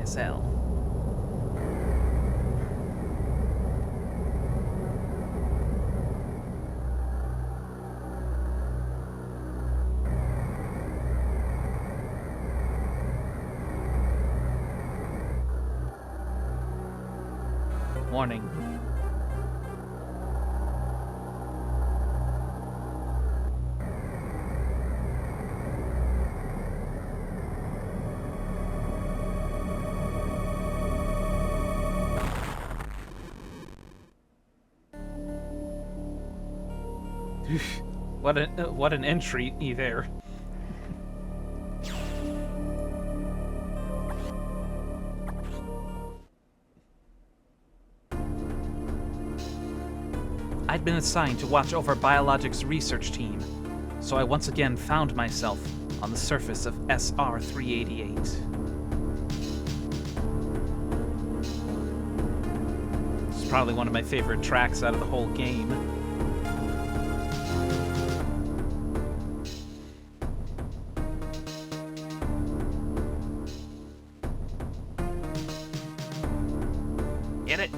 BSL. Warning. What an entry there. I'd been assigned to watch over Biologics' research team, so I once again found myself on the surface of SR-388. It's probably one of my favorite tracks out of the whole game. Get it?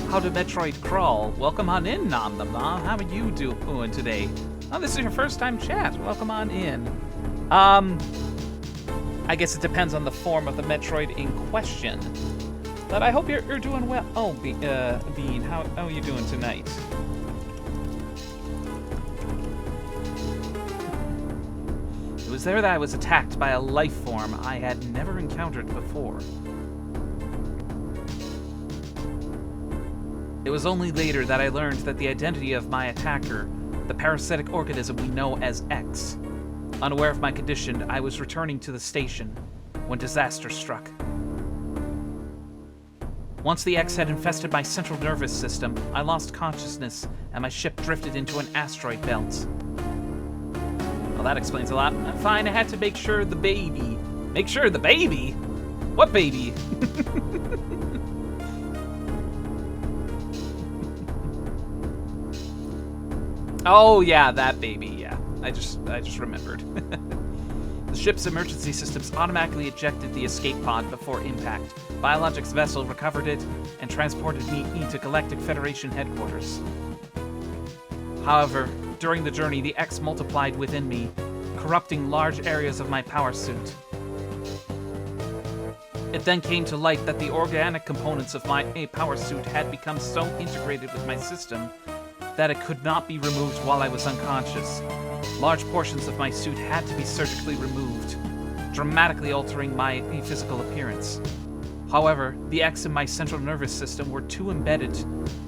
How to Metroid crawl? Welcome on in, Namnama. How are you doing today? Oh, this is your first time chat. Welcome on in. I guess it depends on the form of the Metroid in question. But I hope you're doing well. Oh, Bean, how are you doing tonight? It was there that I was attacked by a life form I had never encountered before. It was only later that I learned that the identity of my attacker, the parasitic organism we know as X. Unaware of my condition, I was returning to the station when disaster struck. Once the X had infested my central nervous system, I lost consciousness and my ship drifted into an asteroid belt. Well, that explains a lot. Fine, I had to make sure the baby... Make sure the baby? What baby? Oh yeah, that baby, yeah. I just remembered. The ship's emergency systems automatically ejected the escape pod before impact. Biologics vessel recovered it and transported me into Galactic Federation headquarters. However, during the journey, the X multiplied within me, corrupting large areas of my power suit. It then came to light that the organic components of my power suit had become so integrated with my system that it could not be removed while I was unconscious. Large portions of my suit had to be surgically removed, dramatically altering my physical appearance. However, the X in my central nervous system were too embedded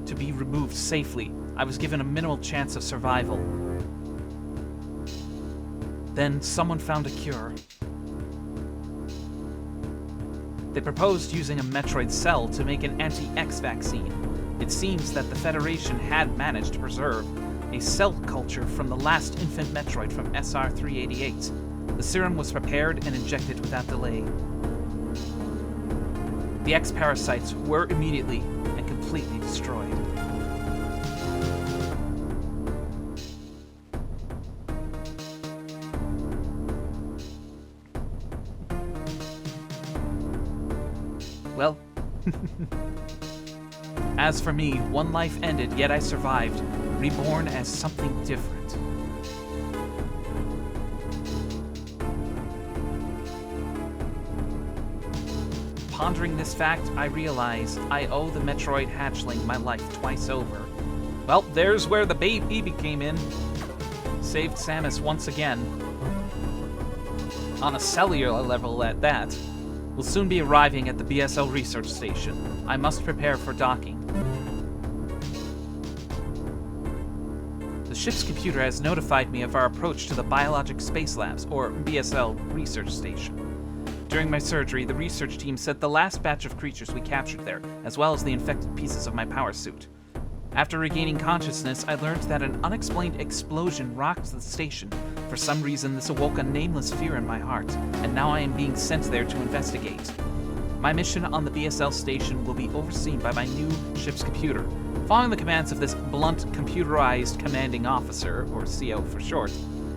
to be removed safely. I was given a minimal chance of survival. Then someone found a cure. They proposed using a Metroid cell to make an anti-X vaccine. It seems that the Federation had managed to preserve a cell culture from the last infant Metroid from SR-388. The serum was prepared and injected without delay. The X-parasites were immediately and completely destroyed. Well... As for me, one life ended, yet I survived, reborn as something different. Pondering this fact, I realize I owe the Metroid hatchling my life twice over. Well, there's where the baby came in. Saved Samus once again. On a cellular level at that. We'll soon be arriving at the BSL research station. I must prepare for docking. The ship's computer has notified me of our approach to the Biologic Space Labs, or BSL, research station. During my surgery, the research team said the last batch of creatures we captured there, as well as the infected pieces of my power suit. After regaining consciousness, I learned that an unexplained explosion rocked the station. For some reason, this awoke a nameless fear in my heart, and now I am being sent there to investigate. My mission on the BSL station will be overseen by my new ship's computer, following the commands of this blunt, computerized commanding officer, or CO for short.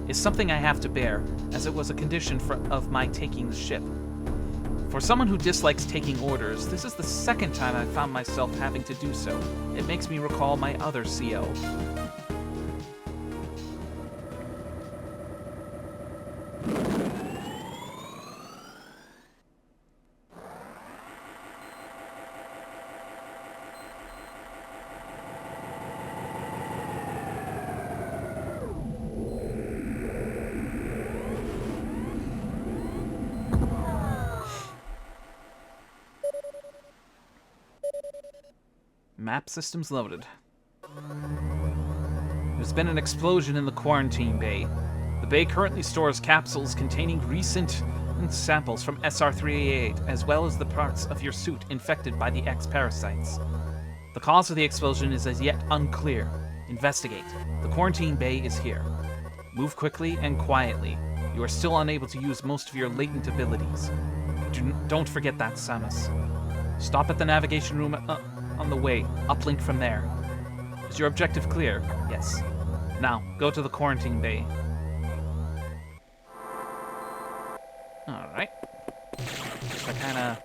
is something I have to bear, as it was a condition of my taking the ship. For someone who dislikes taking orders, this is the second time I've found myself having to do so. It makes me recall my other CO. Map systems loaded. There's been an explosion in the quarantine bay. The bay currently stores capsules containing recent samples from SR-388, as well as the parts of your suit infected by the X parasites. The cause of the explosion is as yet unclear. Investigate. The quarantine bay is here. Move quickly and quietly. You are still unable to use most of your latent abilities. Don't forget that, Samus. Stop at the navigation room on the way. Uplink from there. Is your objective clear? Yes. Now, go to the quarantine bay. Alright. Just kinda...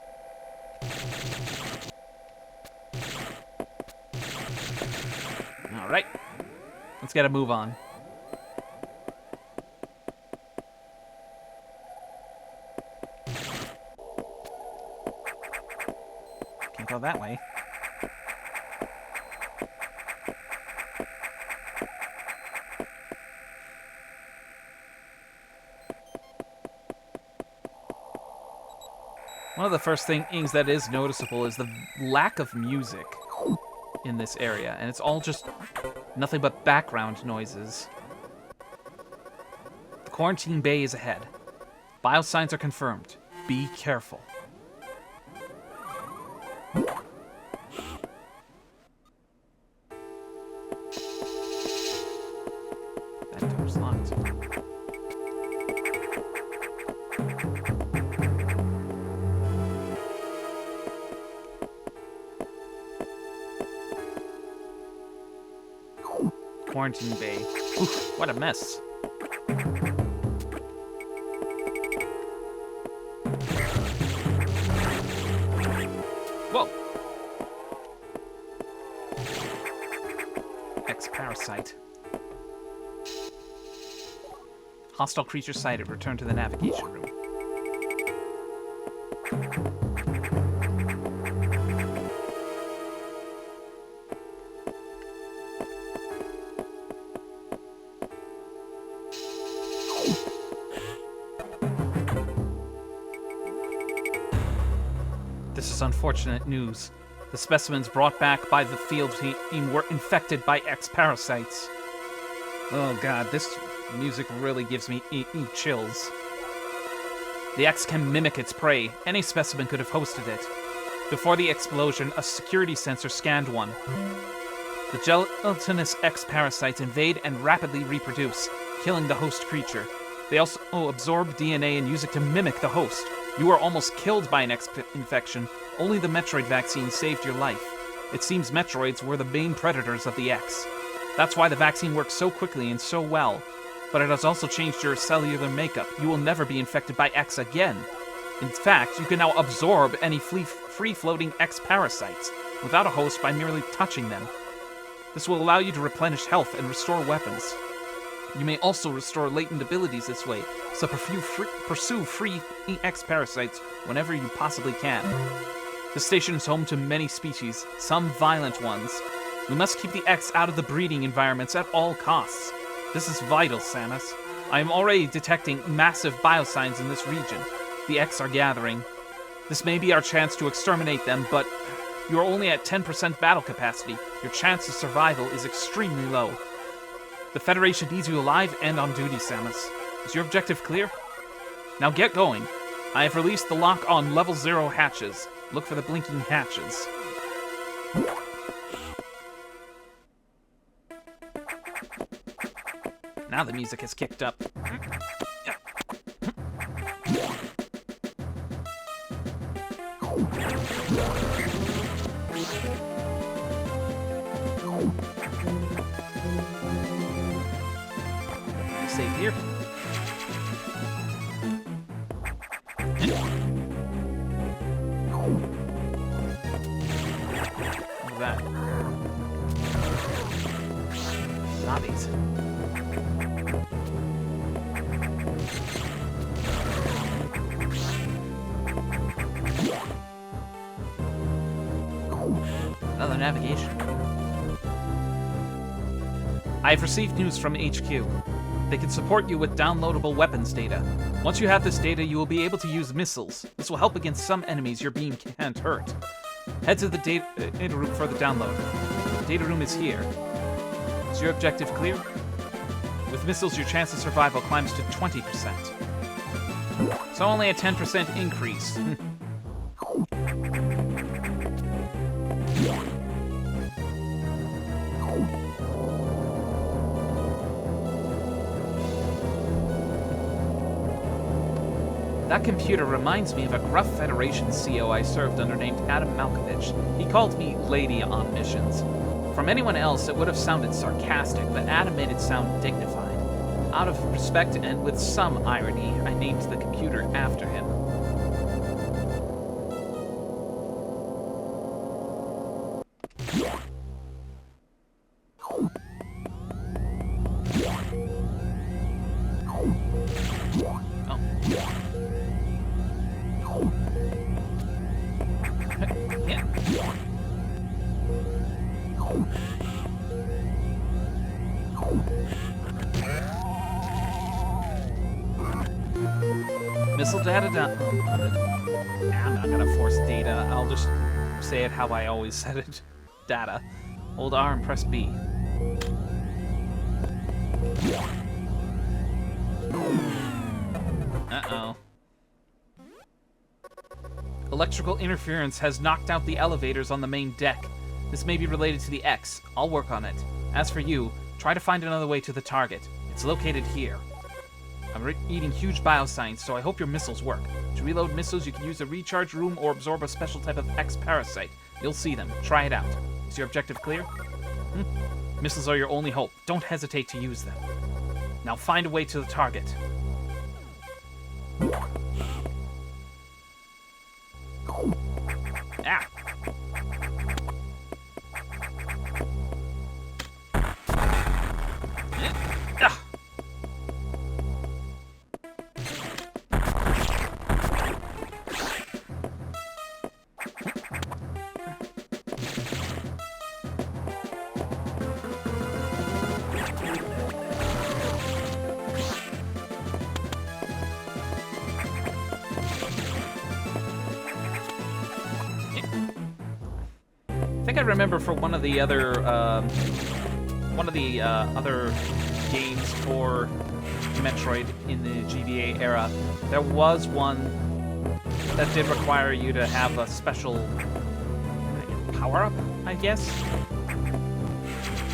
Alright. Let's get a move on. Can't go that way. One of the first things that is noticeable is the lack of music in this area, and it's all just nothing but background noises. The quarantine bay is ahead. Biosigns are confirmed. Be careful. That door's locked. Quarantine bay. Oof, what a mess. Whoa. X-parasite. Hostile creature sighted. Return to the navigation room. This is unfortunate news. The specimens brought back by the field team were infected by X-parasites. Oh god, this music really gives me chills. The X can mimic its prey. Any specimen could have hosted it. Before the explosion, a security sensor scanned one. The gelatinous X-parasites invade and rapidly reproduce, killing the host creature. They also absorb DNA and use it to mimic the host. You were almost killed by an X-infection. Only the Metroid vaccine saved your life. It seems Metroids were the main predators of the X. That's why the vaccine works so quickly and so well. But it has also changed your cellular makeup. You will never be infected by X again. In fact, you can now absorb any free-floating X-parasites without a host by merely touching them. This will allow you to replenish health and restore weapons. You may also restore latent abilities this way, so pursue free X-parasites whenever you possibly can. This station is home to many species, some violent ones. We must keep the X out of the breeding environments at all costs. This is vital, Samus. I am already detecting massive biosigns in this region. The X are gathering. This may be our chance to exterminate them, but you are only at 10% battle capacity. Your chance of survival is extremely low. The Federation needs you alive and on duty, Samus. Is your objective clear? Now get going. I have released the lock on level 0 hatches. Look for the blinking hatches. Now the music has kicked up. Save here. it. Another navigation. I've received news from HQ. They can support you with downloadable weapons data. Once you have this data, you will be able to use missiles. This will help against some enemies your beam can't hurt. Head to the data room for the download. The data room is here. Is your objective clear? With missiles, your chance of survival climbs to 20%. So only a 10% increase. That computer reminds me of a gruff Federation CO I served under named Adam Malkovich. He called me Lady on missions. From anyone else, it would have sounded sarcastic, but Adam made it sound dignified. Out of respect and with some irony, I named the computer after him. Missile data down. I'm not gonna force data. I'll just say it how I always said it. Data. Hold R and press B. Uh-oh. Electrical interference has knocked out the elevators on the main deck. This may be related to the X. I'll work on it. As for you, try to find another way to the target. It's located here. I'm eating huge bioscience, so I hope your missiles work. To reload missiles, you can use a recharge room or absorb a special type of X-parasite. You'll see them. Try it out. Is your objective clear? Missiles are your only hope. Don't hesitate to use them. Now find a way to the target. Ah! I think I remember for one of the other games for Metroid in the GBA era, there was one that did require you to have a special power-up, I guess?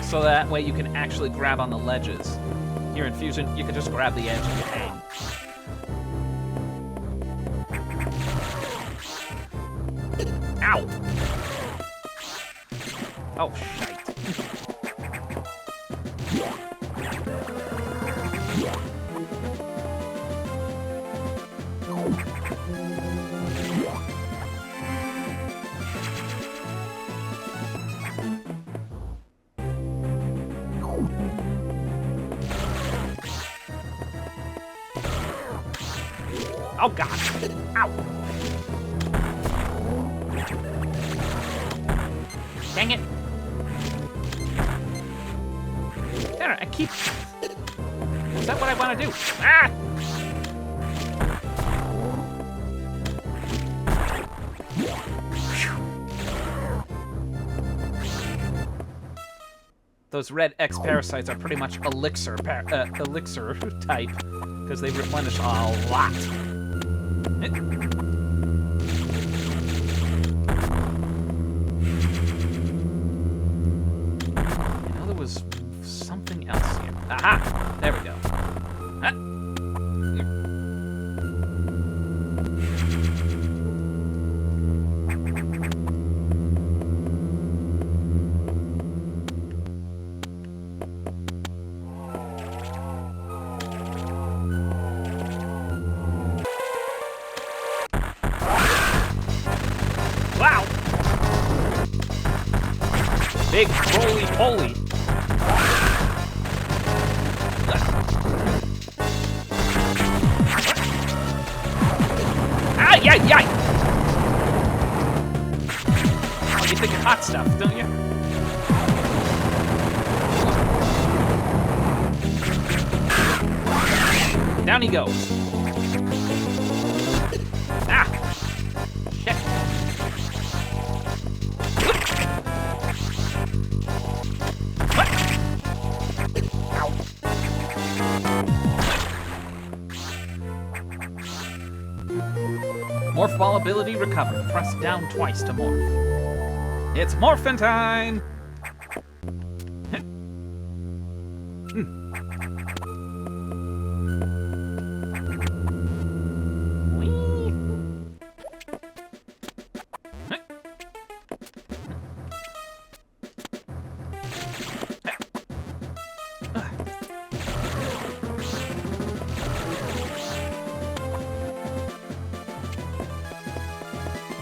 So that way you can actually grab on the ledges. Here in Fusion, you can just grab the edge and hang. Ow! Oh, shite. Oh, God. Ow. Dang it. There, I keep... Is that what I want to do? Ah! Those red X parasites are pretty much elixir type, because they replenish a lot. I know there was something else here. Aha! There we go. Ah. Wow! Big roly-poly. yay! Oh, you think you're hot stuff, don't you? Down he goes. Ah! Shit. What? Ow. Morph ball ability recovered. Press down twice to morph. It's morphin' time!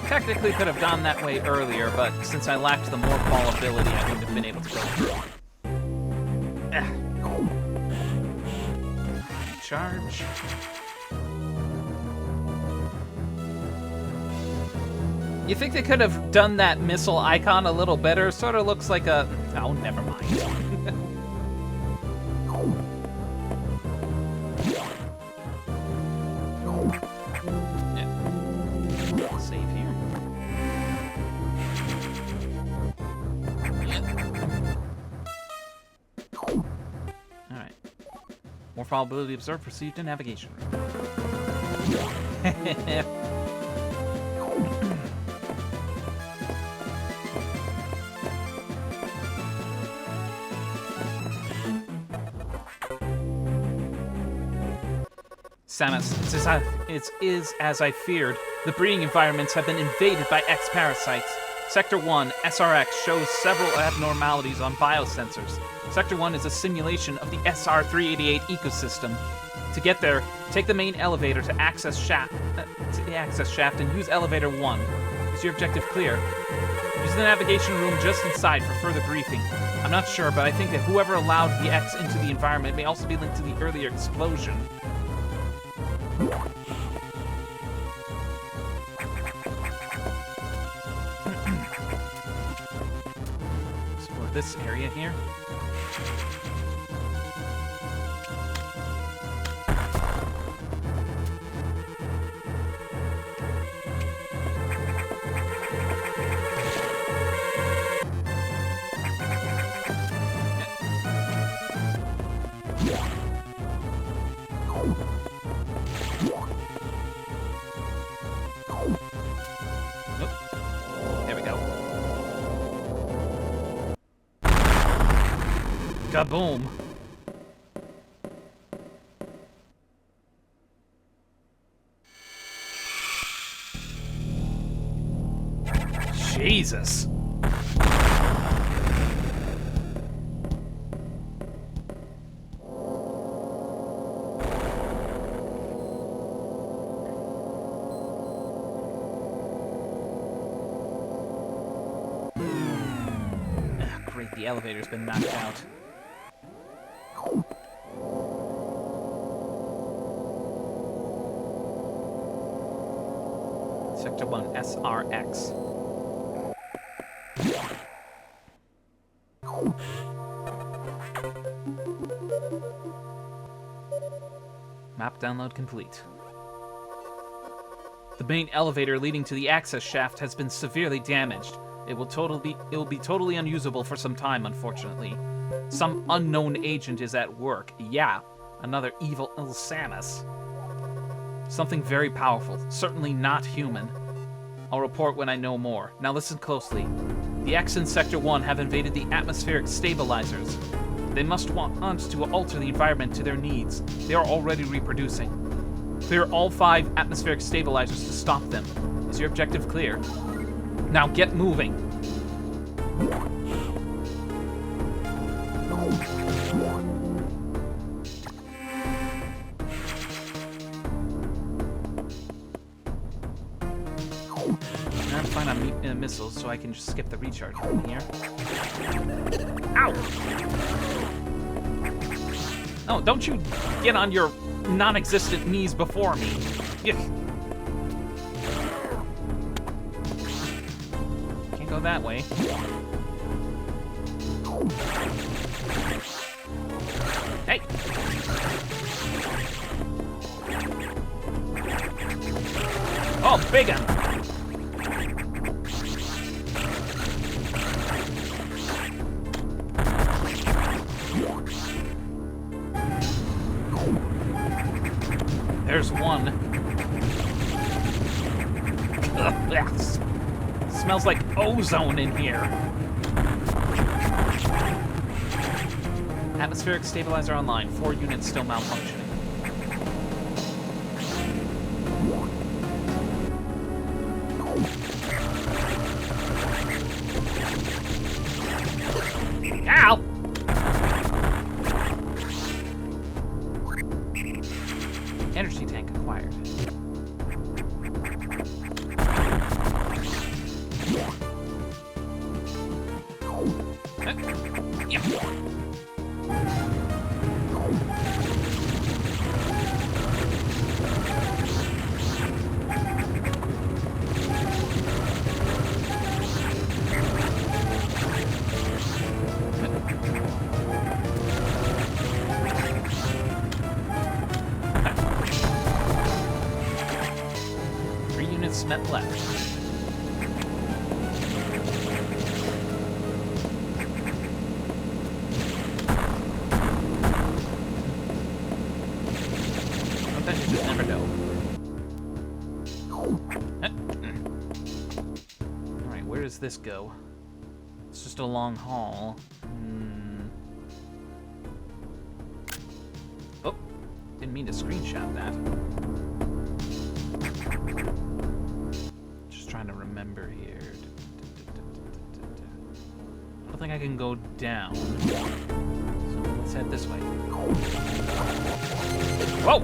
Technically could have gone that way earlier, but since I lacked the morph ball ability, I wouldn't have been able to go through. Charge. You think they could have done that missile icon a little better? Sort of looks like a... Oh, never mind. Save here. Alright. More probability observed, proceed to navigation room. Samus, it is as I feared. The breeding environments have been invaded by X-parasites. Sector 1, SRX, shows several abnormalities on biosensors. Sector 1 is a simulation of the SR-388 ecosystem. To get there, take the main elevator to access shaft and use elevator 1. Is your objective clear? Use the navigation room just inside for further briefing. I'm not sure, but I think that whoever allowed the X into the environment may also be linked to the earlier explosion. Explore this area here. Kaboom. Jesus. Great, the elevator's been knocked out. Sector 1, SRX. Map download complete. The main elevator leading to the access shaft has been severely damaged. It will be totally unusable for some time, unfortunately. Some unknown agent is at work. Yeah, another evil Samus. Something very powerful, certainly not human. I'll report when I know more. Now listen closely. The X in Sector 1 have invaded the atmospheric stabilizers. They must want to alter the environment to their needs. They are already reproducing. Clear all 5 atmospheric stabilizers to stop them. Is your objective clear? Now get moving. I'm fine on missiles, so I can just skip the recharge from here. Ow! Oh, don't you get on your non-existent knees before me. Yeah. go that way. Hey! Oh, big one! There's one. Ugh, smells like ozone in here. Atmospheric stabilizer online. 4 units still malfunctioning. Ow! Energy tank acquired. Met left. Sometimes you just never know. Alright, where does this go? It's just a long hall. Oh, didn't mean to screenshot that. Trying to remember here. I don't think I can go down. So let's head this way. Whoa!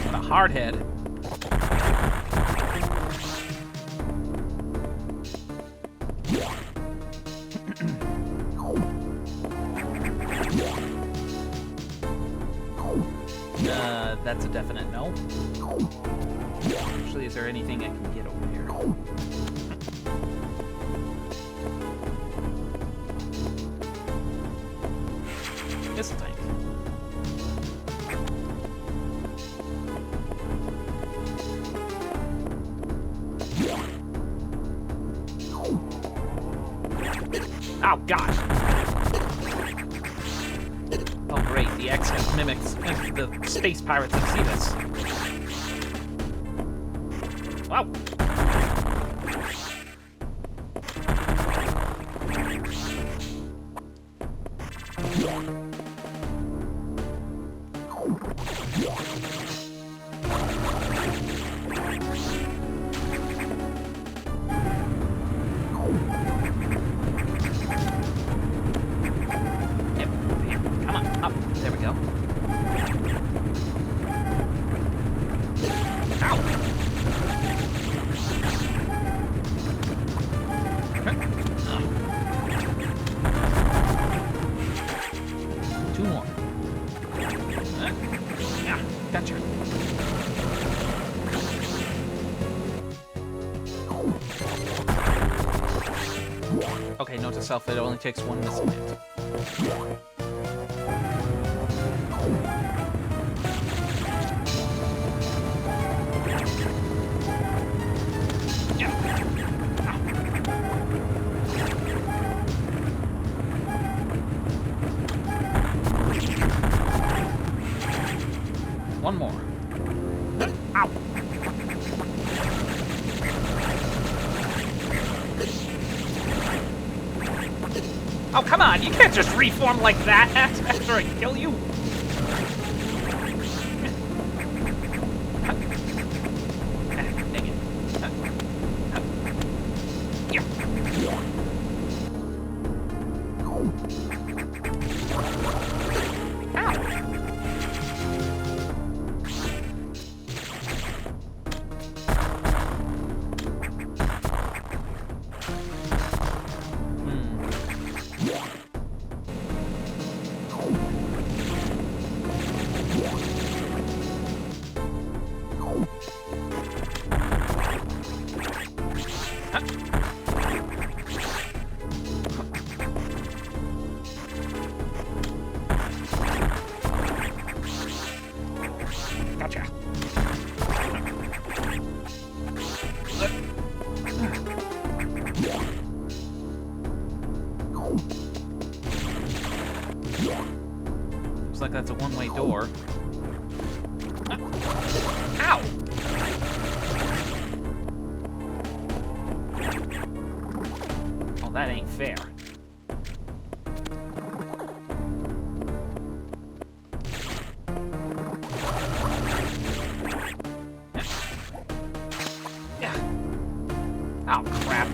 What a hard head. That's a definite no. Actually, is there anything I can get over here? Missile tank. Oh, gosh. Oh, great. The X has mimics. The space pirates have seen us. Wow. Come on, up. There we go. Two more. Yeah, gotcha. Okay, note to self, it only takes one missile hit. One more. Ow! Oh, come on! You can't just reform like that after I kill you! Dang it. door. Ow! Oh, that ain't fair. Yeah. Oh, crap.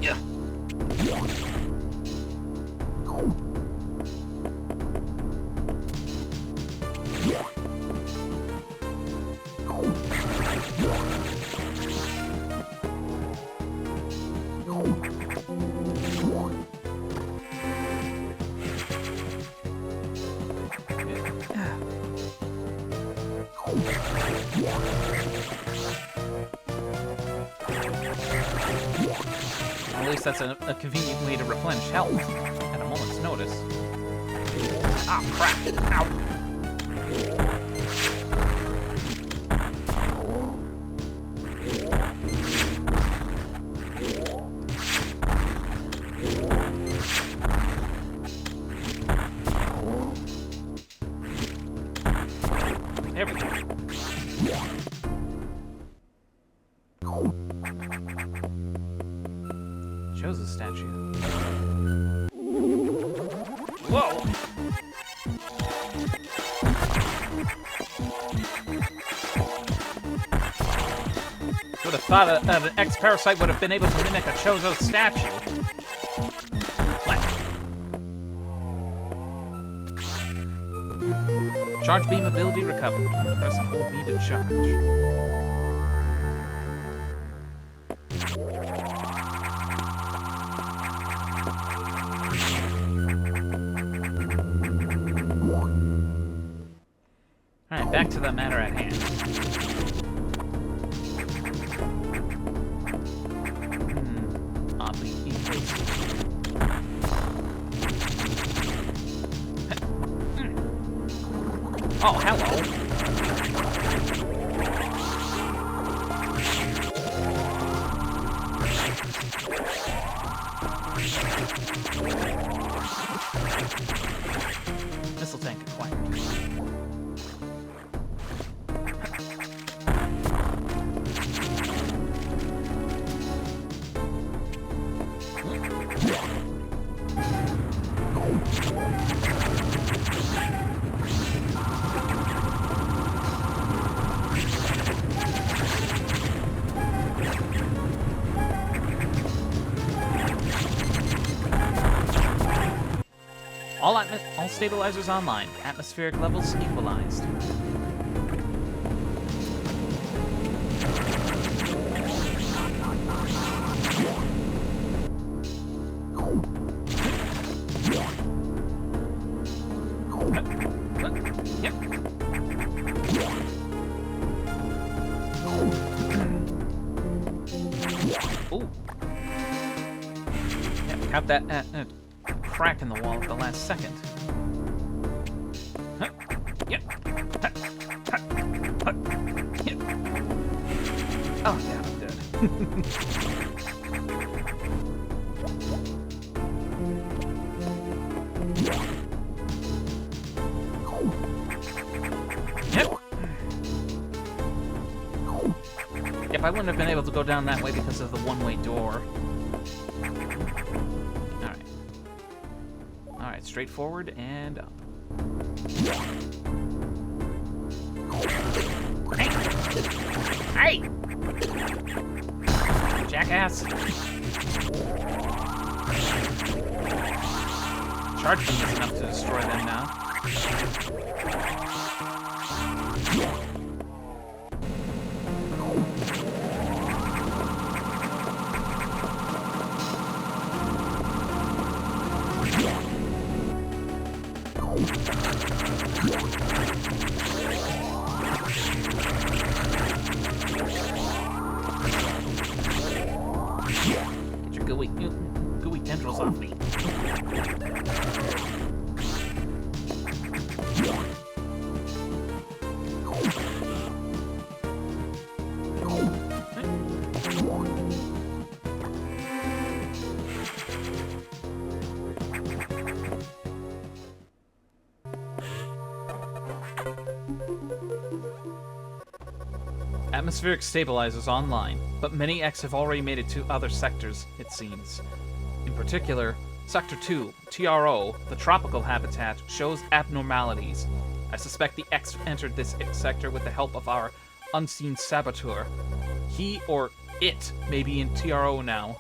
Yeah. At least that's a convenient way to replenish health at a moment's notice. Ah, crap. Ow. There we go. Shows a statue. Whoa! Would have thought an ex-parasite would have been able to mimic a Chozo statue. What? Charge beam ability recovered. Press and hold B to charge. Alright, back to the matter at hand. Oddly easy. Oh, hello. Missile tank acquired. All stabilizers online. Atmospheric levels equalized. Yep. Ooh. Yeah, got that crack in the wall at the last second. Huh. Yep. Huh. Huh. Huh. Yep. Oh, yeah, I'm dead. Yep, I wouldn't have been able to go down that way because of the one-way door. Alright. Alright, straight forward and up. Hey! Hey! Jackass! Charge beam is enough to destroy them now. Get your gooey tendrils off me. Atmospheric stabilizers online, but many X have already made it to other sectors, it seems. In particular, Sector 2, TRO, the tropical habitat, shows abnormalities. I suspect the X entered this sector with the help of our unseen saboteur. He or it may be in TRO now.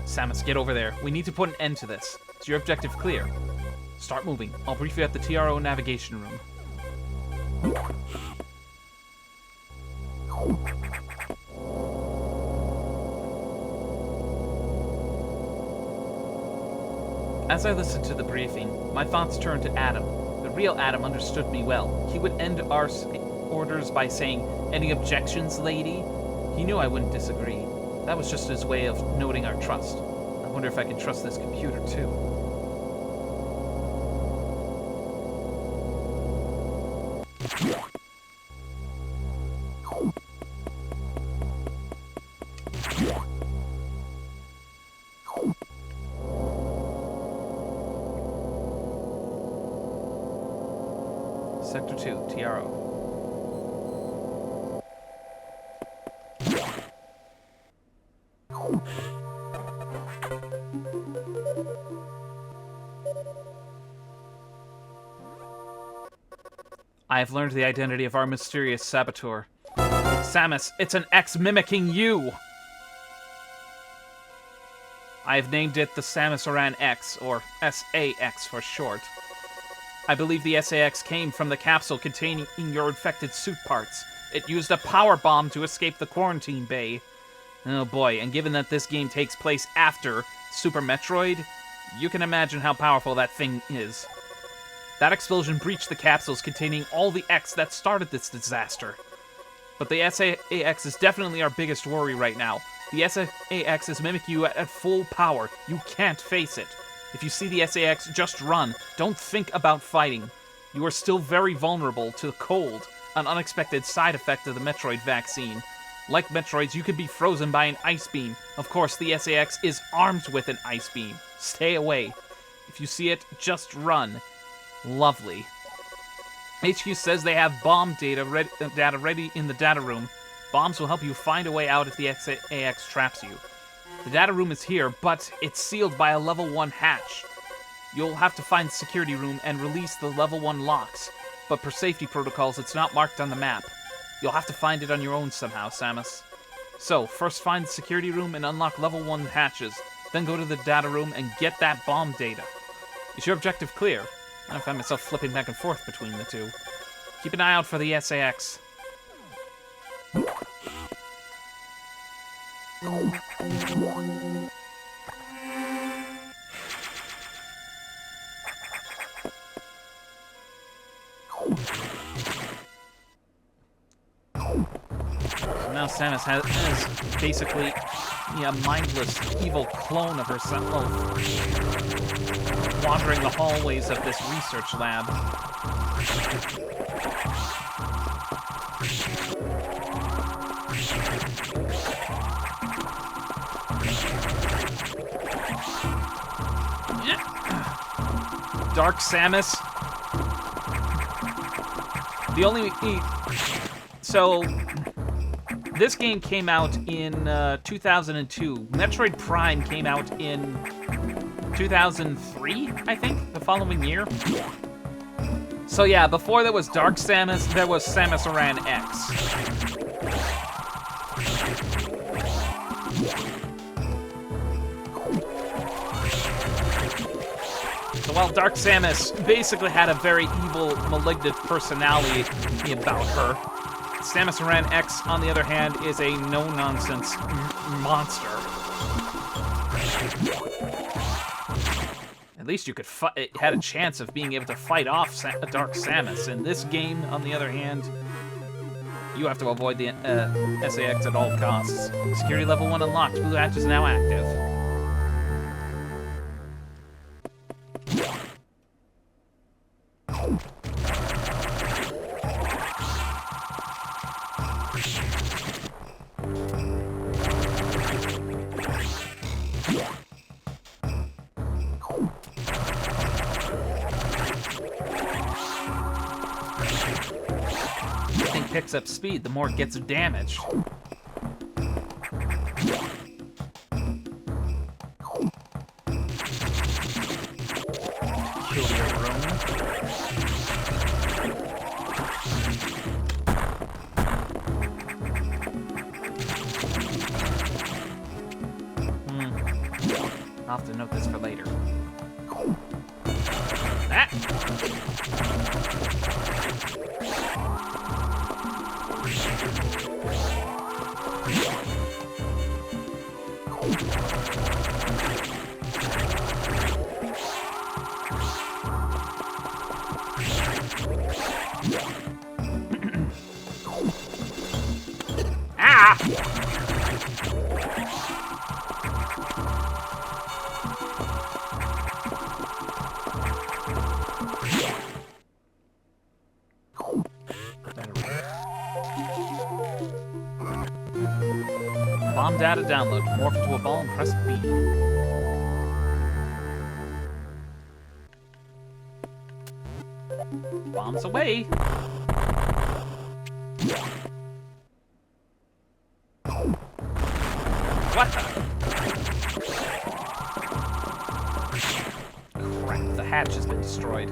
Samus, get over there. We need to put an end to this. Is your objective clear? Start moving. I'll brief you at the TRO navigation room. As I listened to the briefing, my thoughts turned to Adam. The real Adam understood me well. He would end our orders by saying, "Any objections, lady?" He knew I wouldn't disagree. That was just his way of noting our trust. I wonder if I can trust this computer, too. Sector 2, TRO. I have learned the identity of our mysterious saboteur. Samus, it's an X mimicking you! I have named it the Samus Aran X, or SAX for short. I believe the SAX came from the capsule containing your infected suit parts. It used a power bomb to escape the quarantine bay. Oh boy, and given that this game takes place after Super Metroid, you can imagine how powerful that thing is. That explosion breached the capsules containing all the X that started this disaster. But the SAX is definitely our biggest worry right now. The SAX is mimicking you at full power. You can't face it. If you see the SAX, just run. Don't think about fighting. You are still very vulnerable to the cold, an unexpected side effect of the Metroid vaccine. Like Metroids, you could be frozen by an ice beam. Of course, the SAX is armed with an ice beam. Stay away. If you see it, just run. Lovely. HQ says they have bomb data ready in the data room. Bombs will help you find a way out if the SAX traps you. The data room is here, but it's sealed by a level 1 hatch. You'll have to find the security room and release the level 1 locks, but per safety protocols, it's not marked on the map. You'll have to find it on your own somehow, Samus. So, first find the security room and unlock level 1 hatches, then go to the data room and get that bomb data. Is your objective clear? I find myself flipping back and forth between the two. Keep an eye out for the SAX. So now Samus has basically a mindless, evil clone of herself wandering the hallways of this research lab. Dark Samus. So, this game came out in 2002. Metroid Prime came out in 2003, I think, the following year. So yeah, before there was Dark Samus, there was Samus Aran X. So while Dark Samus basically had a very evil, malignant personality about her, Samus Aran X, on the other hand, is a no-nonsense monster. At least you could it had a chance of being able to fight off Dark Samus. In this game, on the other hand, you have to avoid the SAX at all costs. Security level 1 unlocked. Blue hatch is now active. picks up speed, the more it gets damaged. Kill your room. I'll have to note this for later. Ah! Ah! Bomb data download. Morph into a ball and press B. Bombs away. What the? Crap, the hatch has been destroyed.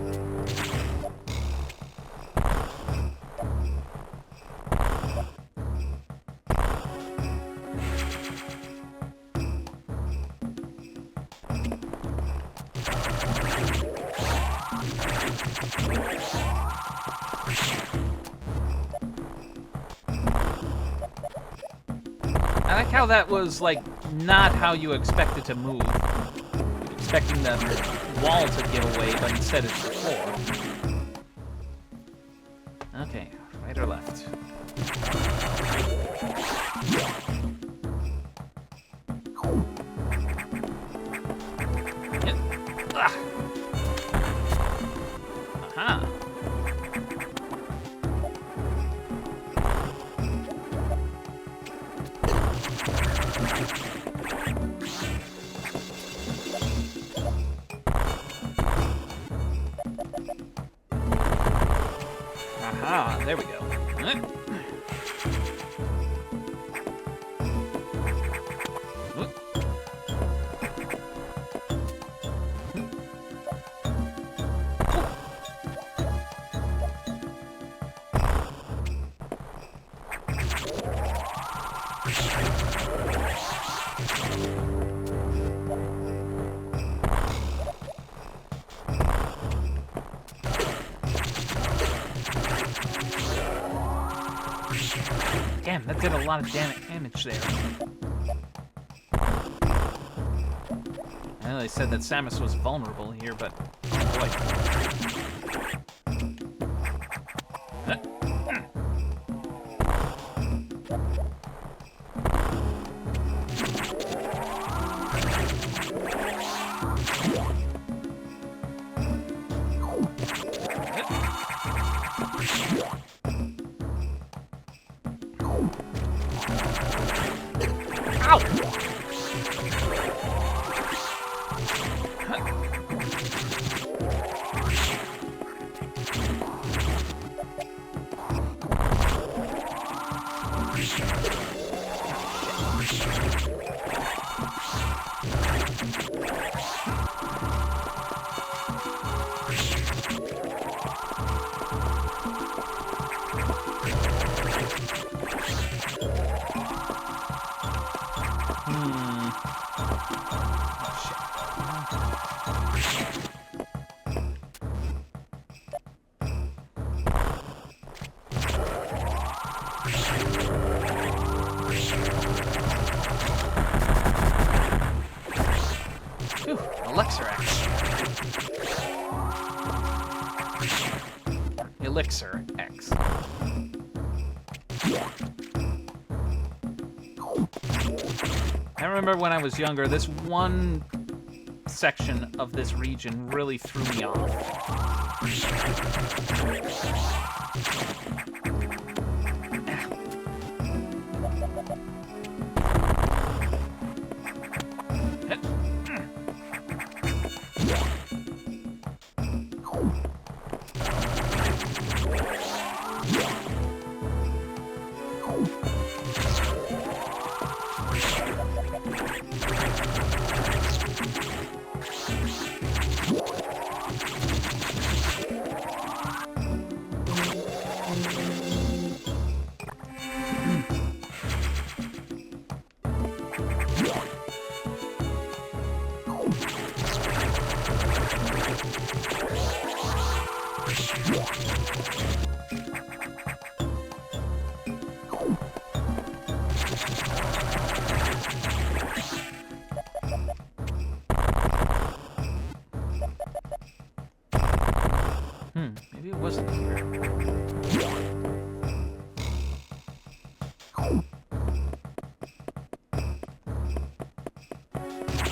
I like how that was, like, not how you expect it to move. You're expecting the wall to give away, but instead it's the floor. Okay, right or left? Yeah. Ugh. Aha. Aha, there we go. Damn, that did a lot of damage there. I know they said that Samus was vulnerable here, but oh boy. Ow! Whew, Elixir X. Elixir X. I remember when I was younger, this one section of this region really threw me off.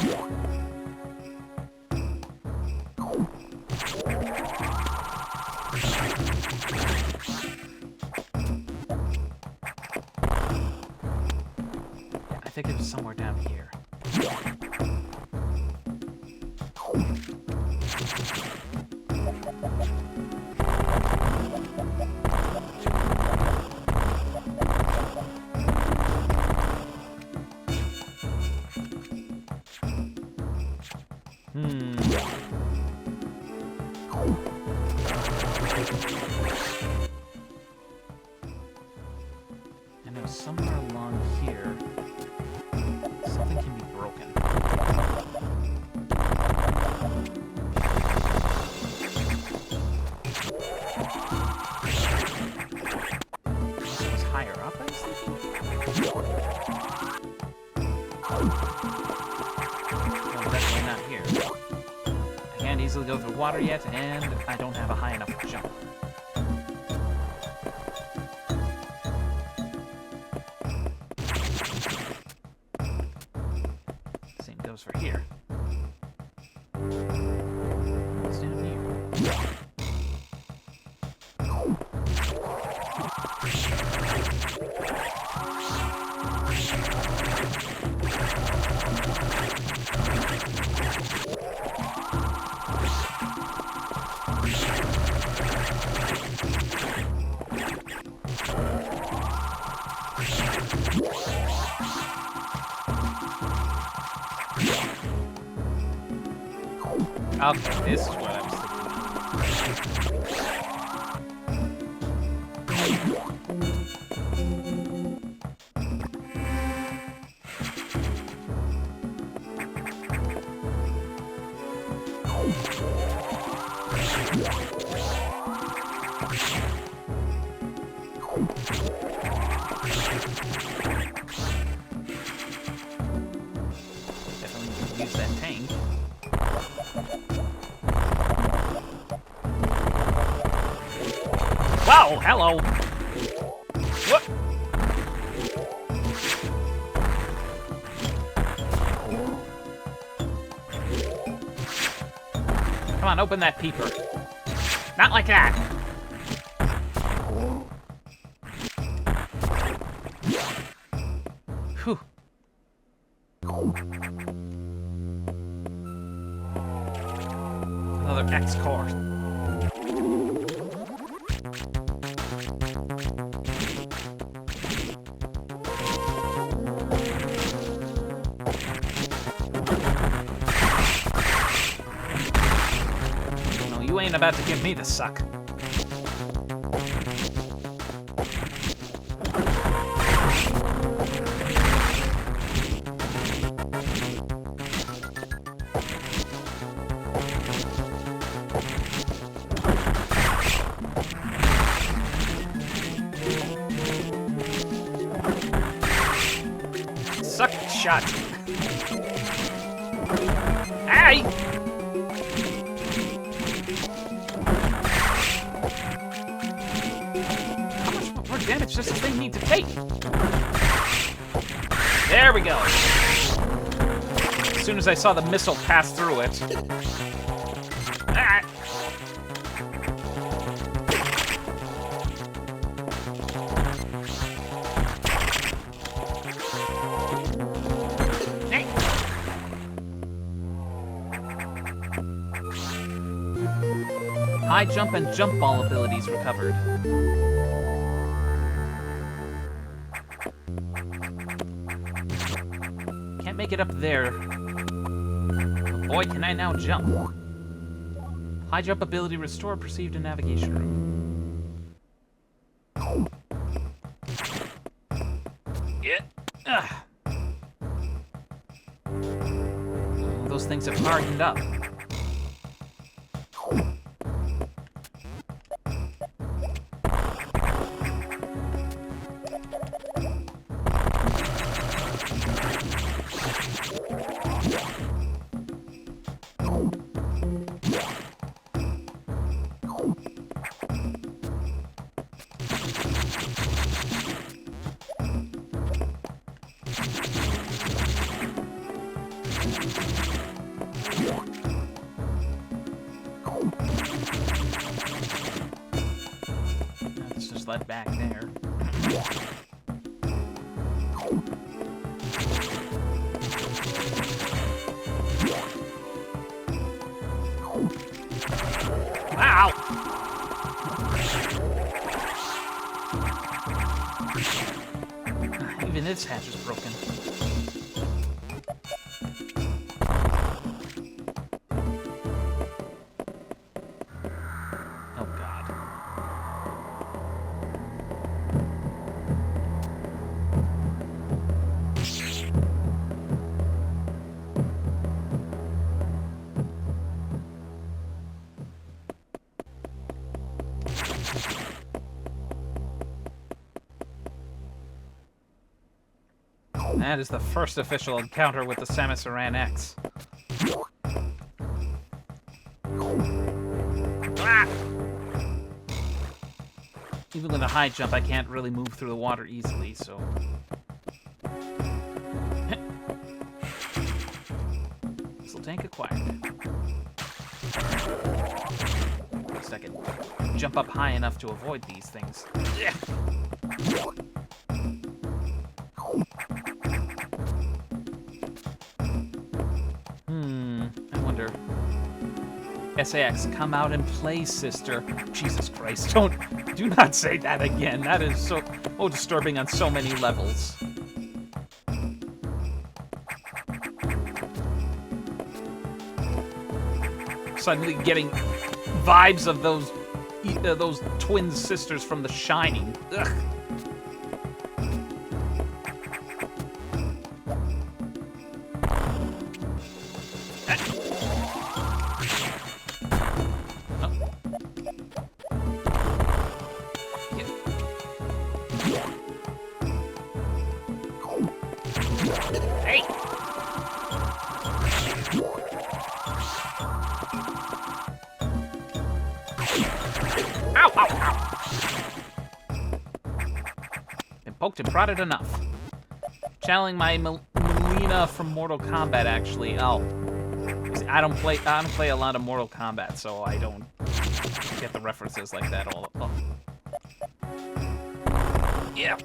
I think it was somewhere down here. I know somewhere along here, something can be broken. This was higher up, I was thinking? No, definitely not here. I can't easily go through water yet, and I don't have a high enough jump. Same goes for here. What's down here? Okay, this is what I was Definitely use that tank. Wow, hello! What? Come on, open that peeper. Not like that! Whew. Another X-core. No, you ain't about to give me the suck. Suck shot. Hey! How much more damage does this thing need to take? There we go. As soon as I saw the missile pass through it. Ah. High jump and jump ball abilities recovered. Can't make it up there. But boy, can I now jump. High jump ability restored, perceived in navigation room. Yeah. Ugh. Those things have hardened up. Let's just let back there. Ow! Even this hatch is broken. Oh, God. That is the first official encounter with the Samus Aran X. Ah! Even with a high jump, I can't really move through the water easily, so... Missile tank acquired. At least I can jump up high enough to avoid these things. I wonder... SAX, come out and play, sister. Jesus Christ, do not say that again. That is so disturbing on so many levels. Suddenly getting vibes of those twin sisters from The Shining. Ugh. Hey! Ow, ow, ow! Been poked and prodded enough. Channeling my Melina from Mortal Kombat, actually. Oh, I don't play a lot of Mortal Kombat, so I don't get the references like that all. Oh. Yeah.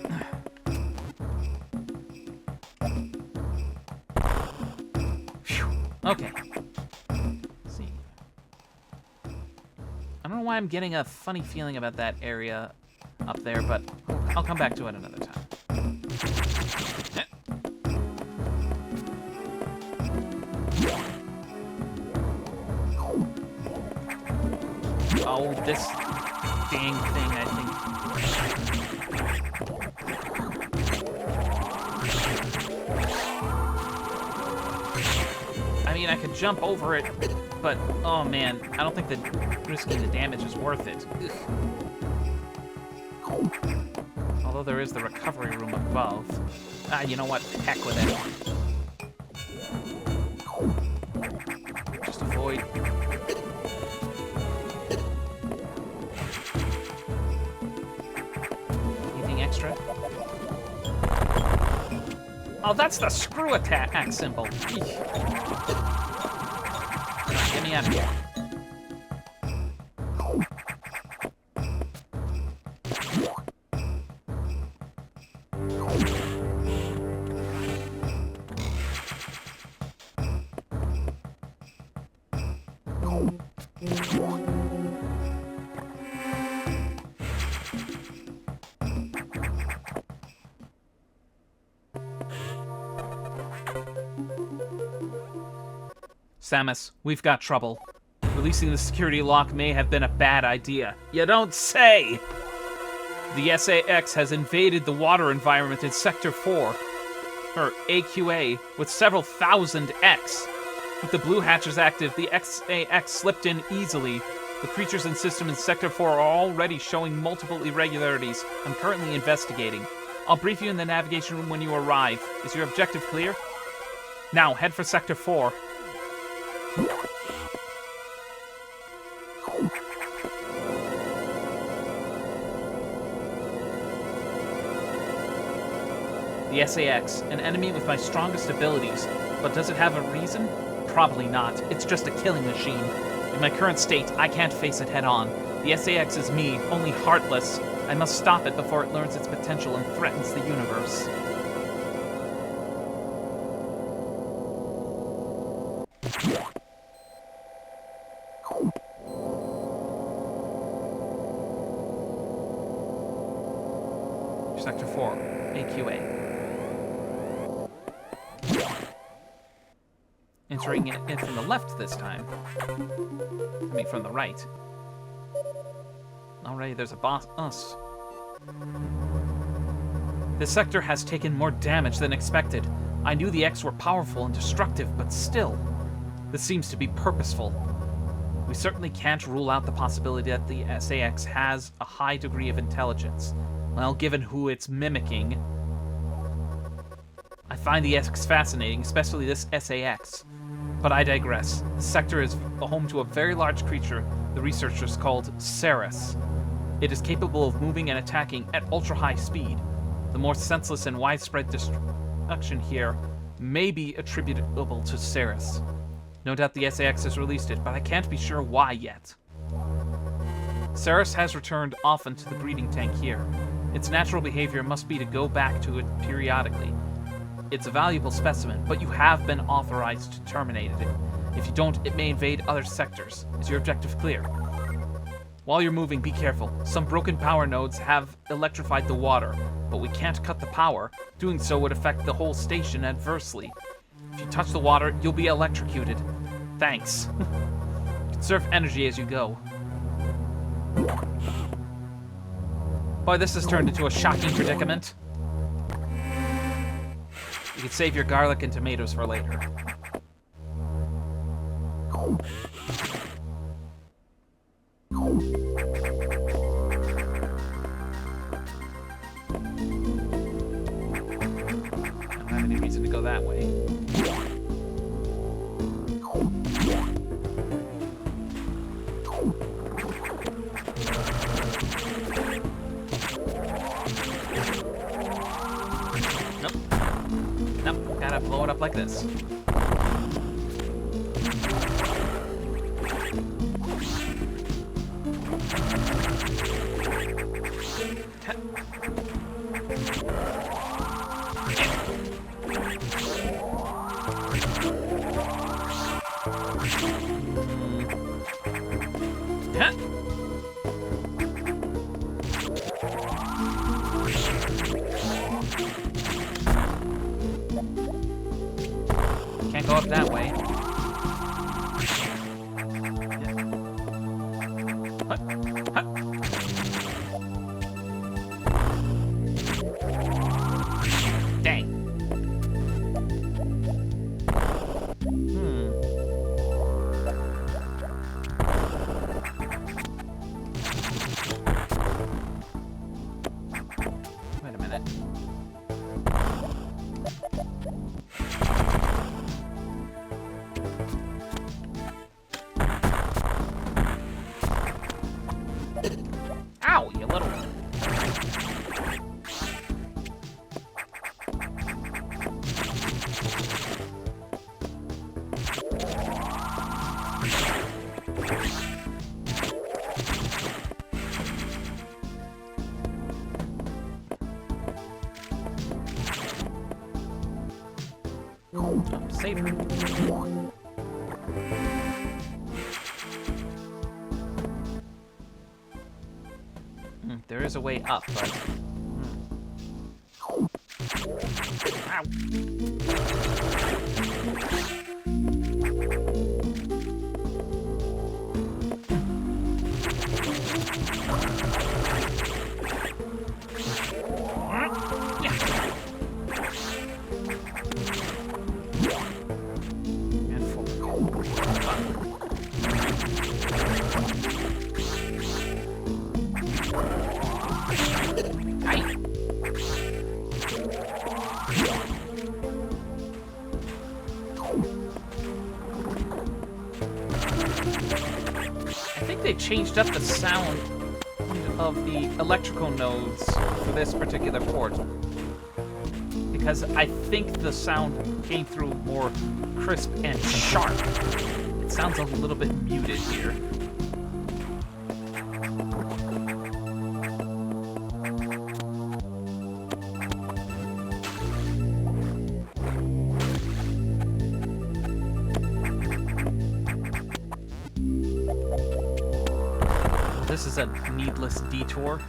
Okay. Let's see. I don't know why I'm getting a funny feeling about that area up there, but I'll come back to it another time. Oh, this dang thing, I think. I mean, I could jump over it, but, oh man, I don't think that risking the damage is worth it. Ugh. Although there is the recovery room above. Ah, you know what? Heck with it. Just avoid... Anything extra? Oh, that's the screw attack symbol. Eesh. Get me out of here. Samus, we've got trouble. Releasing the security lock may have been a bad idea. You don't say! The SAX has invaded the water environment in Sector 4, or AQA, with several thousand X. With the blue hatches active, the SAX slipped in easily. The creatures and system in Sector 4 are already showing multiple irregularities. I'm currently investigating. I'll brief you in the navigation room when you arrive. Is your objective clear? Now, head for Sector 4. The SAX, an enemy with my strongest abilities, but does it have a reason? Probably not. It's just a killing machine. In my current state, I can't face it head-on. The SAX is me, only heartless. I must stop it before it learns its potential and threatens the universe. Sector 4, AQA. Entering it from the left this time. I mean, from the right. Alright, there's a boss. Us. This sector has taken more damage than expected. I knew the X were powerful and destructive, but still. This seems to be purposeful. We certainly can't rule out the possibility that the SAX has a high degree of intelligence. Well, given who it's mimicking. I find the X fascinating, especially this SAX. But I digress. The sector is home to a very large creature the researchers called Ceres. It is capable of moving and attacking at ultra-high speed. The more senseless and widespread destruction here may be attributable to Ceres. No doubt the SAX has released it, but I can't be sure why yet. Ceres has returned often to the breeding tank here. Its natural behavior must be to go back to it periodically. It's a valuable specimen, but you have been authorized to terminate it. If you don't, it may invade other sectors. Is your objective clear? While you're moving, be careful. Some broken power nodes have electrified the water, but we can't cut the power. Doing so would affect the whole station adversely. If you touch the water, you'll be electrocuted. Thanks. Conserve energy as you go. Boy, this has turned into a shocking predicament. You can save your garlic and tomatoes for later. I don't have any reason to go that way. Nope, gotta blow it up like this. Can't go up that way. Dang. Wait a minute. Ow, you little... Save her. There is a way up, but... Ow. I think they changed up the sound of the electrical nodes for this particular port. because I think the sound came through more crisp and sharp. It sounds a little bit muted here. This is a needless detour.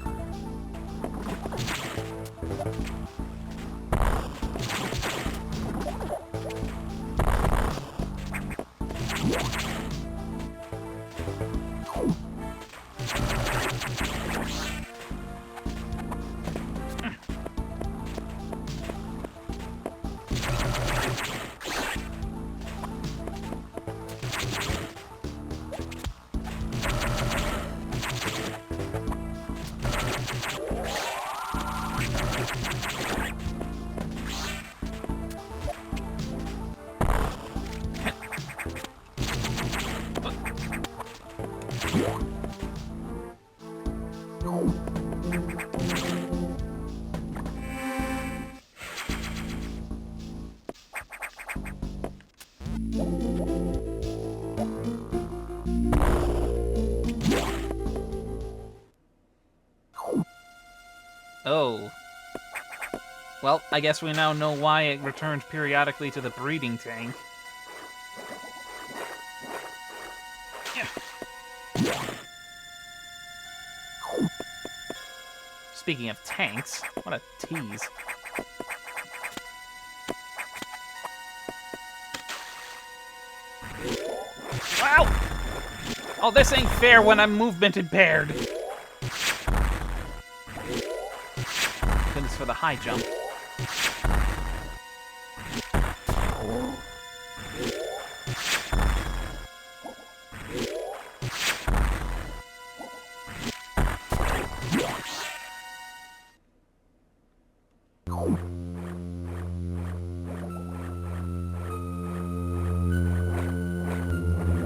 Oh. Well, I guess we now know why it returned periodically to the breeding tank. Speaking of tanks, what a tease. Wow! Oh, this ain't fair when I'm movement impaired. Goodness for the high jump.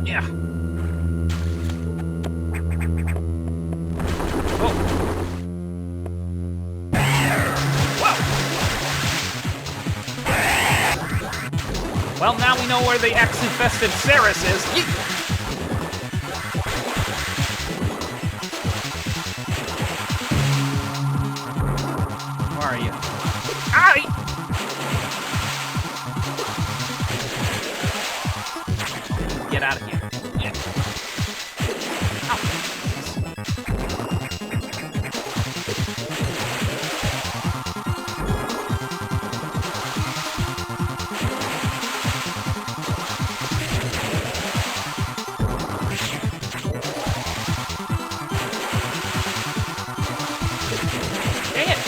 Yeah. Whoa. Whoa. Well, now we know where the X-infested Ceres is. Yeet. Where are you? Owie! Get out of here. Yeah. Ow. Dang it.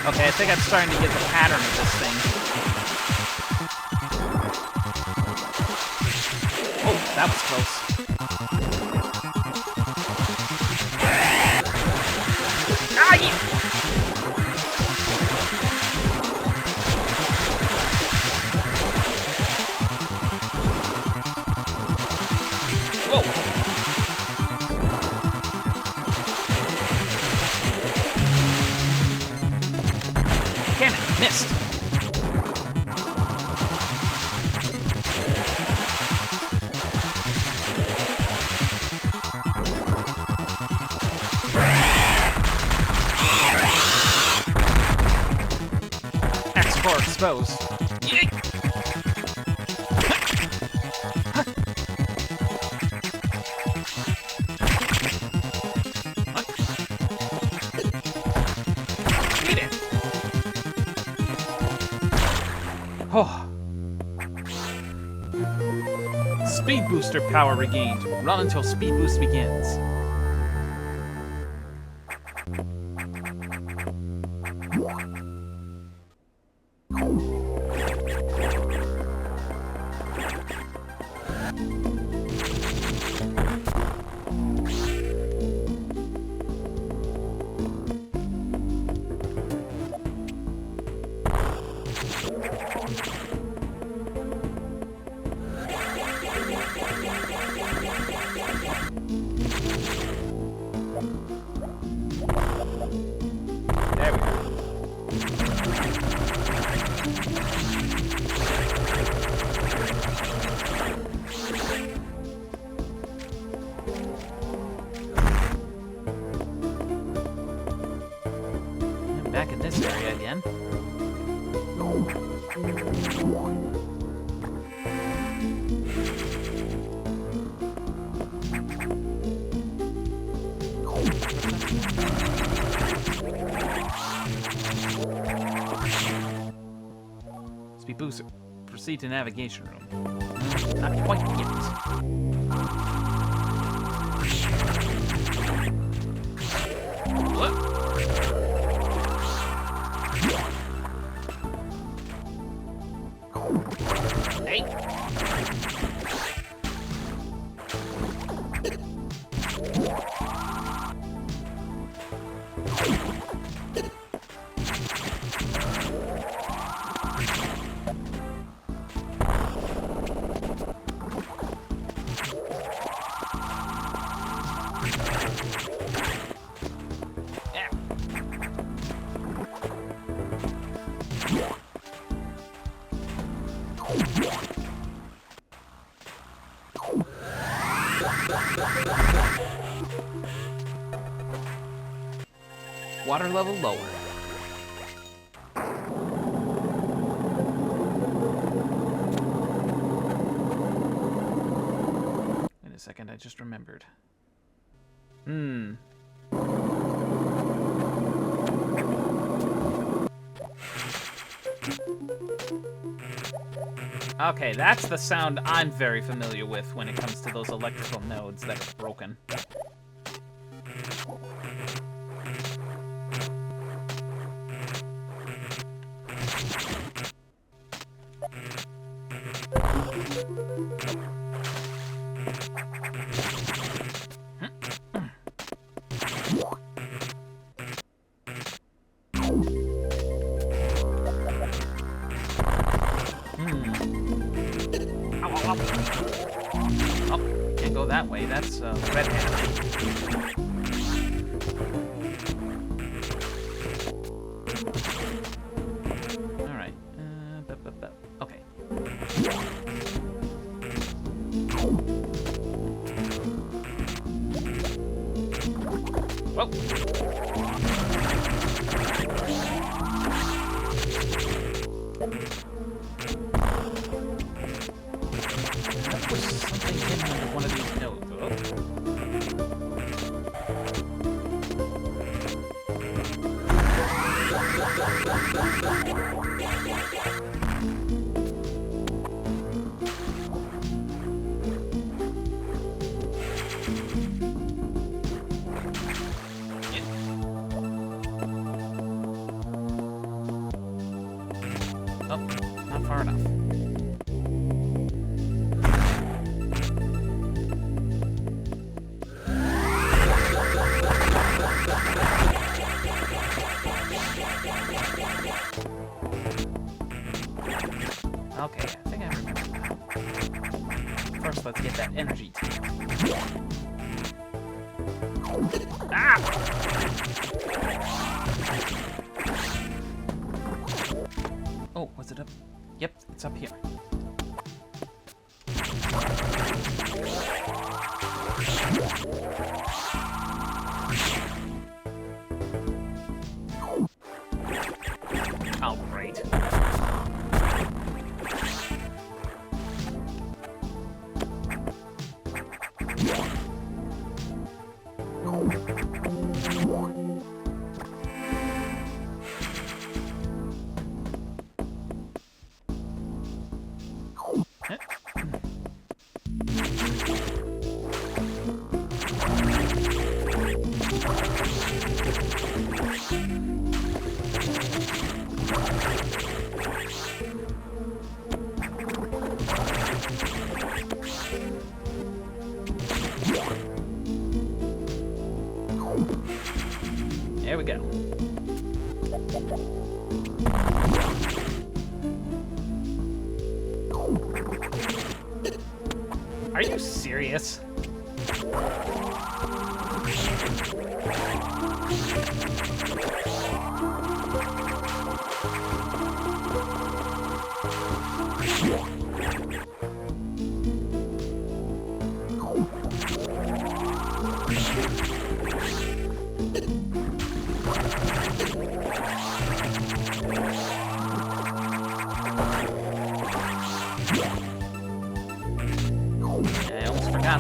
Okay, I think I'm starting to get the pattern of this thing. Oh, that was close. Ah, yeah. Whoa. Cannon, missed. X-core exposed. Yeet. Get in. Oh. Speed booster power regained. Run until speed boost begins. back in this area again. Speed booster. Proceed to navigation room. Not quite yet. What? Hey. Water level lower. Wait a second, I just remembered. Okay, that's the sound I'm very familiar with when it comes to those electrical nodes that are broken. Oh, can't go that way. That's red hand. All right. Okay. Whoa. Oh, not far enough. Okay, I think I remember now. First, let's get that energy tank. Ah! Oh, was it up? Yep, it's up here. Oh, great. There we go. Are you serious?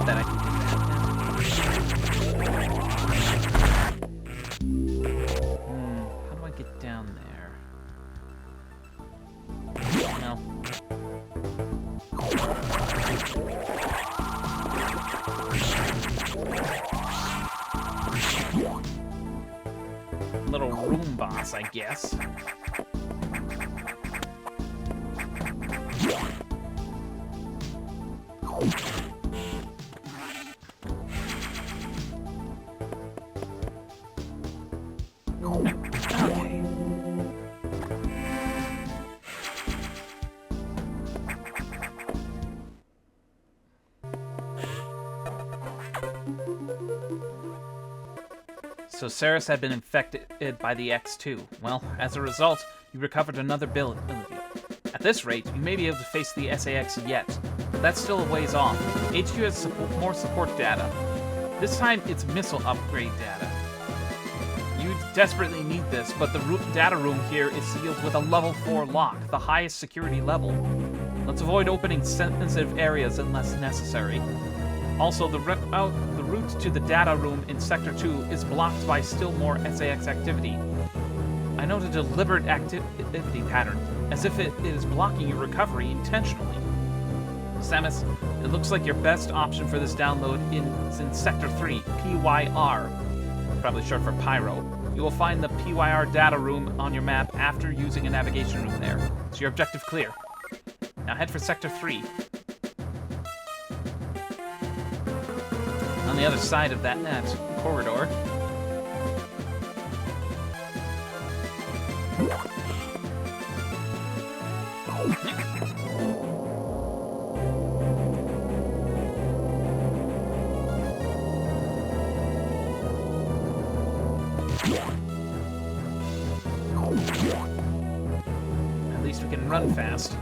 Not that I can do that. How do I get down there? No. Little room boss, I guess. So Ceres had been infected by the X2. Well, as a result, you recovered another ability. At this rate, you may be able to face the SAX yet, but that's still a ways off. HQ has more support data. This time, it's missile upgrade data. You desperately need this, but the data room here is sealed with a level 4 lock, the highest security level. Let's avoid opening sensitive areas unless necessary. Also, the route to the data room in Sector 2 is blocked by still more SAX activity. I note a deliberate activity pattern, as if it is blocking your recovery intentionally. Samus, it looks like your best option for this download is in Sector 3, PYR, probably short for Pyro. You will find the PYR data room on your map after using a navigation room there. So your objective clear. Now head for Sector 3. On the other side of that corridor. At least we can run fast.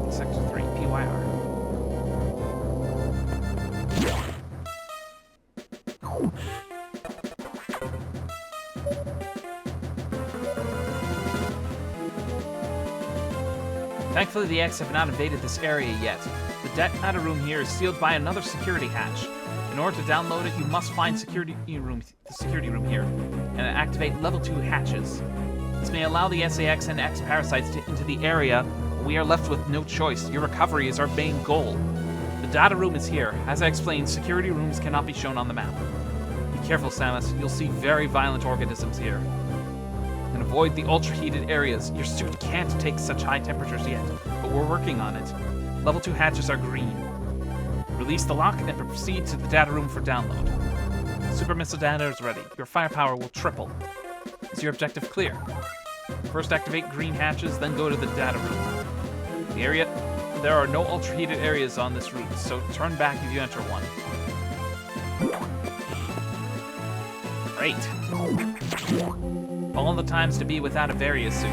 Sector 3, PYR. Thankfully, the X have not invaded this area yet. The data room here is sealed by another security hatch. In order to download it, you must find the security room here and activate level 2 hatches. This may allow the SAX and X parasites into the area, but we are left with no choice. Your recovery is our main goal. The data room is here. As I explained, security rooms cannot be shown on the map. Be careful, Samus. You'll see very violent organisms here. And avoid the ultra-heated areas. Your suit can't take such high temperatures yet, but we're working on it. Level 2 hatches are green. Release the lock and proceed to the data room for download. Super missile data is ready. Your firepower will triple. Is your objective clear? First activate green hatches, then go to the data room. There are no ultra-heated areas on this route, so turn back if you enter one. Great. All the times to be without a Varia suit.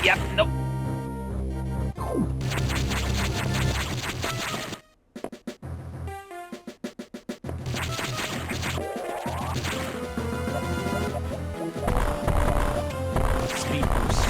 Yep, nope. Speed boost.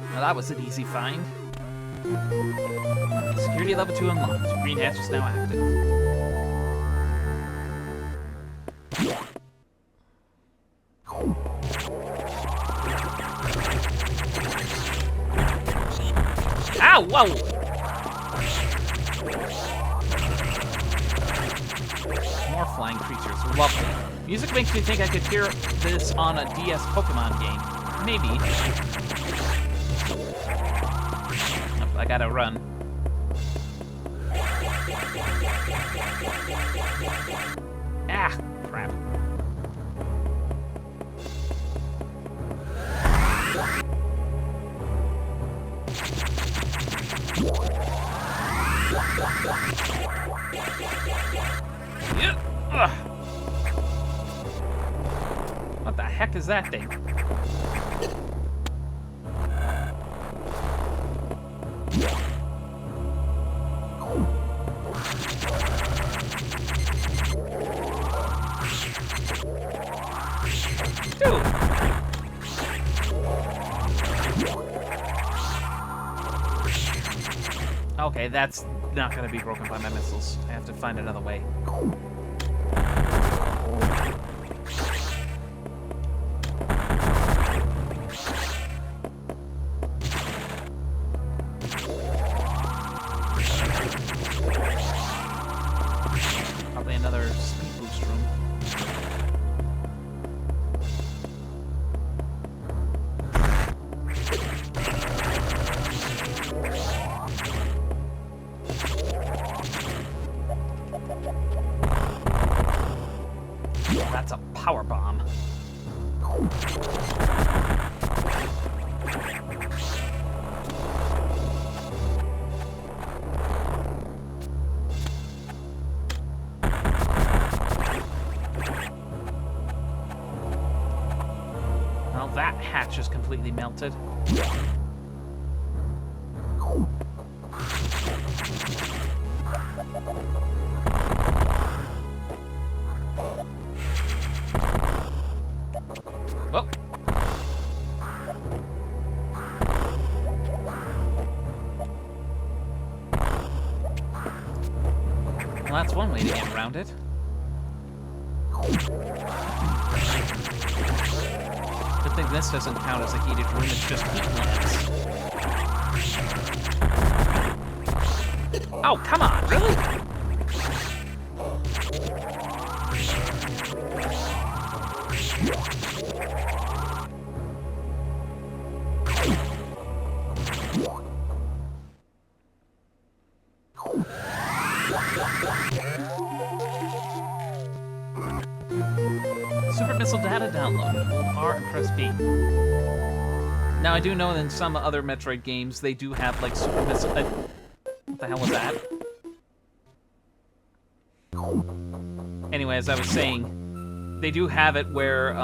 Well, that was an easy find. Security level 2 unlocked. Green hatch is now active. Ow! Whoa! flying creatures. Lovely. Music makes me think I could hear this on a DS Pokemon game. Maybe. Oh, I gotta run. Ah, crap. Ugh. What the heck is that thing? Dude! Okay, that's not gonna be broken by my missiles. I have to find another way. Probably another speed boost room. That's a power bomb. Well, that hatch is completely melted. Oh. Well, that's one way to get around it. Good thing this doesn't count as a heated room, it's just heat lamps. Oh, come on, really? Super missile data download. Hold R and press B. Now I do know that in some other Metroid games they do have like super missile. What the hell was that? Anyway, as I was saying, they do have it where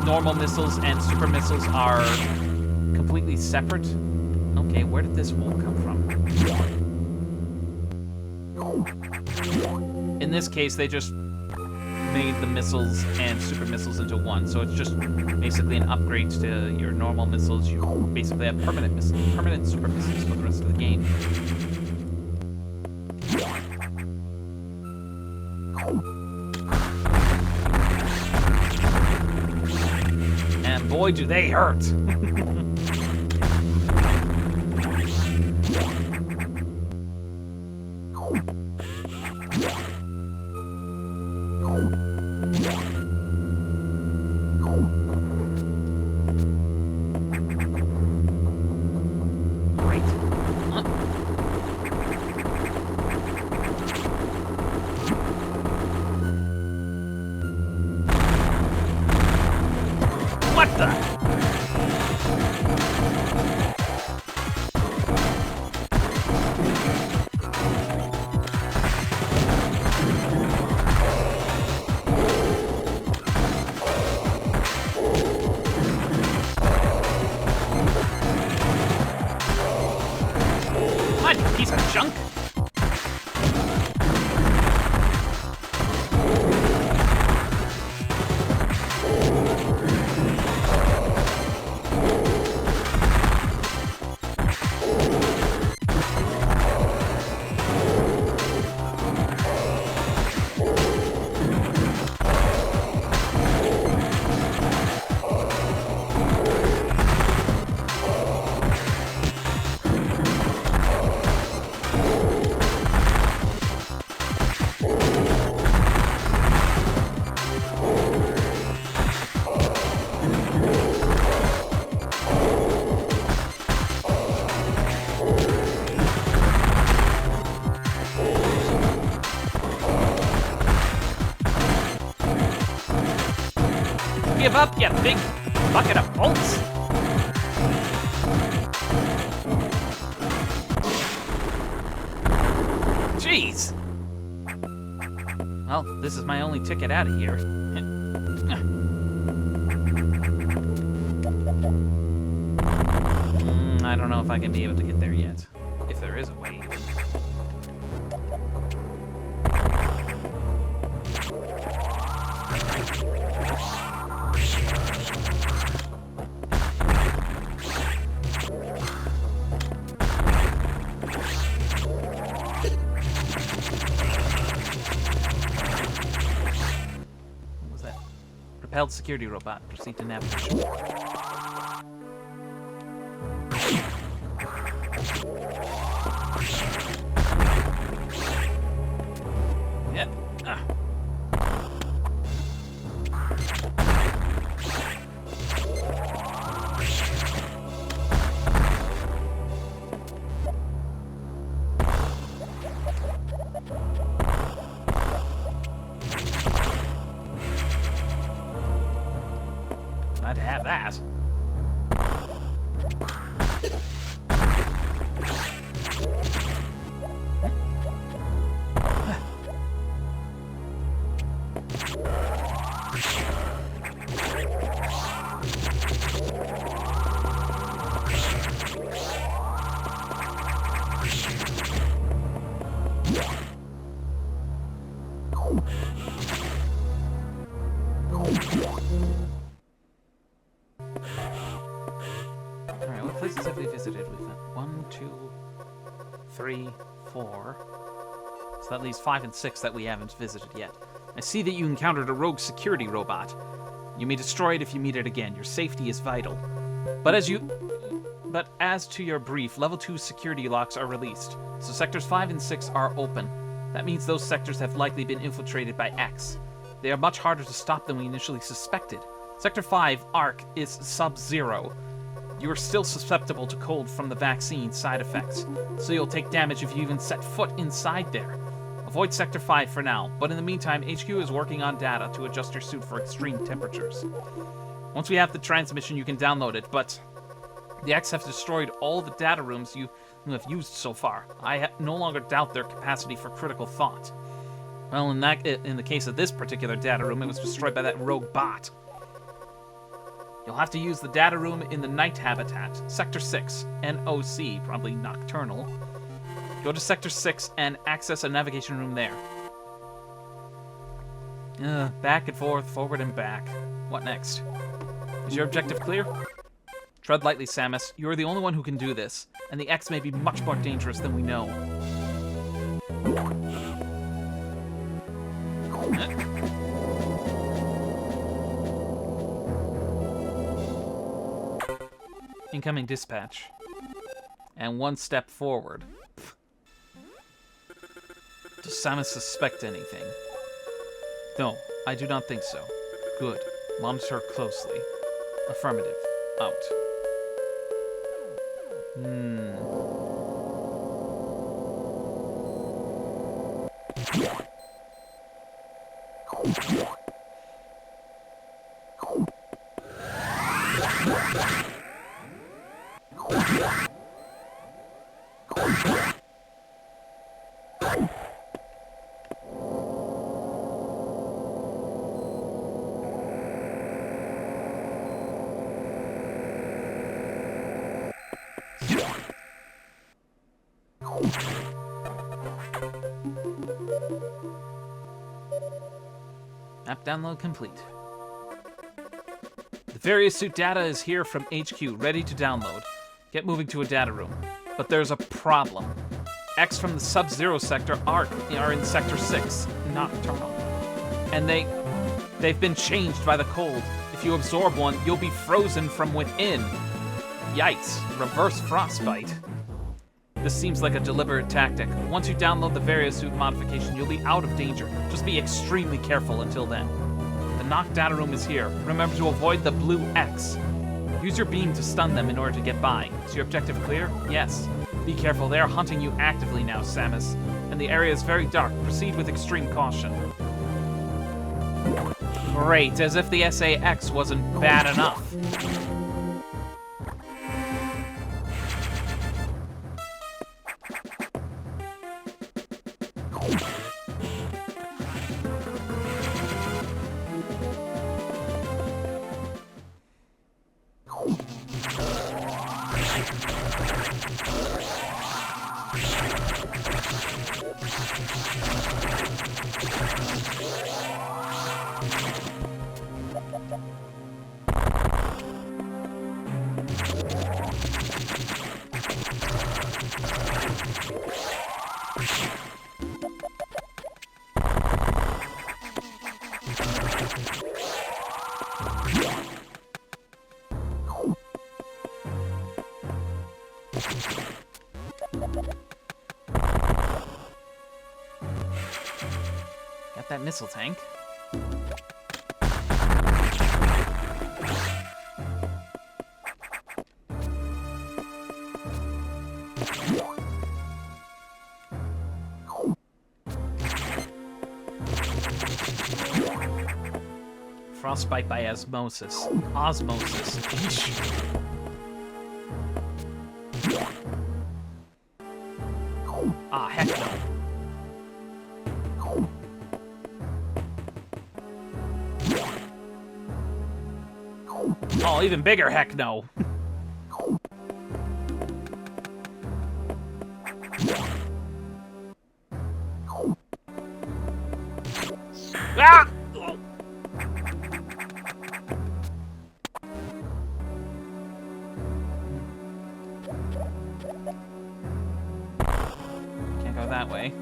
normal missiles and super missiles are completely separate. Okay, where did this hole come from? In this case, they just made the missiles and super missiles into one, so it's just basically an upgrade to your normal missiles. You basically have permanent missiles, permanent super missiles for the rest of the game. And boy, do they hurt! What the? What, you piece of junk? give up, you big bucket of bolts? Jeez. Well, this is my only ticket out of here. I don't know if I can be able to get there yet. If there is a way. What was that? Repelled security robot. Proceed to navigation. Glad to have that. Alright, what places have we visited? We've got 1, 2, 3, 4. So that leaves 5 and 6 that we haven't visited yet. I see that you encountered a rogue security robot. You may destroy it if you meet it again. Your safety is vital. But as to your brief, level 2 security locks are released. So sectors 5 and 6 are open. That means those sectors have likely been infiltrated by X. They are much harder to stop than we initially suspected. Sector 5, ARC, is sub-zero. You are still susceptible to cold from the vaccine side effects, so you'll take damage if you even set foot inside there. Avoid Sector 5 for now, but in the meantime, HQ is working on data to adjust your suit for extreme temperatures. Once we have the transmission, you can download it, but the X have destroyed all the data rooms you have used so far. I no longer doubt their capacity for critical thought. Well, in the case of this particular data room, it was destroyed by that rogue bot. You'll have to use the data room in the night habitat, Sector 6, NOC, probably nocturnal. Go to Sector 6 and access a navigation room there. Back and forth, forward and back. What next? Is your objective clear? Tread lightly, Samus. You're the only one who can do this, and the X may be much more dangerous than we know. Incoming dispatch. And 1 step forward. Does Samus suspect anything? No, I do not think so. Good. Monitor closely. Affirmative. Out. App download complete. The various suit data is here from HQ, ready to download. Get moving to a data room. But there's a problem. X from the Sub-Zero sector are in Sector 6, Nocturnal. And they've been changed by the cold. If you absorb one, you'll be frozen from within. Yikes, reverse frostbite. This seems like a deliberate tactic. Once you download the various suit modification, you'll be out of danger. Just be extremely careful until then. The Noct data room is here. Remember to avoid the blue X. Use your beam to stun them in order to get by. Is your objective clear? Yes. Be careful, they are hunting you actively now, Samus. And the area is very dark. Proceed with extreme caution. Great, as if the SAX wasn't bad enough. Got that missile tank. Frostbite by osmosis. Osmosis. Eesh. Ah, heck no. Oh, even bigger heck no. Ah! Can't go that way.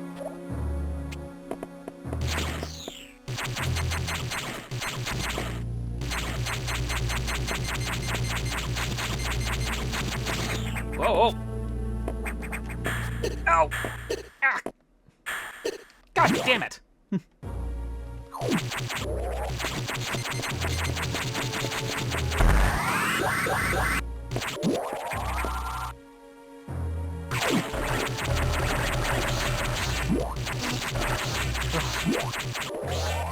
Whoa, whoa. Ow. Ah. God damn it.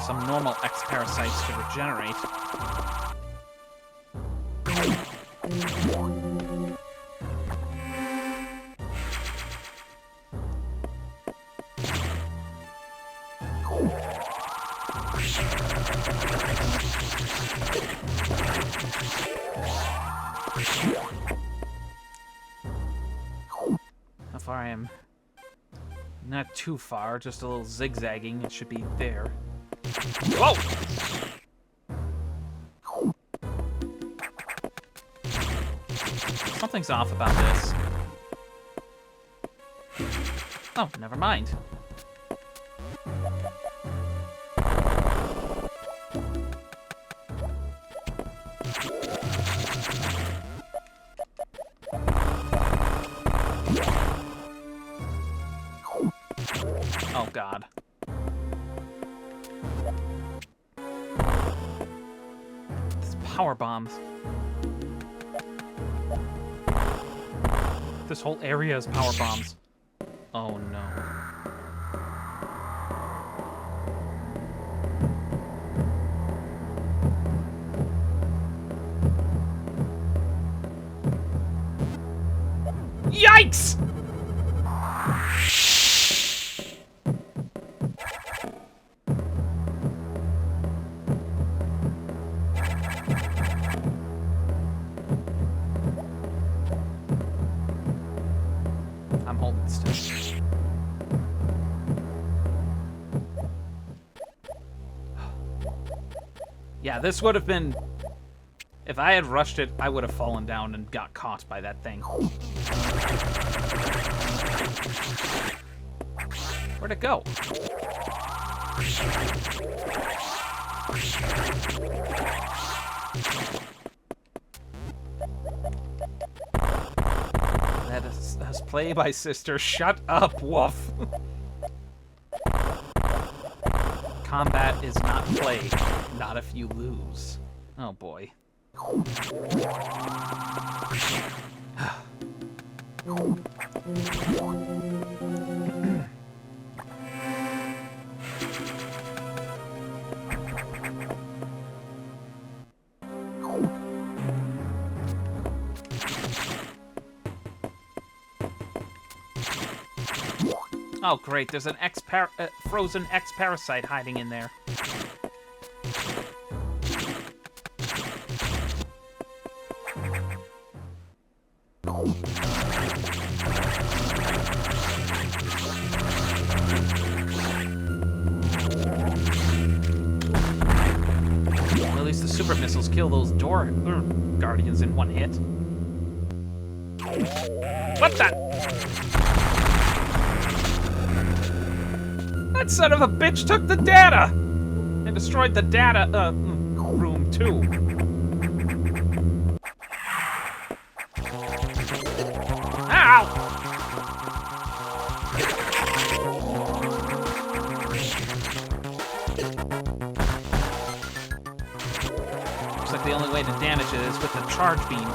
Some normal X-parasites to regenerate. How far I am? Not too far, just a little zigzagging. It should be there. Whoa! Something's off about this. Oh, never mind. Oh, God. It's power bombs. This whole area is power bombs. Oh, no. Yikes! I'm holding still. Yeah, this would have been... If I had rushed it, I would have fallen down and got caught by that thing. Where'd it go? That is play by sister. Shut up, Wolf. Combat is not play. Not if you lose. Oh boy. Oh, great. There's an frozen X-parasite hiding in there. Well, at least the super missiles kill those door guardians in one hit. What the? That son of a bitch took the data! And destroyed the data, room, too. Ow! Looks like the only way to damage it is with the charge beam.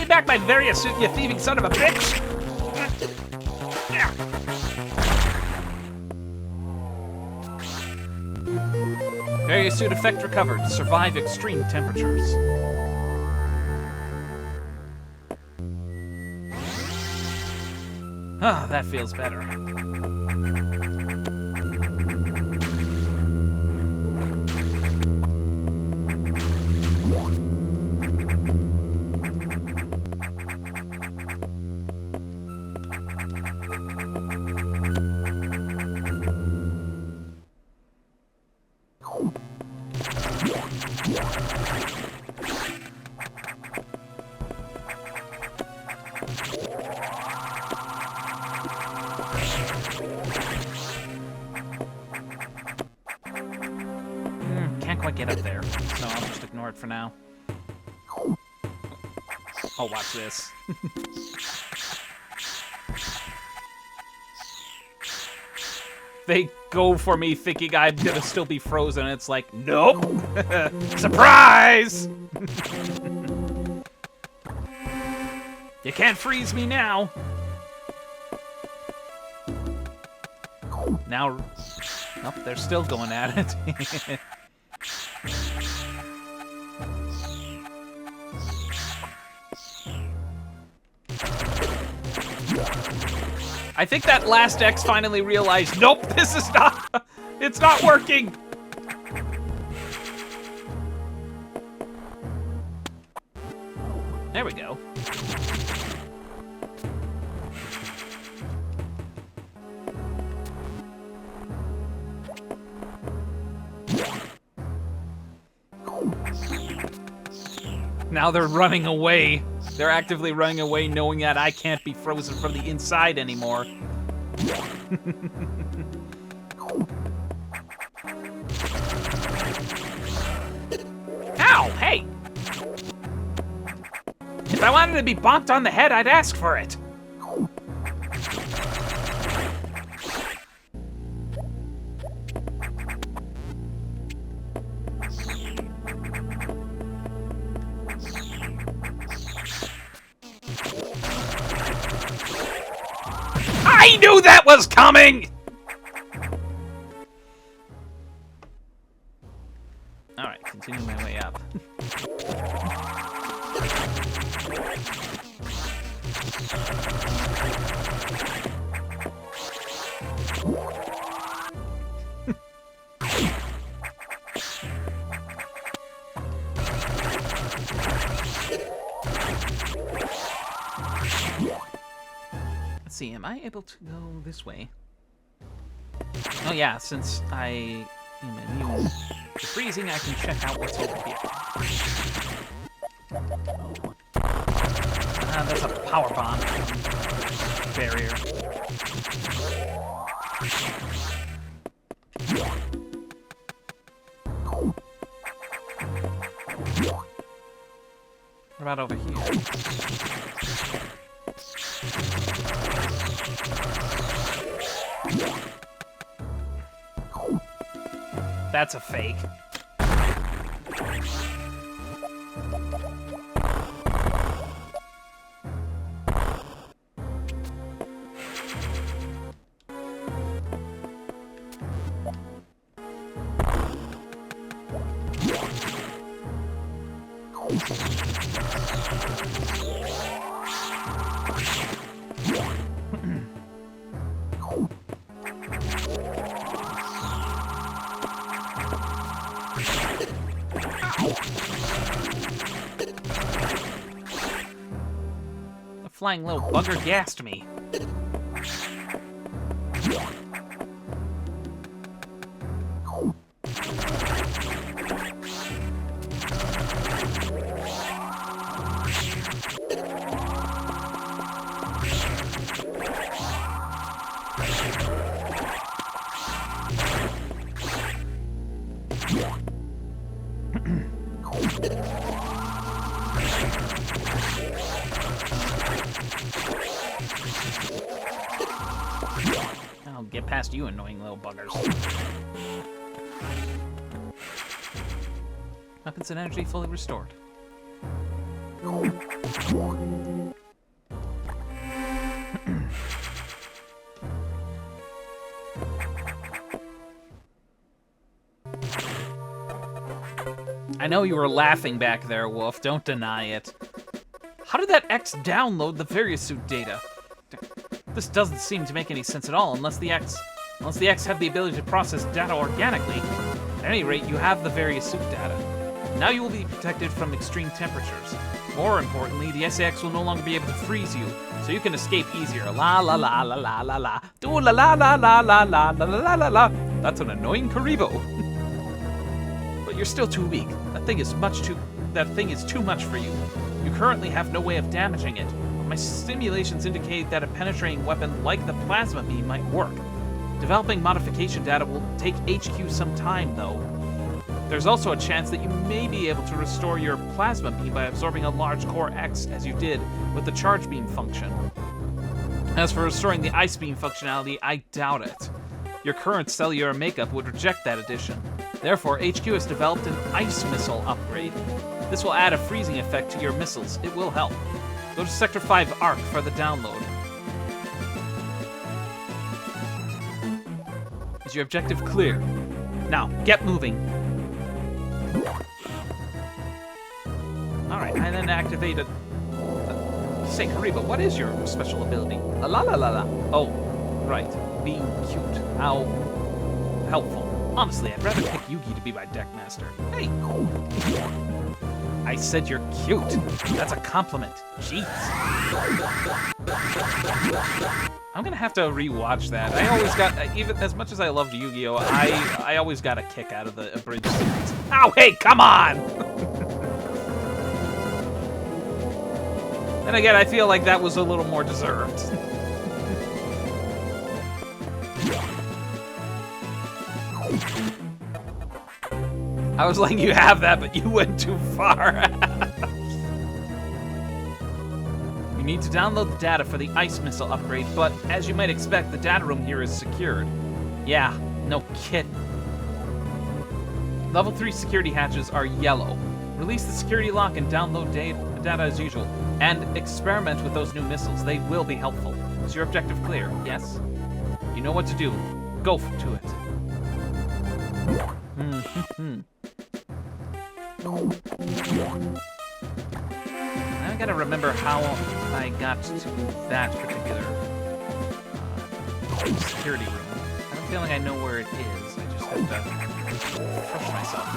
Back my various suit, you thieving son of a bitch! Various suit effect recovered. Survive extreme temperatures. Ah, that feels better. Can't quite get up there, so I'll just ignore it for now. Oh, watch this. They go for me thinking I'm gonna still be frozen, and it's like, nope! Surprise! You can't freeze me now! Now... Oh, they're still going at it. I think that last X finally realized, nope, this is not, it's not working. There we go. Now they're running away. They're actively running away knowing that I can't be frozen from the inside anymore. Ow! Hey! If I wanted to be bonked on the head, I'd ask for it. I knew that was coming! Alright, continue my way up. Let's see, am I able to go this way? Oh yeah, since I am immune to freezing, I can check out what's over here. That's a power bomb barrier. about over here? That's a fake. The flying little bugger gassed me. I'll get past you annoying little buggers. Weapons and energy fully restored. I know you were laughing back there, Wolf. Don't deny it. How did that X download the various suit data? This doesn't seem to make any sense at all unless the X have the ability to process data organically. At any rate, you have the various suit data. Now you will be protected from extreme temperatures. More importantly, the SAX will no longer be able to freeze you, so you can escape easier. La la la la la la la. Do la la la la la la la la la la. That's an annoying Karibo. But you're still too weak. That thing is too much for you. You currently have no way of damaging it. My simulations indicate that a penetrating weapon like the plasma beam might work. Developing modification data will take HQ some time, though. There's also a chance that you may be able to restore your plasma beam by absorbing a large core X, as you did with the charge beam function. As for restoring the ice beam functionality, I doubt it. Your current cellular makeup would reject that addition. Therefore, HQ has developed an ice missile upgrade. This will add a freezing effect to your missiles. It will help. Go to Sector 5 ARC for the download. Is your objective clear? Now, get moving. Alright, I then activated... Say, Kariba, what is your special ability? La la la la la. Oh, right. Being cute. How helpful. Honestly, I'd rather pick Yugi to be my deckmaster. Hey! I said you're cute. That's a compliment. Jeez. I'm gonna have to rewatch that. I always got, even as much as I loved Yu-Gi-Oh, I always got a kick out of the abridged series. Ow, hey, come on! And again, I feel like that was a little more deserved. I was letting you have that, but you went too far. You need to download the data for the ice missile upgrade, but as you might expect, the data room here is secured. Yeah, no kidding. Level 3 security hatches are yellow. Release the security lock and download data as usual. And experiment with those new missiles. They will be helpful. Is your objective clear? Yes? You know what to do. Go to it. I gotta remember how I got to that particular security room. I don't feel like I know where it is. I just have to refresh myself.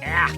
Ah!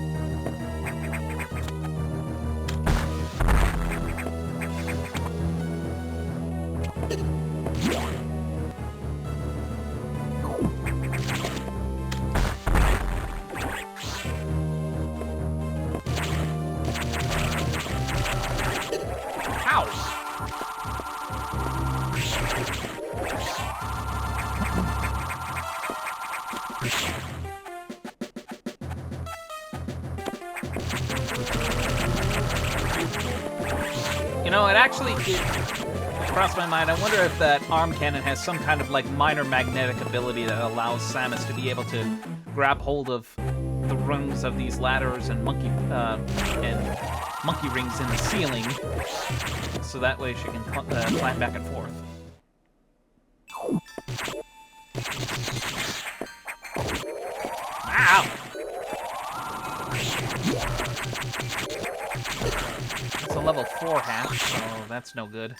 actually crossed my mind. I wonder if that arm cannon has some kind of like minor magnetic ability that allows Samus to be able to grab hold of the rungs of these ladders and monkey rings in the ceiling, so that way she can climb back and forth. Ow! It's a level 4 hatch, so that's no good.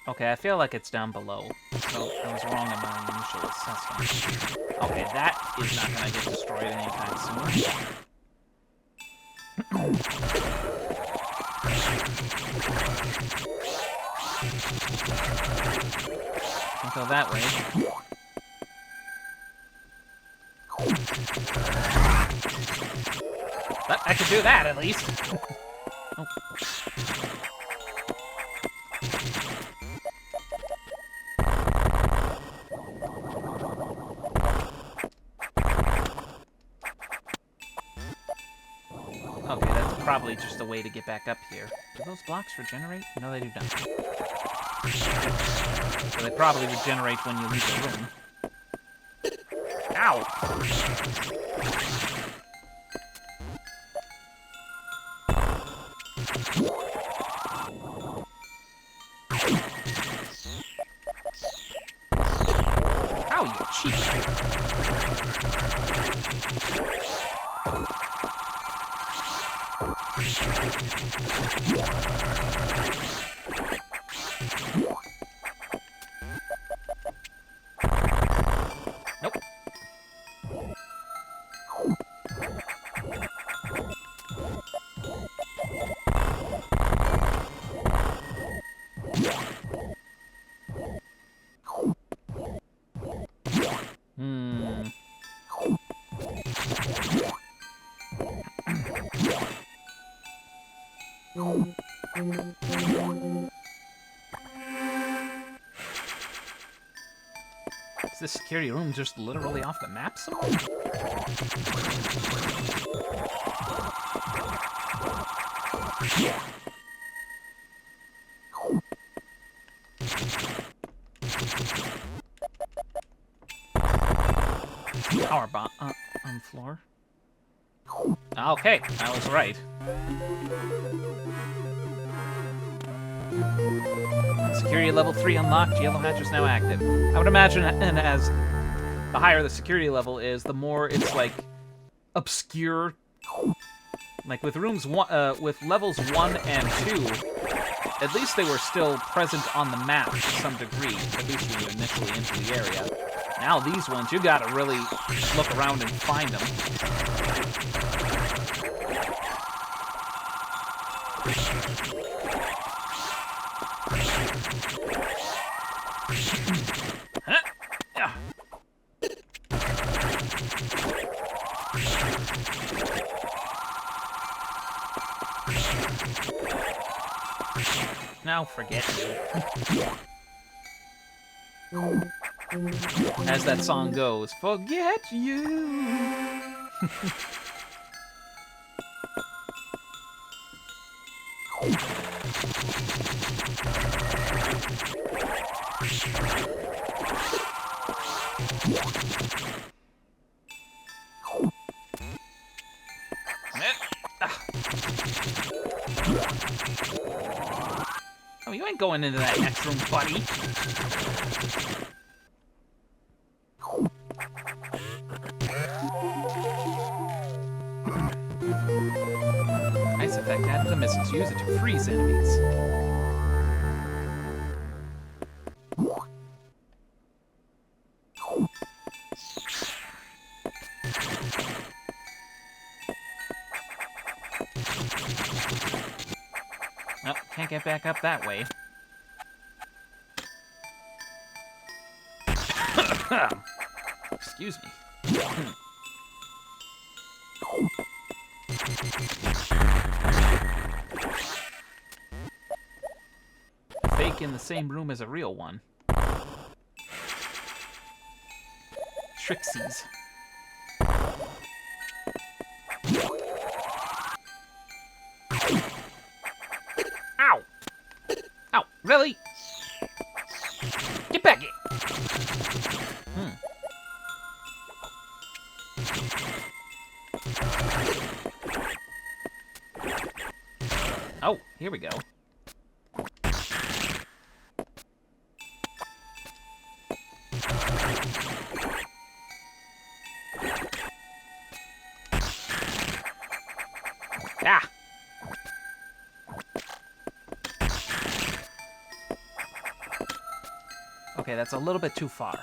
Okay, I feel like it's down below, so I was wrong in my initial assessment. Okay, that is not going to get destroyed anytime soon. I'll go that way. But I could do that, at least. Oh. Okay, that's probably just a way to get back up here. Do those blocks regenerate? No, they do not. So they probably regenerate when you leave the room. Ow! Ow, you cheap! Nope. Is this security room just literally off the map somewhere? Power bomb on the floor. Okay, I was right. Security level 3 unlocked. Yellow hatch is now active. I would imagine, and as the higher the security level is, the more it's like obscure. Like with rooms with levels 1 and 2, at least they were still present on the map to some degree. At least when you initially enter the area. Now these ones, you gotta really look around and find them. Now forget you. As that song goes, forget you. Oh, you ain't going into that next room, buddy. Nice effect added to the missiles. Use it to freeze enemies. Oh, can't get back up that way. Excuse me. Fake in the same room as a real one. Trixies. Ellie! Get back in! Oh, here we go. Ah! Okay, that's a little bit too far.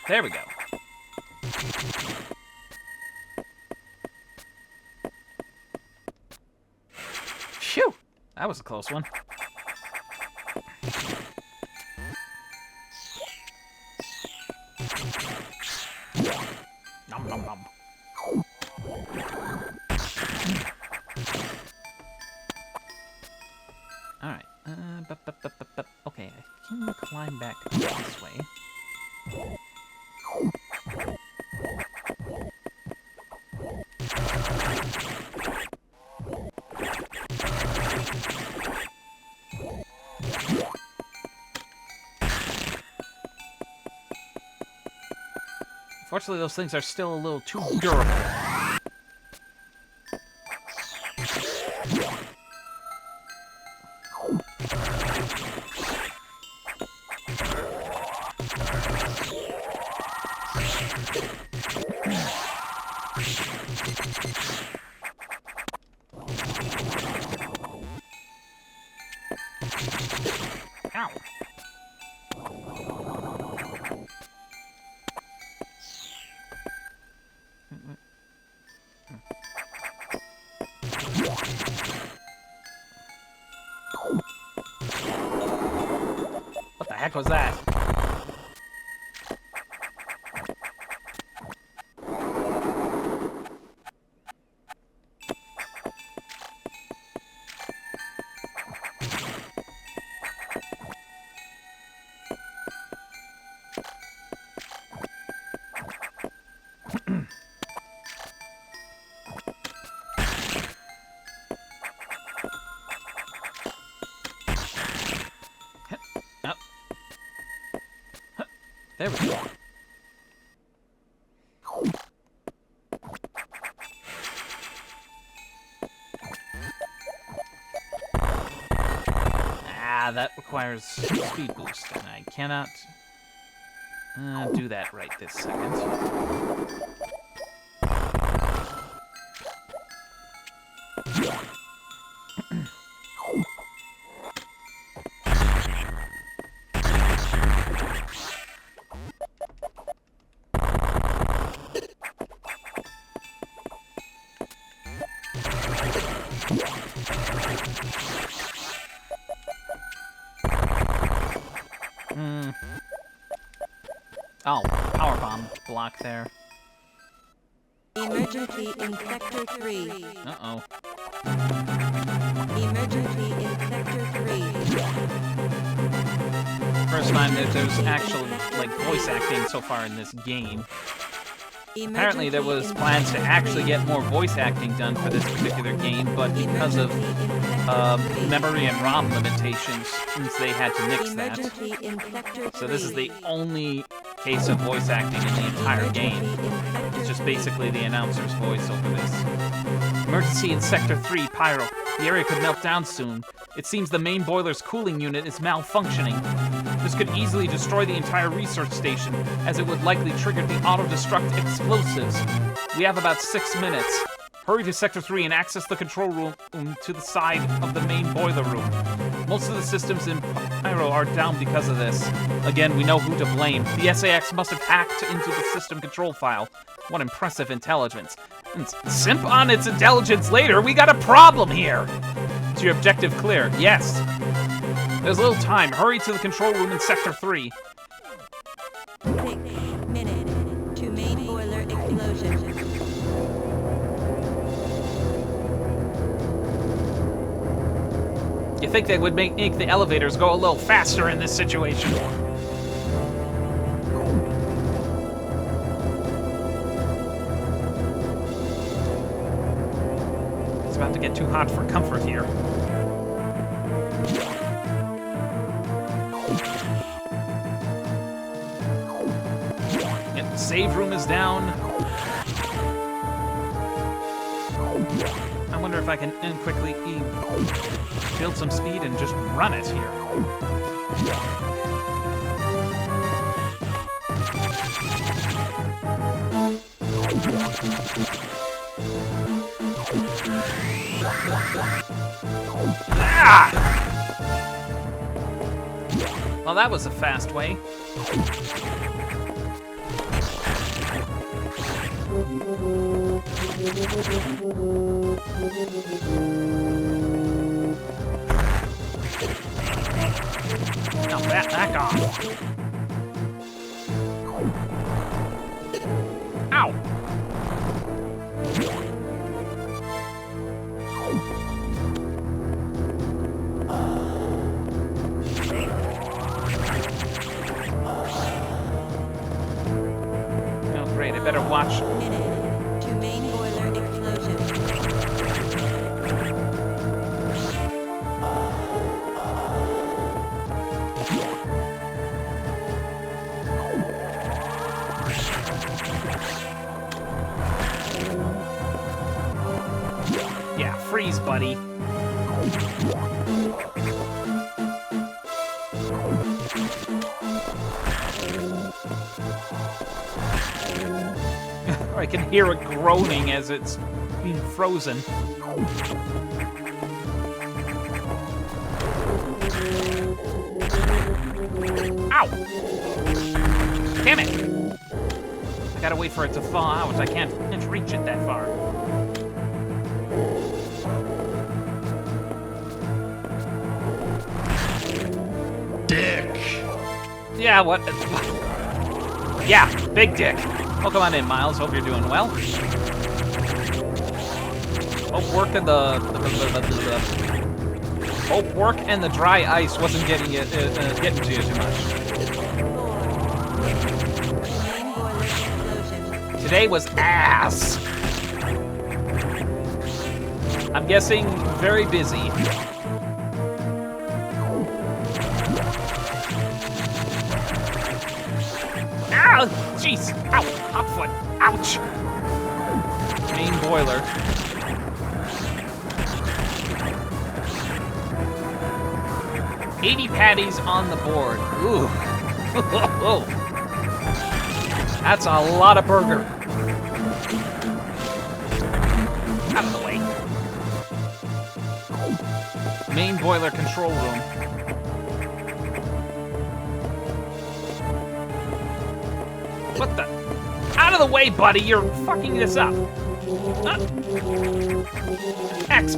There we go. Phew! That was a close one. Nom nom nom. Alright. Okay, I can climb back this way. Unfortunately, those things are still a little too durable. Ow. What the heck was that? There we go. Ah, that requires speed boost, and I cannot do that right this second. Oh, power bomb block there. Emergency in Sector 3. Uh-oh. Emergency in Sector 3. First time that there's actual, like, voice acting so far in this game. Apparently there was plans to actually get more voice acting done for this particular game, but because of memory and ROM limitations, since they had to nix that. So this is the only case of voice acting in the entire game. It's just basically the announcer's voice over this. Emergency in Sector 3, Pyro. The area could melt down soon. It seems the main boiler's cooling unit is malfunctioning. This could easily destroy the entire research station, as it would likely trigger the auto-destruct explosives. We have about 6 minutes. Hurry to Sector 3 and access the control room to the side of the main boiler room. Most of the systems in Pyro are down because of this. Again, we know who to blame. The SAX must have hacked into the system control file. What impressive intelligence. And simp on its intelligence later, we got a problem here! Is your objective clear? Yes. There's little time. Hurry to the control room in Sector 3. 6 minutes to main boiler explosion. You think they would make the elevators go a little faster in this situation? It's about to get too hot for comfort here. save room is down. I wonder if I can quickly build some speed and just run it here. Ah! Well, that was a fast way. Now back off. Ow! Oh, great, I better watch. Minute to main boiler explosion. Yeah, freeze, buddy. I can hear it groaning as it's being frozen. Ow! Damn it! I gotta wait for it to thaw out. I can't reach it that far. Dick. Yeah, what? Yeah, big dick. Oh, come on in, Miles. Hope you're doing well. Hope work and hope work and the dry ice wasn't getting to you too much. Main boiler explosion. Today was ass. I'm guessing very busy. Ah, jeez. Ow, hot foot. Ouch. Main boiler. $80 patties on the board. Ooh. That's a lot of burger. Out of the way. Main boiler control room. What the? Out of the way, buddy! You're fucking this up. X.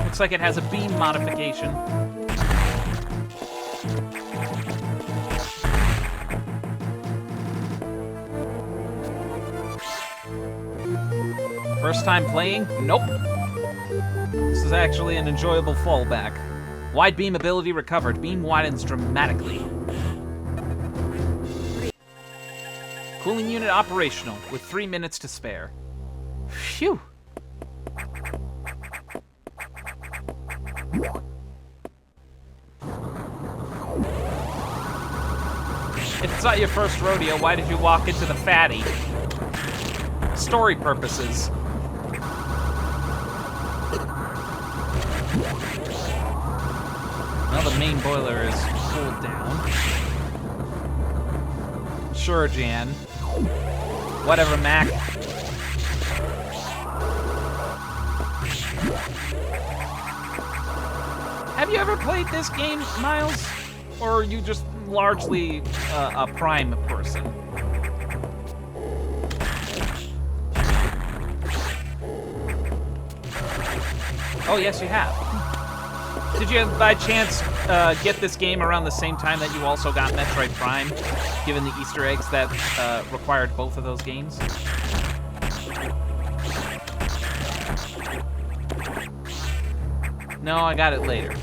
Looks like it has a beam modification. First time playing? Nope. This is actually an enjoyable fallback. Wide beam ability recovered. Beam widens dramatically. Cooling unit operational with 3 minutes to spare. Phew. If it's not your first rodeo, why did you walk into the fatty? Story purposes. Well, the main boiler is cooled down. Sure, Jan. Whatever, Mac. Have you ever played this game, Miles? Or are you just largely a Prime person? Oh, yes, you have. Did you, by chance, get this game around the same time that you also got Metroid Prime, given the Easter eggs that required both of those games? No, I got it later.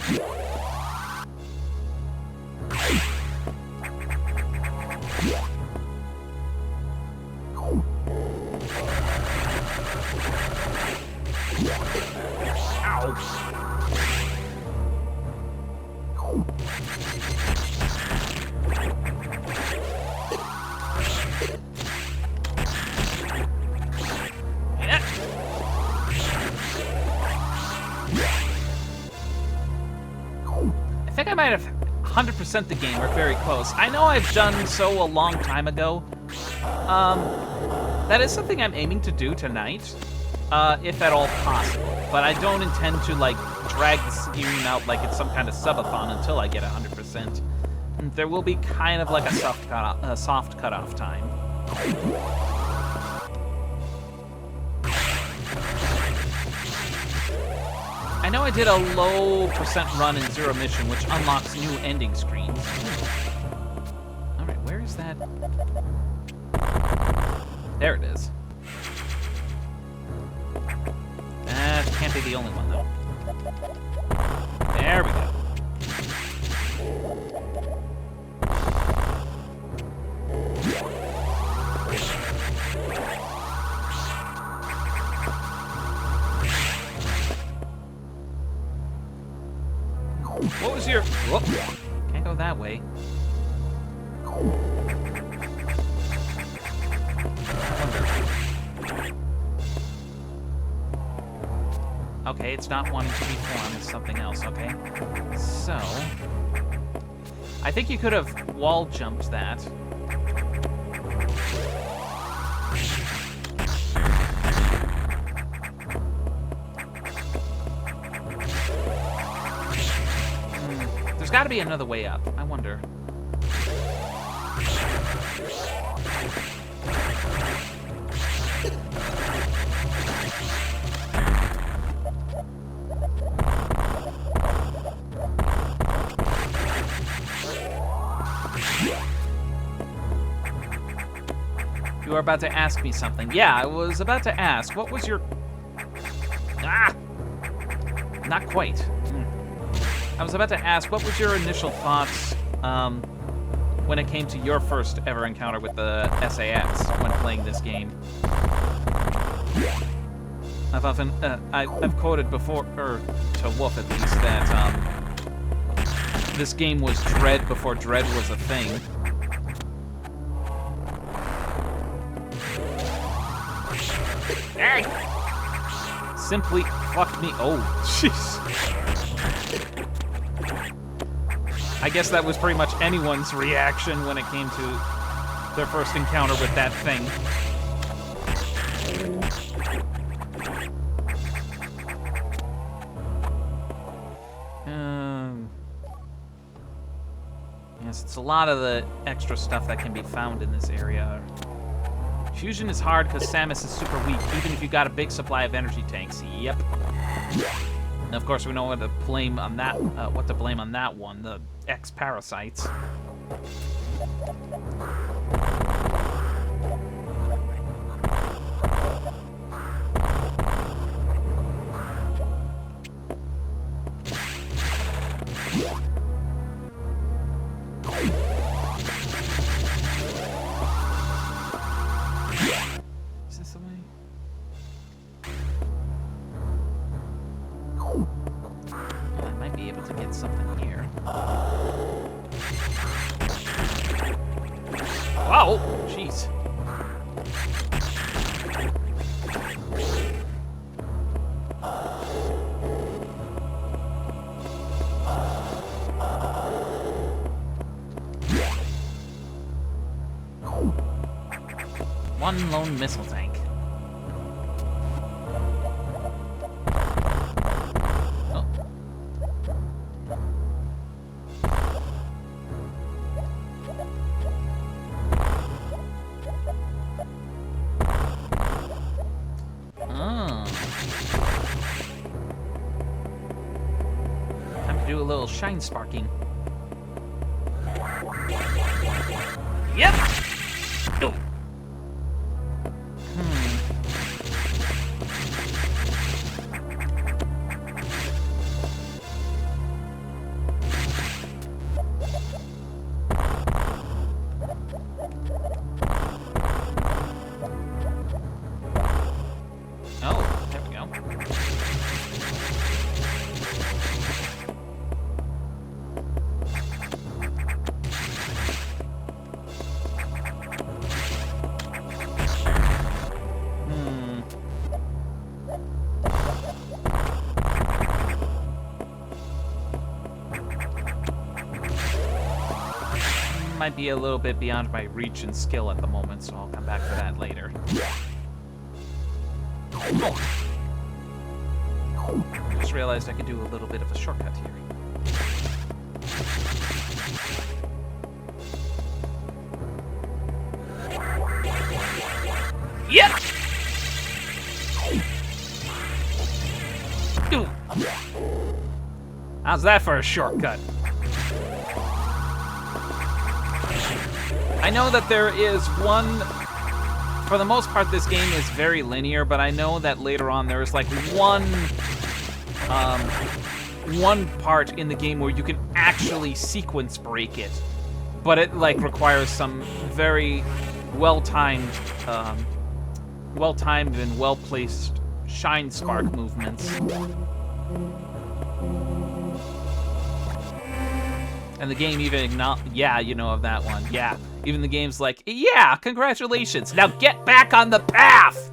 Yeah. I think I might have 100% the game, or very close. I know I've done so a long time ago. That is something I'm aiming to do tonight, if at all possible. But I don't intend to, like, drag the game out like it's some kind of subathon until I get 100%. There will be kind of like a soft cutoff time. I know I did a low percent run in Zero Mission, which unlocks new ending screens. Alright, where is that? There it is. That can't be the only one, though. There we go. What was your... Whoop. Can't go that way. Okay, it's not wanting to reform, it's something else, okay? So... I think you could have wall jumped that. There's got to be another way up. I wonder. You were about to ask me something. Yeah, I was about to ask. What was your... Ah! Not quite. I was about to ask, what was your initial thoughts when it came to your first ever encounter with the SAS when playing this game? I've often, I've quoted before, or to Wolf at least, that this game was Dread before Dread was a thing. Hey! Simply fucked me. Oh, jeez. I guess that was pretty much anyone's reaction when it came to their first encounter with that thing. Yes, it's a lot of the extra stuff that can be found in this area. Fusion is hard because Samus is super weak, even if you got a big supply of energy tanks. Yep. And of course, we know what to blame on that. One, the X-Parasites. Is this the way? I might be able to get something here. Wow! Jeez. One lone missile tank. Oh. Oh. Time to do a little shine sparking. Yep! Oh. might be a little bit beyond my reach and skill at the moment, so I'll come back for that later. Oh. Just realized I could do a little bit of a shortcut here. Yep! Ooh. How's that for a shortcut? I know that there is one... For the most part, this game is very linear, but I know that later on there is like one part in the game where you can actually sequence break it, but it like requires some very well-timed and well-placed shine spark movements. And the game even yeah, you know of that one. Yeah. Even the game's like, yeah, congratulations. Now get back on the path.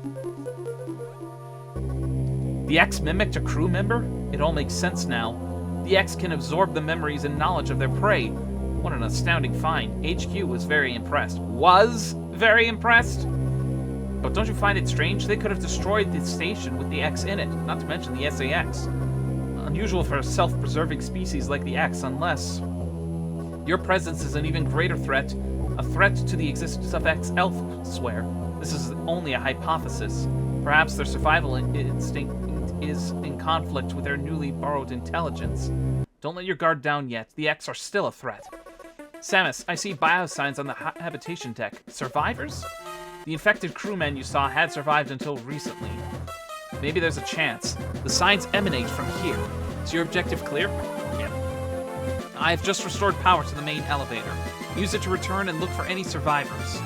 The X mimicked a crew member? It all makes sense now. The X can absorb the memories and knowledge of their prey. What an astounding find. HQ was very impressed. Was very impressed? But don't you find it strange? They could have destroyed the station with the X in it, not to mention the SAX. Unusual for a self-preserving species like the X, unless... Your presence is an even greater threat. A threat to the existence of X elsewhere. This is only a hypothesis. Perhaps their survival instinct is in conflict with their newly borrowed intelligence. Don't let your guard down yet. The X are still a threat. Samus, I see biosigns on the habitation deck. Survivors? The infected crewmen you saw had survived until recently. Maybe there's a chance. The signs emanate from here. Is your objective clear? Yep. I've just restored power to the main elevator. Use it to return and look for any survivors.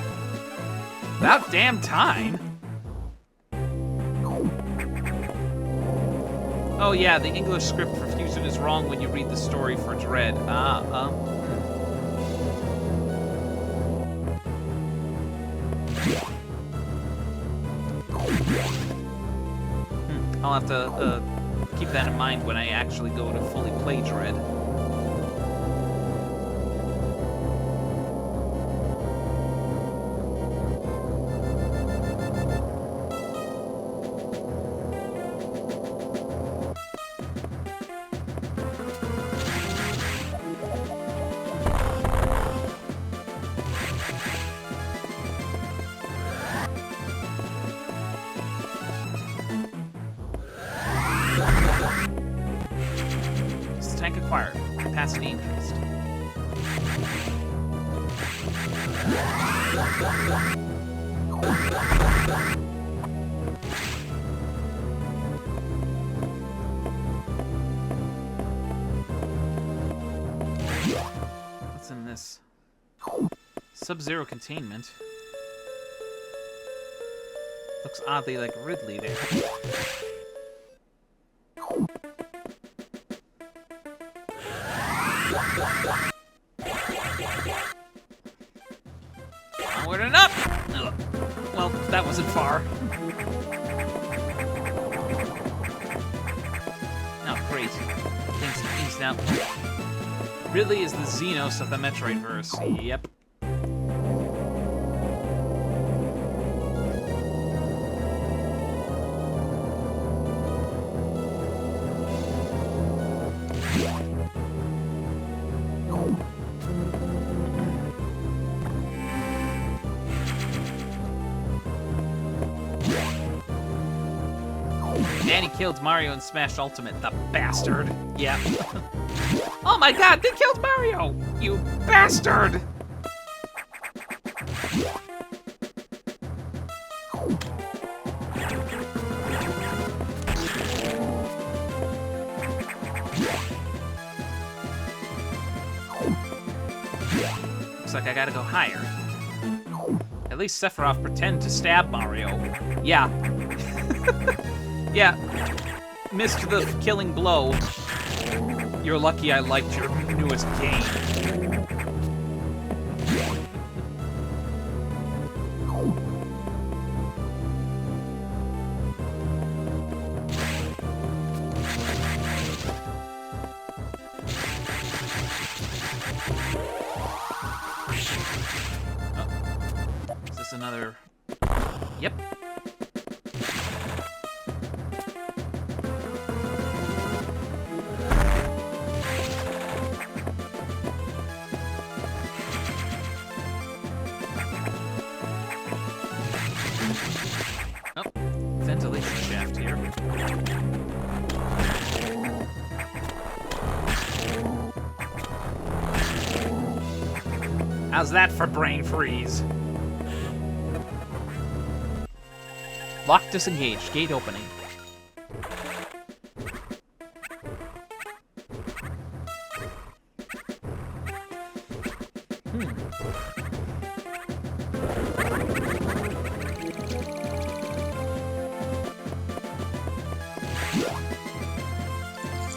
About damn time! Oh yeah, the English script for Fusion is wrong when you read the story for Dread. I'll have to keep that in mind when I actually go to fully play Dread. Tank acquired. Capacity increased. What's in this? Sub-Zero containment. Looks oddly like Ridley there. Onward and up! Ugh. Well, that wasn't far. Oh, great. Things now. Ridley is the Xenos of the Metroidverse. Yep. And he killed Mario in Smash Ultimate, the bastard. Yep. Oh my god, they killed Mario! You bastard! Looks like I gotta go higher. At least Sephiroth pretended to stab Mario. Yeah. Yeah. Missed the killing blow. You're lucky I liked your newest game. Yep. Oh, ventilation shaft here. How's that for brain freeze? Lock disengaged. Gate opening.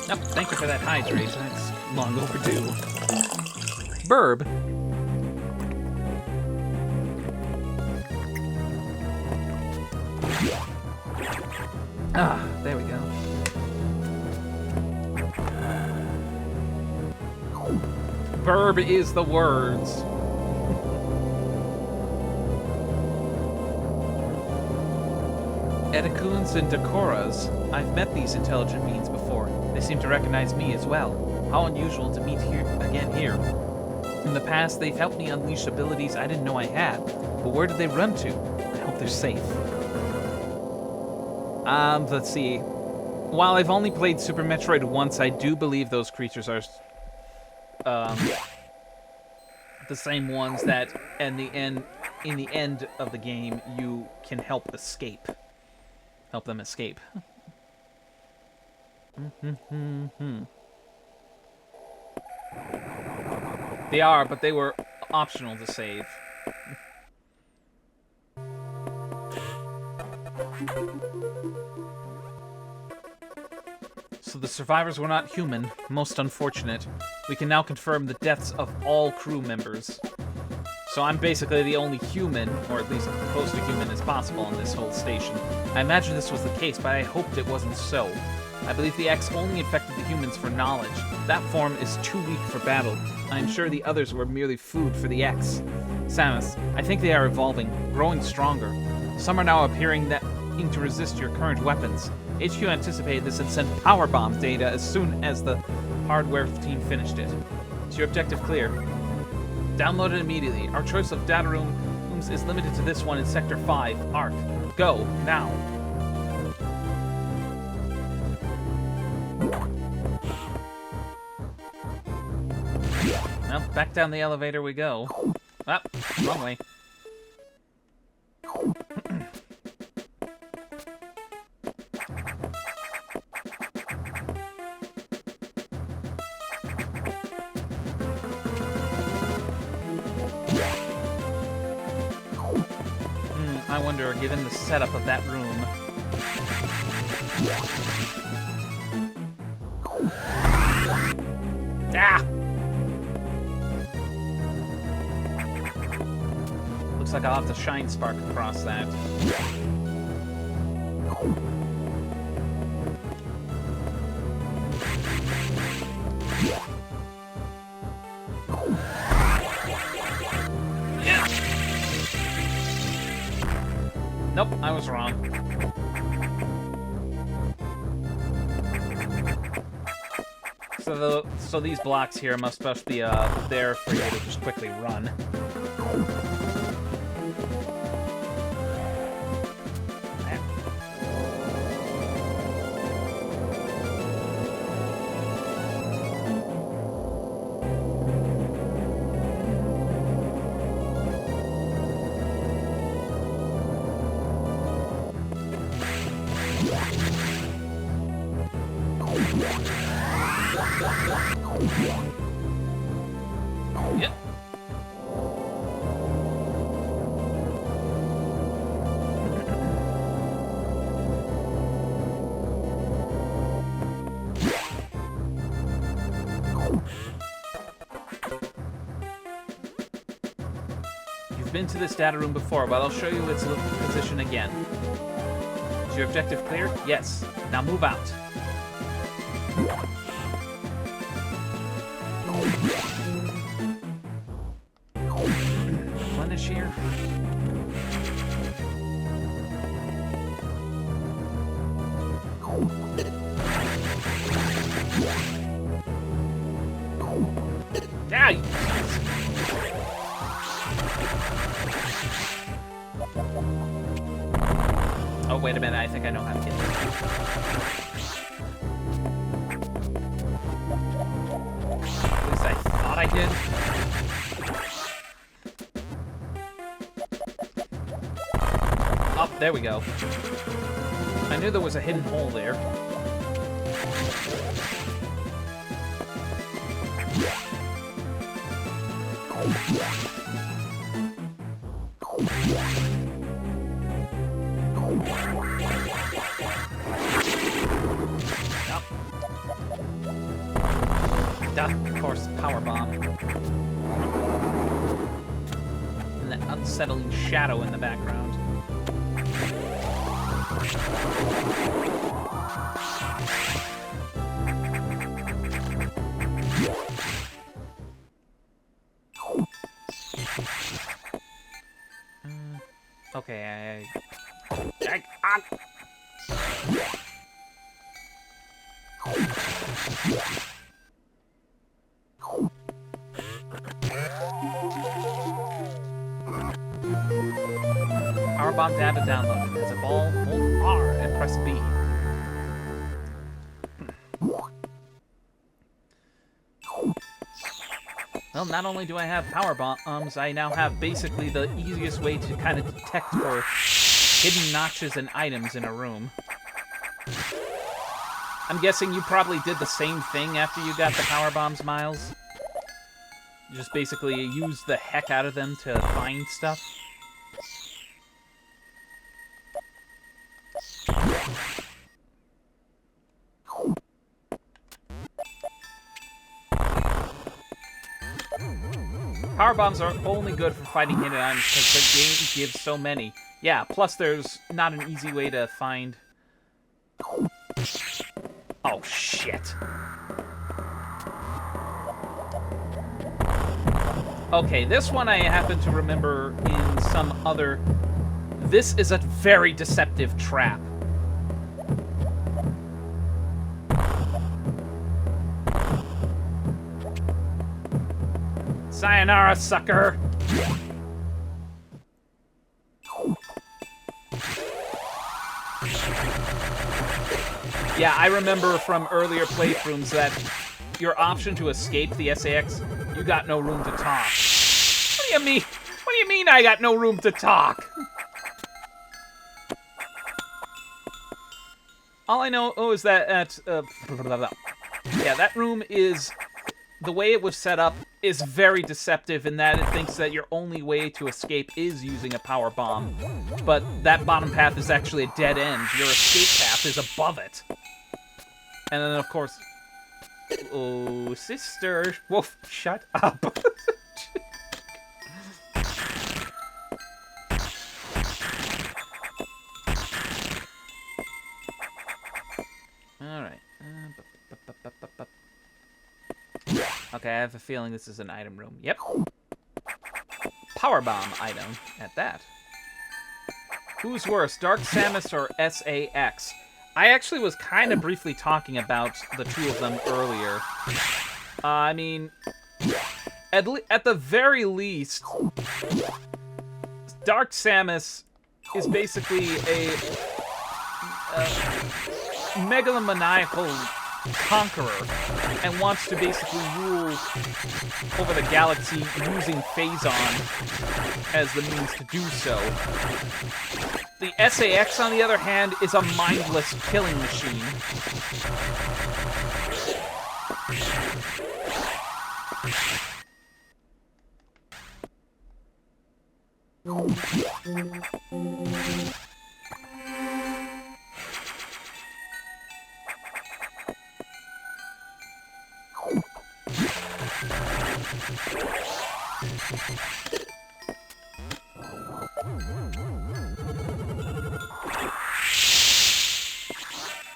Oh, thank you for that hydrate. That's long overdue. Burb. Ah, there we go. Verb is the words. Eticuns and Decoras. I've met these intelligent beings before. They seem to recognize me as well. How unusual to meet here again here. In the past, they've helped me unleash abilities I didn't know I had. But where did they run to? I hope they're safe. Let's see. While I've only played Super Metroid once, I do believe those creatures are the same ones that in the end of the game you can help them escape. They are, but they were optional to save. So the survivors were not human. Most unfortunate. We can now confirm the deaths of all crew members. So I'm basically the only human, or at least close to human as possible on this whole station. I imagine this was the case, but I hoped it wasn't so. I believe the X only infected the humans for knowledge. That form is too weak for battle. I am sure the others were merely food for the X. Samus, I think they are evolving, growing stronger. Some are now appearing to resist your current weapons. HQ anticipated this and sent powerbomb data as soon as the hardware team finished it. Is your objective clear? Download it immediately. Our choice of data rooms is limited to this one in Sector 5, ARC. Go, now. Well, back down the elevator we go. Ah, wrong way. I wonder, given the setup of that room... Ah! Looks like I'll have to shine spark across that. Nope, I was wrong. So these blocks here must be there for you to just quickly run. Yep. You've been to this data room before, but I'll show you its position again. Is your objective clear? Yes. Now move out. Replenish here. Oh, wait a minute. I think I know how to get this. At least I thought I did. Oh, there we go. I knew there was a hidden hole there. Of course, power bomb. And that unsettling shadow in the background. Okay, Power bomb data downloaded. As a ball, hold R and press B. Well, not only do I have power bombs, I now have basically the easiest way to kind of detect for hidden notches and items in a room. I'm guessing you probably did the same thing after you got the power bombs, Miles? You just basically used the heck out of them to find stuff? Power bombs are only good for fighting hidden items because the game gives so many. Yeah, plus there's not an easy way to find... Oh, shit. Okay, this one I happen to remember in some other... This is a very deceptive trap. Sayonara, sucker! Yeah, I remember from earlier playthroughs that your option to escape the SAX, you got no room to talk. What do you mean? What do you mean I got no room to talk? All I know is that yeah, that room is... The way it was set up is very deceptive in that it thinks that your only way to escape is using a power bomb. But that bottom path is actually a dead end. Your escape path is above it. And then, of course... Oh, sister. Wolf, shut up. Alright. Okay, I have a feeling this is an item room. Yep. Power bomb item at that. Who's worse, Dark Samus or SAX? I actually was kind of briefly talking about the two of them earlier. I mean, at the very least, Dark Samus is basically a megalomaniacal conqueror and wants to basically rule over the galaxy using Phazon as the means to do so. The SAX, on the other hand, is a mindless killing machine.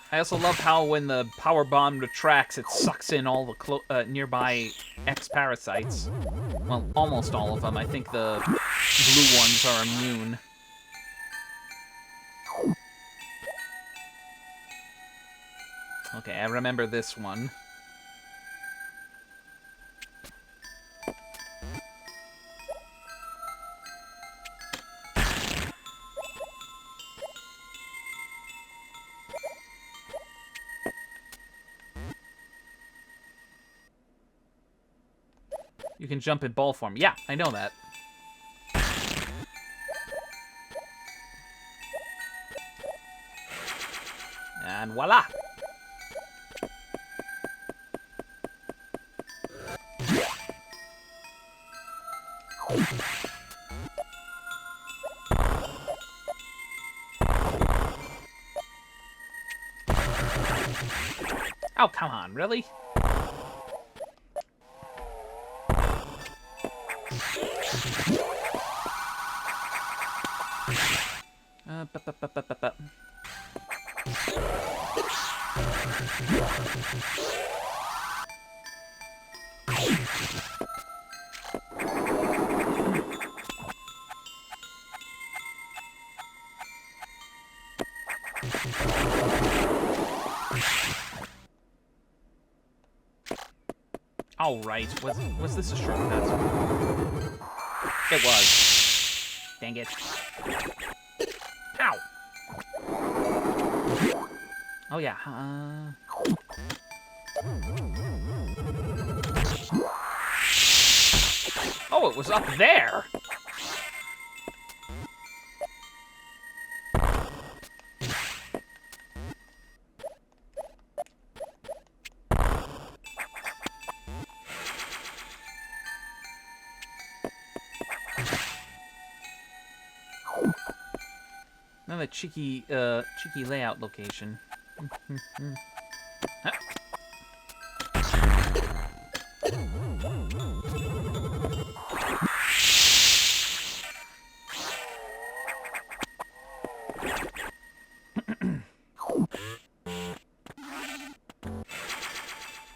I also love how when the power bomb retracts, it sucks in all the nearby X-parasites. Well, almost all of them. I think the blue ones are immune. Okay, I remember this one. You can jump in ball form. Yeah, I know that. And voila! Oh, come on, really? All right, was this a shortcut? It was. Dang it. Ow! Oh yeah, Oh, it was up there! Another cheeky layout location. Huh.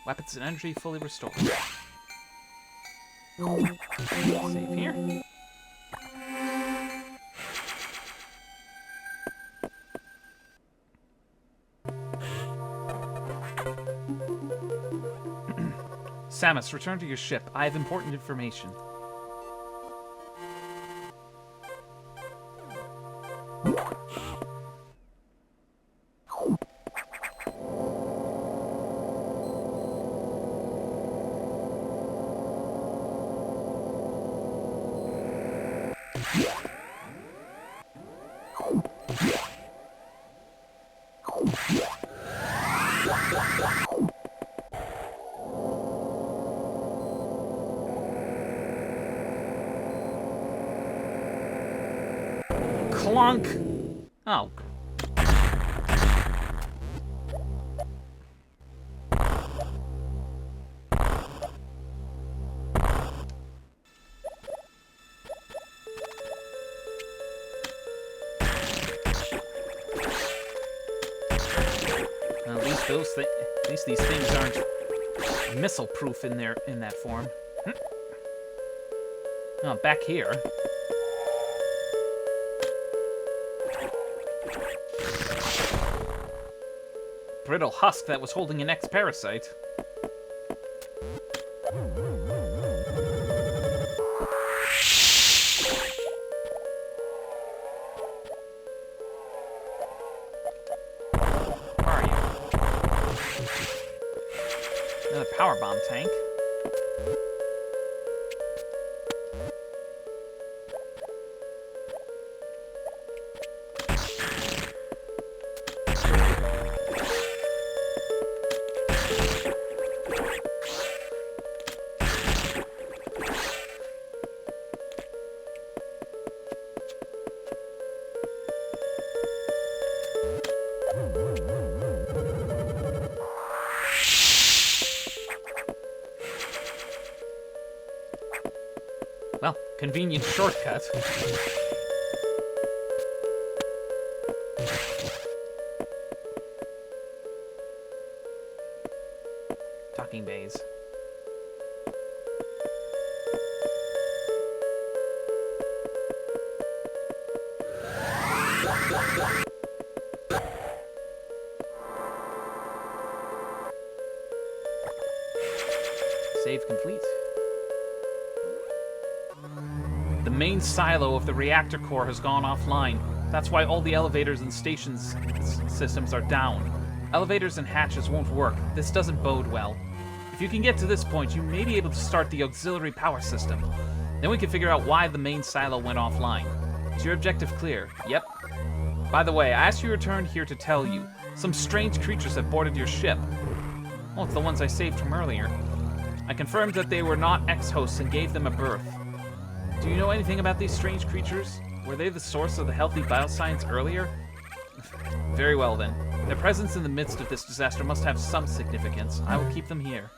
Weapons and energy fully restored. Save here. Samus, return to your ship. I have important information. Clunk! Oh. Well, at least these things aren't missile-proof in that form. Oh, back here. Brittle husk that was holding an ex-parasite. Where are you? Another power bomb tank. Well, convenient shortcut. Docking bays. Save complete. The main silo of the reactor core has gone offline. That's why all the elevators and stations systems are down. Elevators and hatches won't work. This doesn't bode well. If If you can get to this point, you may be able to start the auxiliary power system. Then we can figure out why the main silo went offline. Is your objective clear? Yep. By the way, I asked you to return here to tell you. Some strange creatures have boarded your ship. Oh, it's the ones I saved from earlier. I confirmed that they were not ex-hosts and gave them a berth. Do you know anything about these strange creatures? Were they the source of the healthy bioscience earlier? Very well then. Their presence in the midst of this disaster must have some significance. I will keep them here.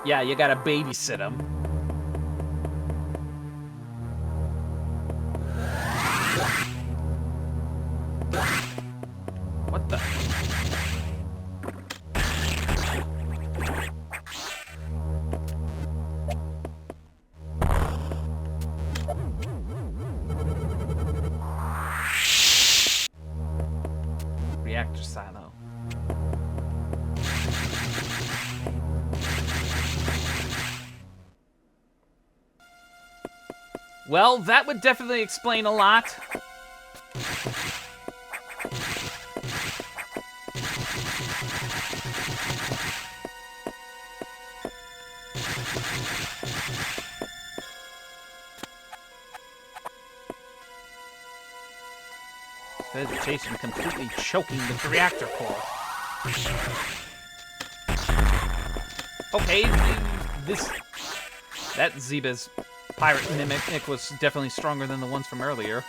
Yeah, you gotta babysit them. What the? Reactor silo. Well, that would definitely explain a lot. Vegetation completely choking the reactor core. Okay, that Zeba's pirate mimic was definitely stronger than the ones from earlier.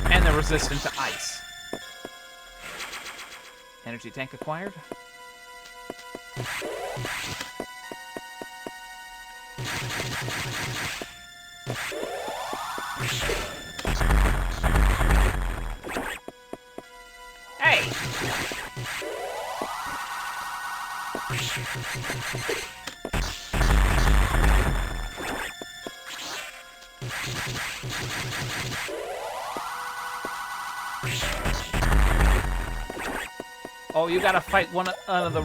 And they're resistant to ice. Energy tank acquired. Hey! Oh, you gotta fight one of the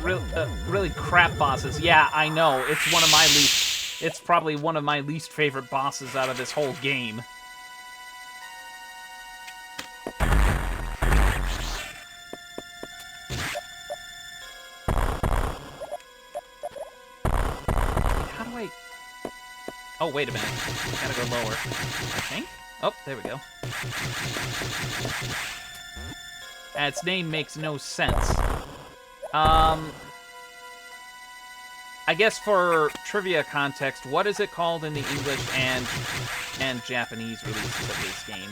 really crap bosses. Yeah, I know. It's one of my least... It's probably one of my least favorite bosses out of this whole game. How do I... Oh, wait a minute. I gotta go lower. I think? Oh, there we go. Its name makes no sense. I guess for trivia context, what is it called in the English and Japanese releases of this game?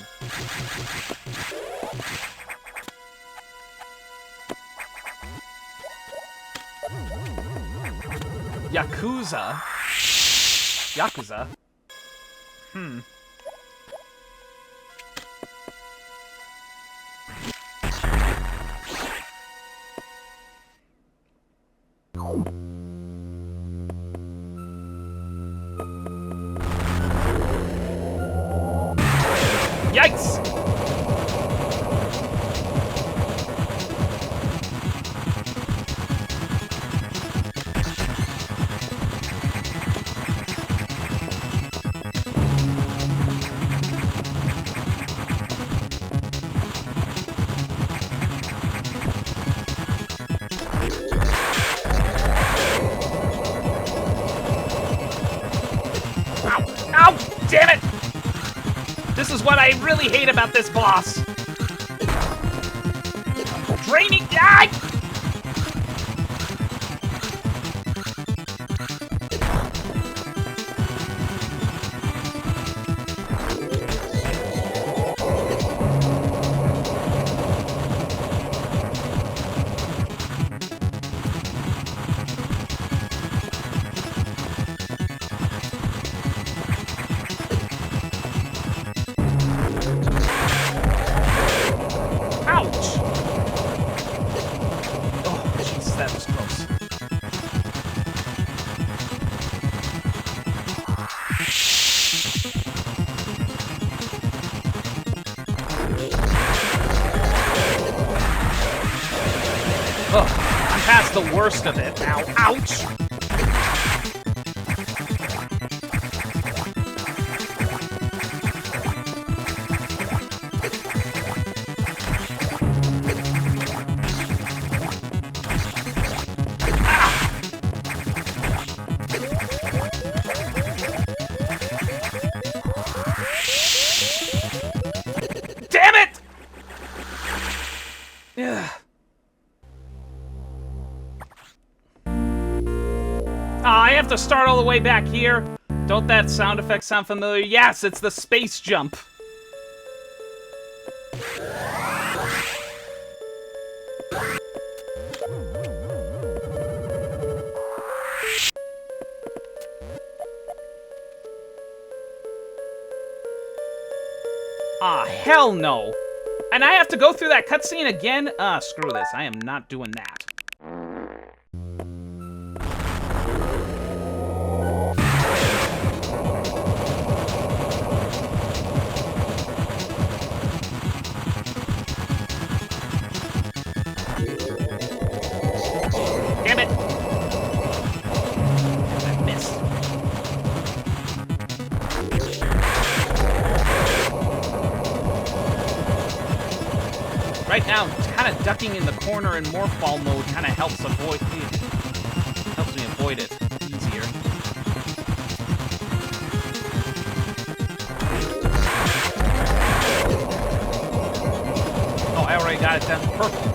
Yakuza? Yakuza? Yikes! Ow! Ow! Damn it! This is what I really hate about this boss. Draining... Ah! I'm past the worst of it now. Ouch! to start all the way back here? Don't that sound effect sound familiar? Yes, it's the space jump. Ah, hell no. And I have to go through that cutscene again? Screw this. I am not doing that. Damn it. I missed. Right now, kind of ducking in the corner in morph ball mode kind of helps me avoid it easier. Oh, I already got it down to purple.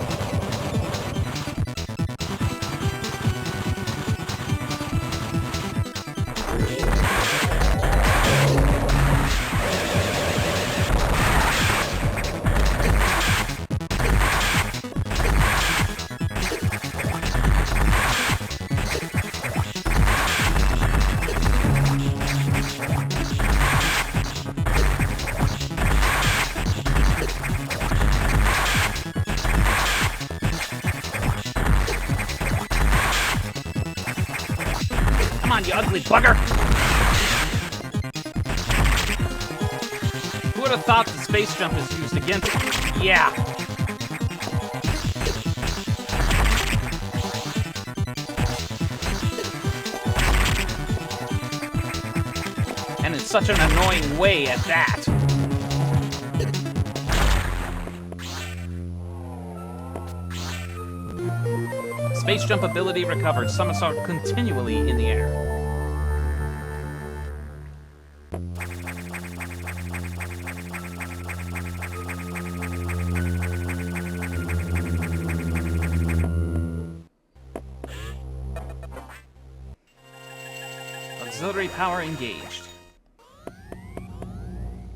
Come on, you ugly bugger! Who would have thought the space jump is used against it? Yeah. And in such an annoying way at that. Space jump ability recovered. Somersault continually in the air. Auxiliary power engaged.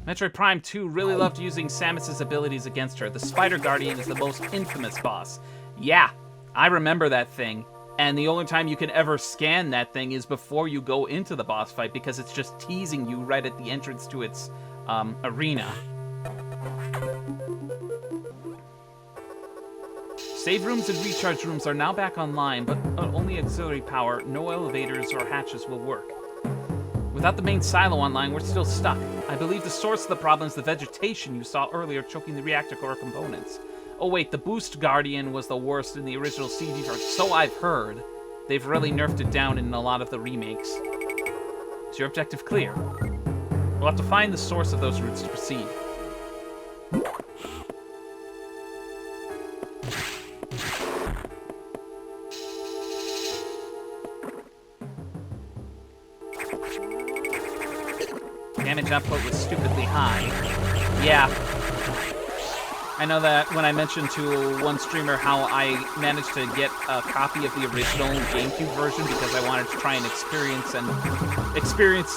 Metroid Prime 2 really loved using Samus's abilities against her. The Spider Guardian is the most infamous boss. Yeah, I remember that thing. And the only time you can ever scan that thing is before you go into the boss fight, because it's just teasing you right at the entrance to its arena. Save rooms and recharge rooms are now back online, but only auxiliary power. No elevators or hatches will work. Without the main silo online, we're still stuck. I believe the source of the problem is the vegetation you saw earlier choking the reactor core components. Oh wait, the Boost Guardian was the worst in the original CD version, so I've heard. They've really nerfed it down in a lot of the remakes. Is your objective clear? We'll have to find the source of those routes to proceed. Damage output was stupidly high. Yeah. I know that when I mentioned to one streamer how I managed to get a copy of the original GameCube version because I wanted to try and experience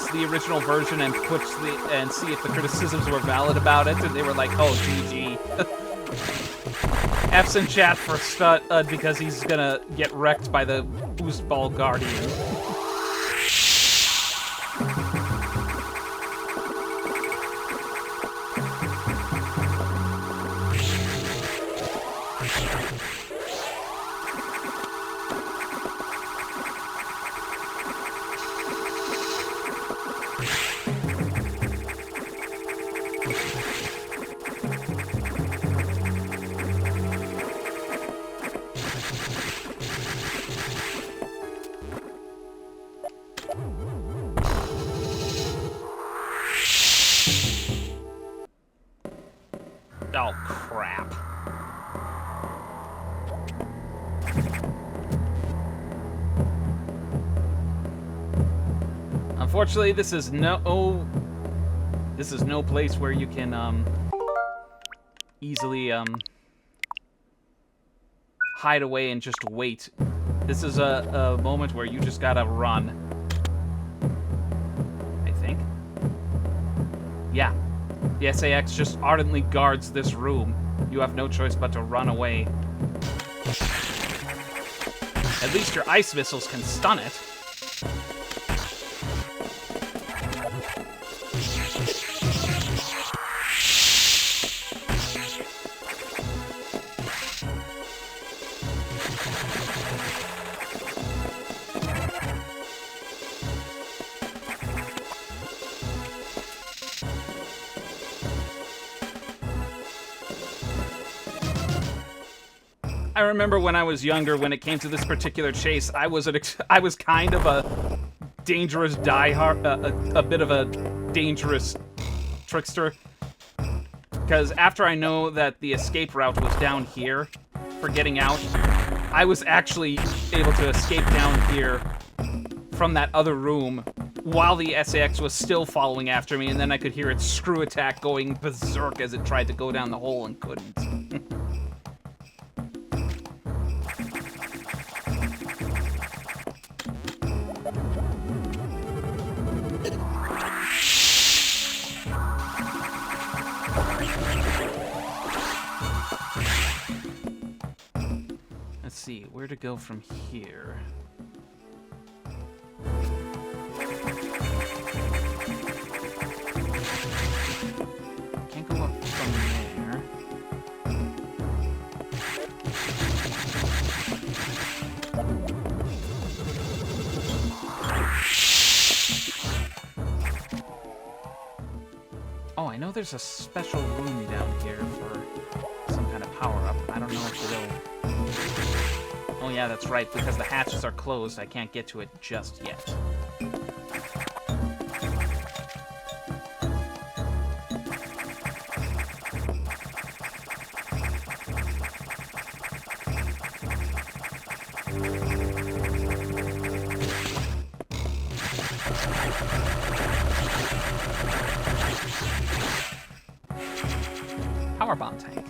the original version and and see if the criticisms were valid about it, and they were like, "Oh, GG." F's in chat for Stud because he's gonna get wrecked by the Boost Ball Guardian. Oh, crap. Unfortunately, this is no place where you can easily hide away and just wait. This is a moment where you just gotta run. Yeah. The SAX just ardently guards this room. You have no choice but to run away. At least your ice missiles can stun it. I remember when I was younger, when it came to this particular chase, I was kind of a dangerous diehard, a bit of a dangerous trickster. Because after I know that the escape route was down here for getting out, I was actually able to escape down here from that other room while the SAX was still following after me, and then I could hear its screw attack going berserk as it tried to go down the hole and couldn't. Let's see, where to go from here? Can't go up from there. Oh, I know there's a special room down here for some kind of power-up. I don't know if it'll... Oh yeah, that's right, because the hatches are closed, I can't get to it just yet. Power bomb tank.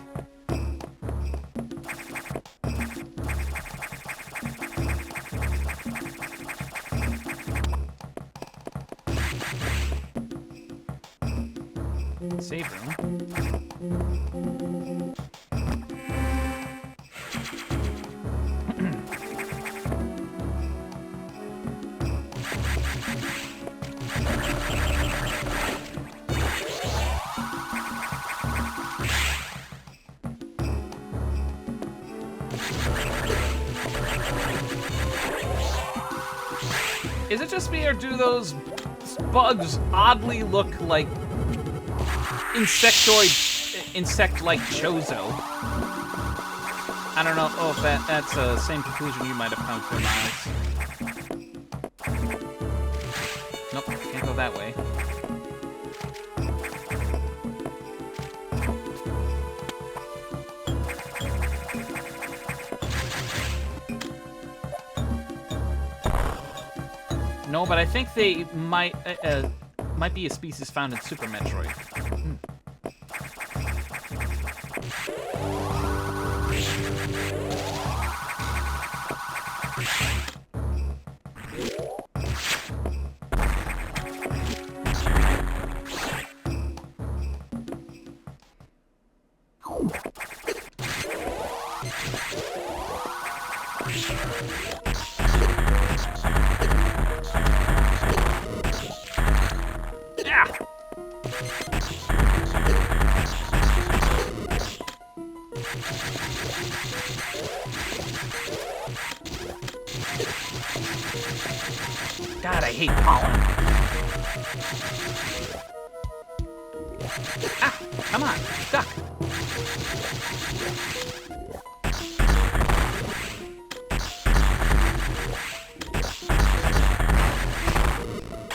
Save room. Is it just me, or do those bugs oddly look like insect-like chozo? I don't know. Oh, if that's the same conclusion you might have come to, Miles. Nope, can't go that way. No, but I think they might be a species found in Super Metroid. God, I hate pollen. Ah, come on, duck.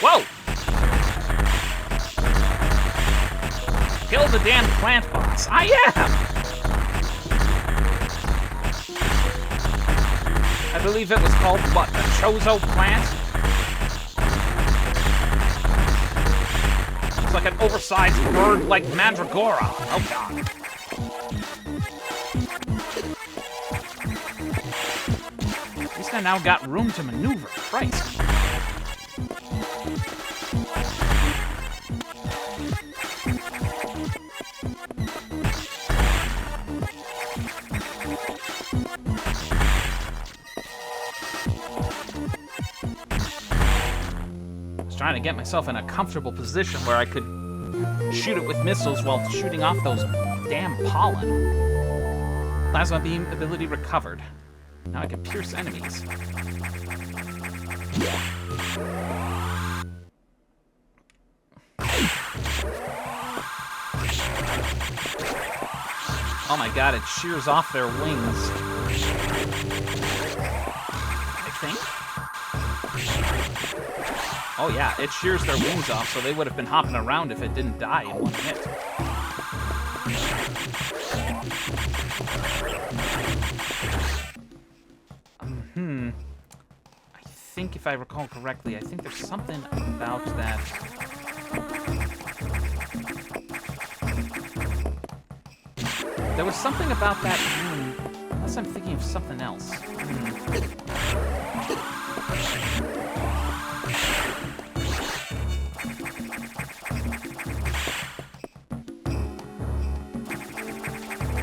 Whoa! Kill the damn plant boss. I am! I believe it was called, what, the Chozo plant? It's like an oversized bird like Mandragora. Oh, God. At least I now got room to maneuver. Christ. trying to get myself in a comfortable position where I could shoot it with missiles while shooting off those damn pollen. Plasma beam ability recovered. Now I can pierce enemies. Oh my god, it shears off their wings. I think. Oh yeah, it shears their wings off, so they would have been hopping around if it didn't die in one hit. I think if I recall correctly, I think there's something about that. There was something about that room, unless I'm thinking of something else.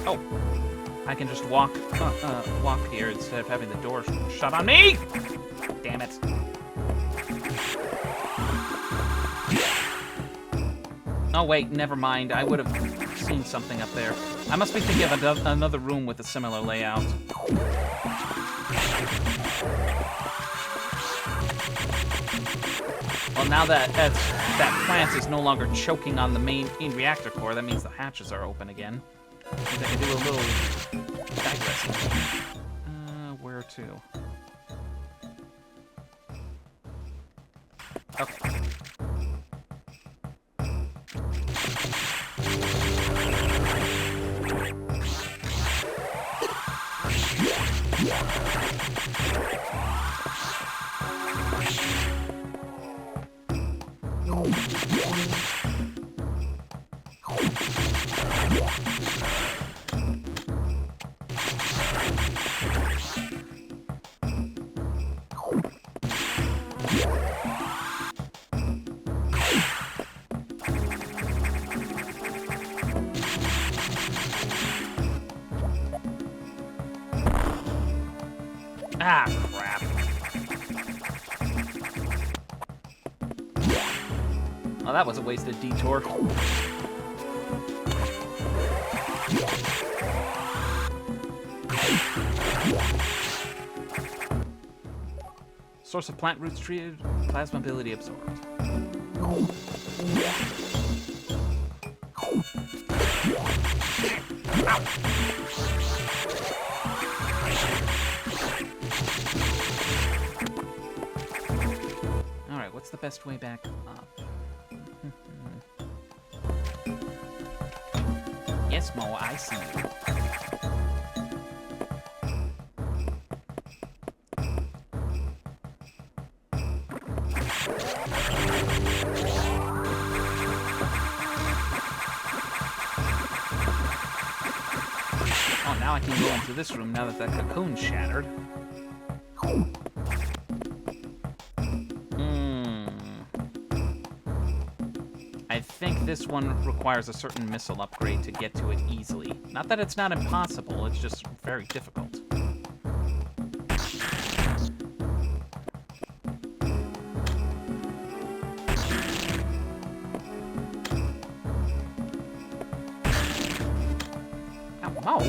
Oh, I can just walk here instead of having the door shut on me. Damn it. Oh wait, never mind. I would have seen something up there. I must be thinking of another room with a similar layout. Well, now that plant is no longer choking on the main reactor core, that means the hatches are open again. Maybe I can do a little digressing. Where to? Okay. Ah, crap. Oh, that was a wasted detour. Source of plant roots treated, plasma ability absorbed. Alright, what's the best way back up? Yes, Mo, I see you. Oh, now I can go into this room now that that cocoon's shattered. I think this one requires a certain missile upgrade to get to it easily. Not that it's not impossible, it's just very difficult. Oh.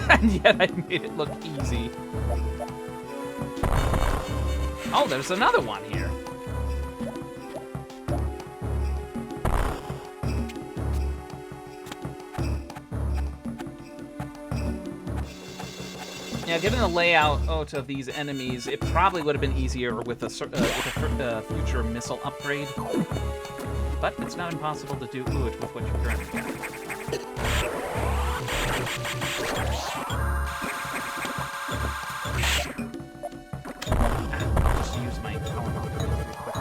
And yet I made it look easy. Oh, there's another one here. Yeah, given the layout of these enemies, it probably would have been easier with a future missile upgrade. But it's not impossible to do it with what you currently got. I'll just use my power marker really quick.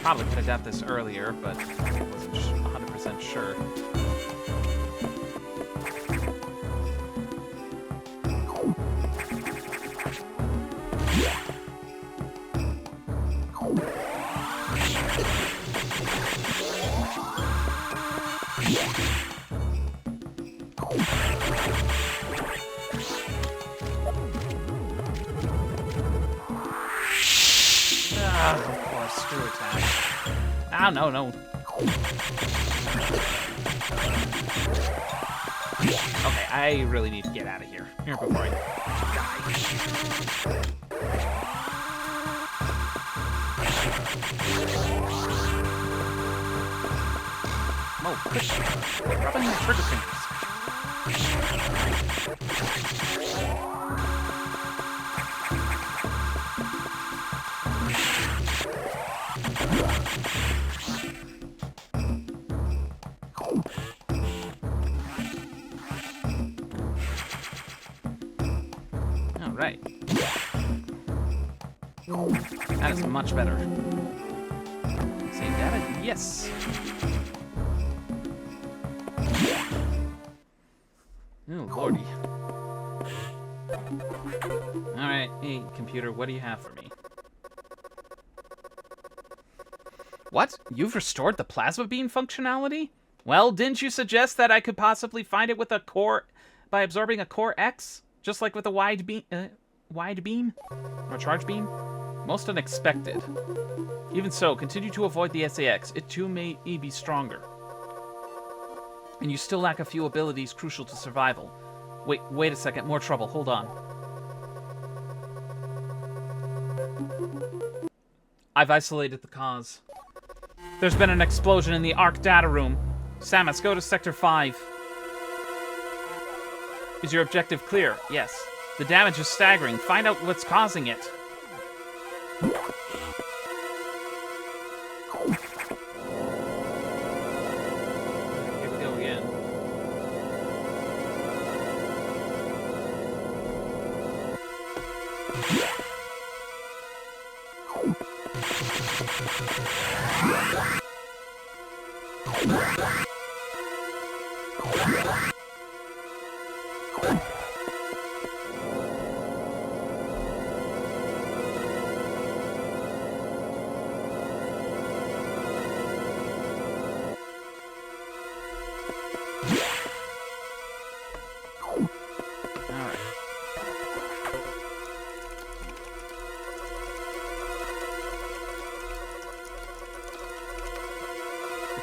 probably could have got this earlier, but I wasn't 100% sure. Of course, screw attack. Ah, no, no. Okay, I really need to get out of here. Here, before I die. Oh, quit rubbing my trigger fingers. Right. That is much better. Save data? Yes. Oh, lordy. Alright, hey, computer, what do you have for me? What? You've restored the plasma beam functionality? Well, didn't you suggest that I could possibly find it with a core by absorbing a core X? Just like with a wide beam? Or charge beam? Most unexpected. Even so, continue to avoid the SAX. It too may be stronger. And you still lack a few abilities crucial to survival. Wait a second. More trouble. Hold on. I've isolated the cause. There's been an explosion in the ARC data room. Samus, go to Sector 5. Is your objective clear? Yes. The damage is staggering. Find out what's causing it. Here we go again.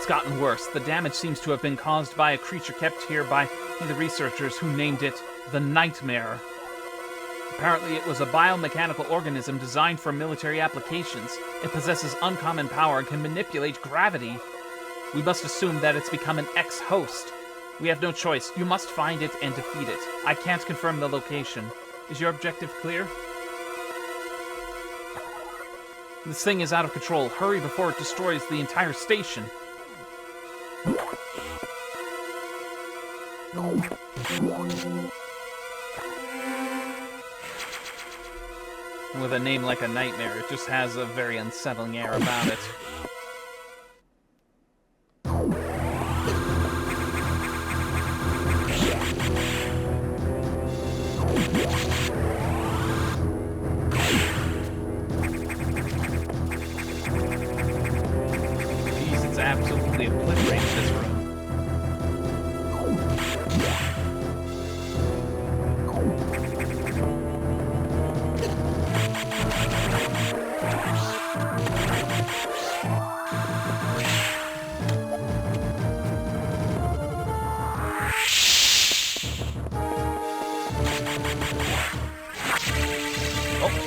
Gotten worse. The damage seems to have been caused by a creature kept here by the researchers who named it the Nightmare. Apparently it was a biomechanical organism designed for military applications. It possesses uncommon power and can manipulate gravity. We must assume that it's become an ex-host. We have no choice. You must find it and defeat it. I can't confirm the location. Is your objective clear? This thing is out of control. Hurry before it destroys the entire station. With a name like a Nightmare, it just has a very unsettling air about it. Jeez, it's absolutely obliterated this room.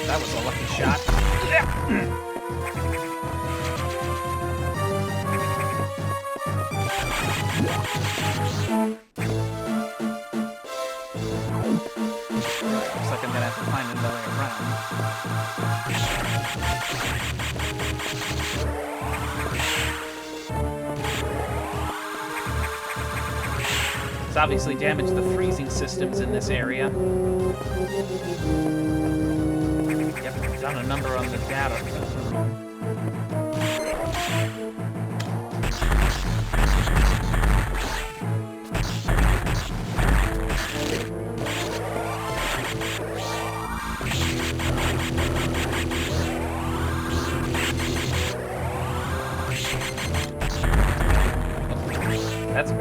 That was a lucky shot. Looks like I'm gonna have to find another way around. It's obviously damaged the freezing systems in this area. Done a number on the data.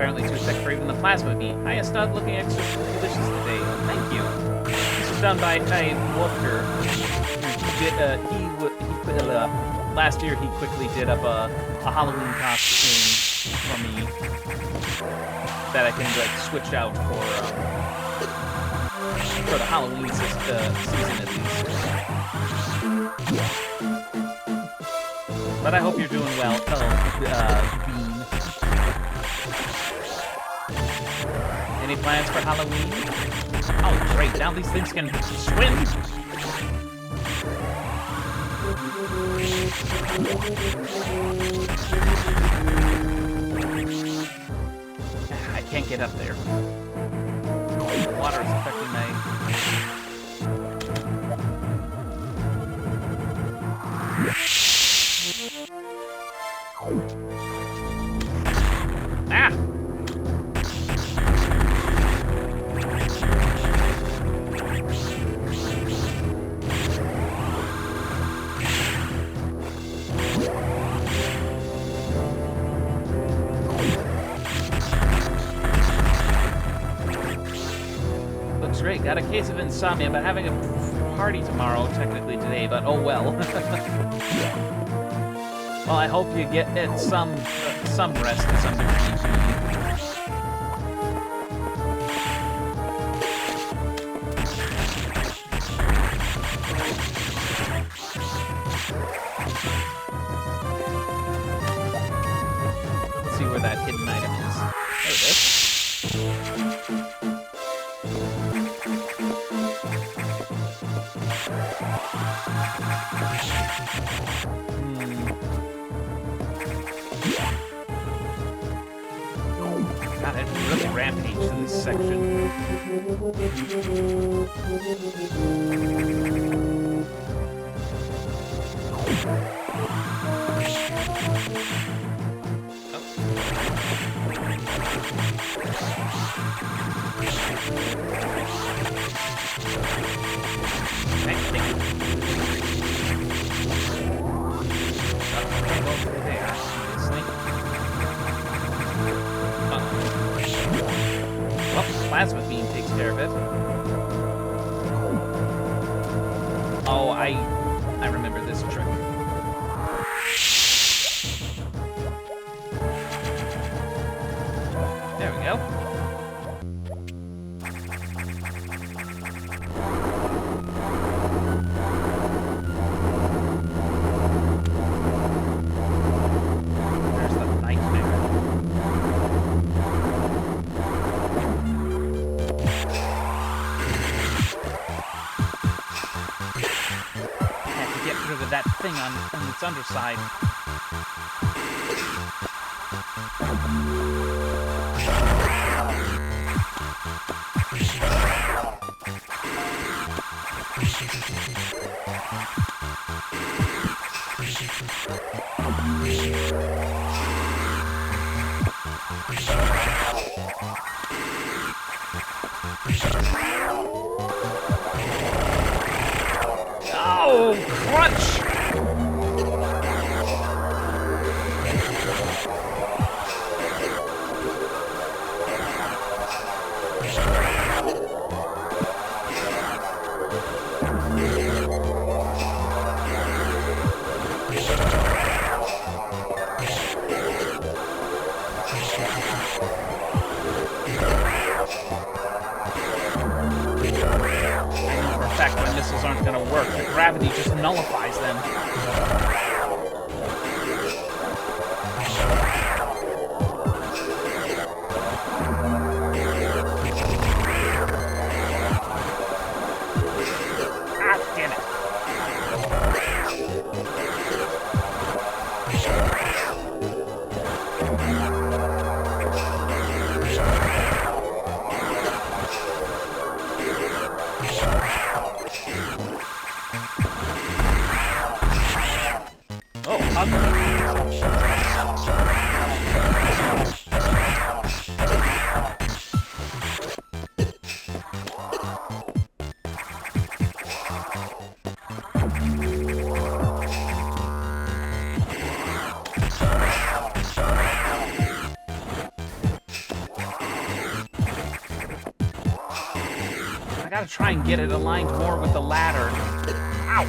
apparently too thick for even the plasma beam. AriesT looking extra delicious today. Thank you. This was done by Wolfger. Last year he quickly did up a Halloween costume for me that I can like switch out for the Halloween season at least. But I hope you're doing well, Bean. Any plans for Halloween? Oh, great! Now these things can swim. I can't get up there. The water is affecting my... Ah! Great, got a case of insomnia, but having a party tomorrow, technically today, but oh well. Well, I hope you get some rest to some degree. Let's see where that hidden item is. There it is. God, it really rampaged in this section. Plasma beam takes care of it. Oh, I remember this trick. There we go. There's the nightmare. Of that thing on its underside. Oh, crunch! My missiles aren't going to work. The gravity just nullifies them. Ah, damn it. gotta try and get it aligned more with the ladder. Ow!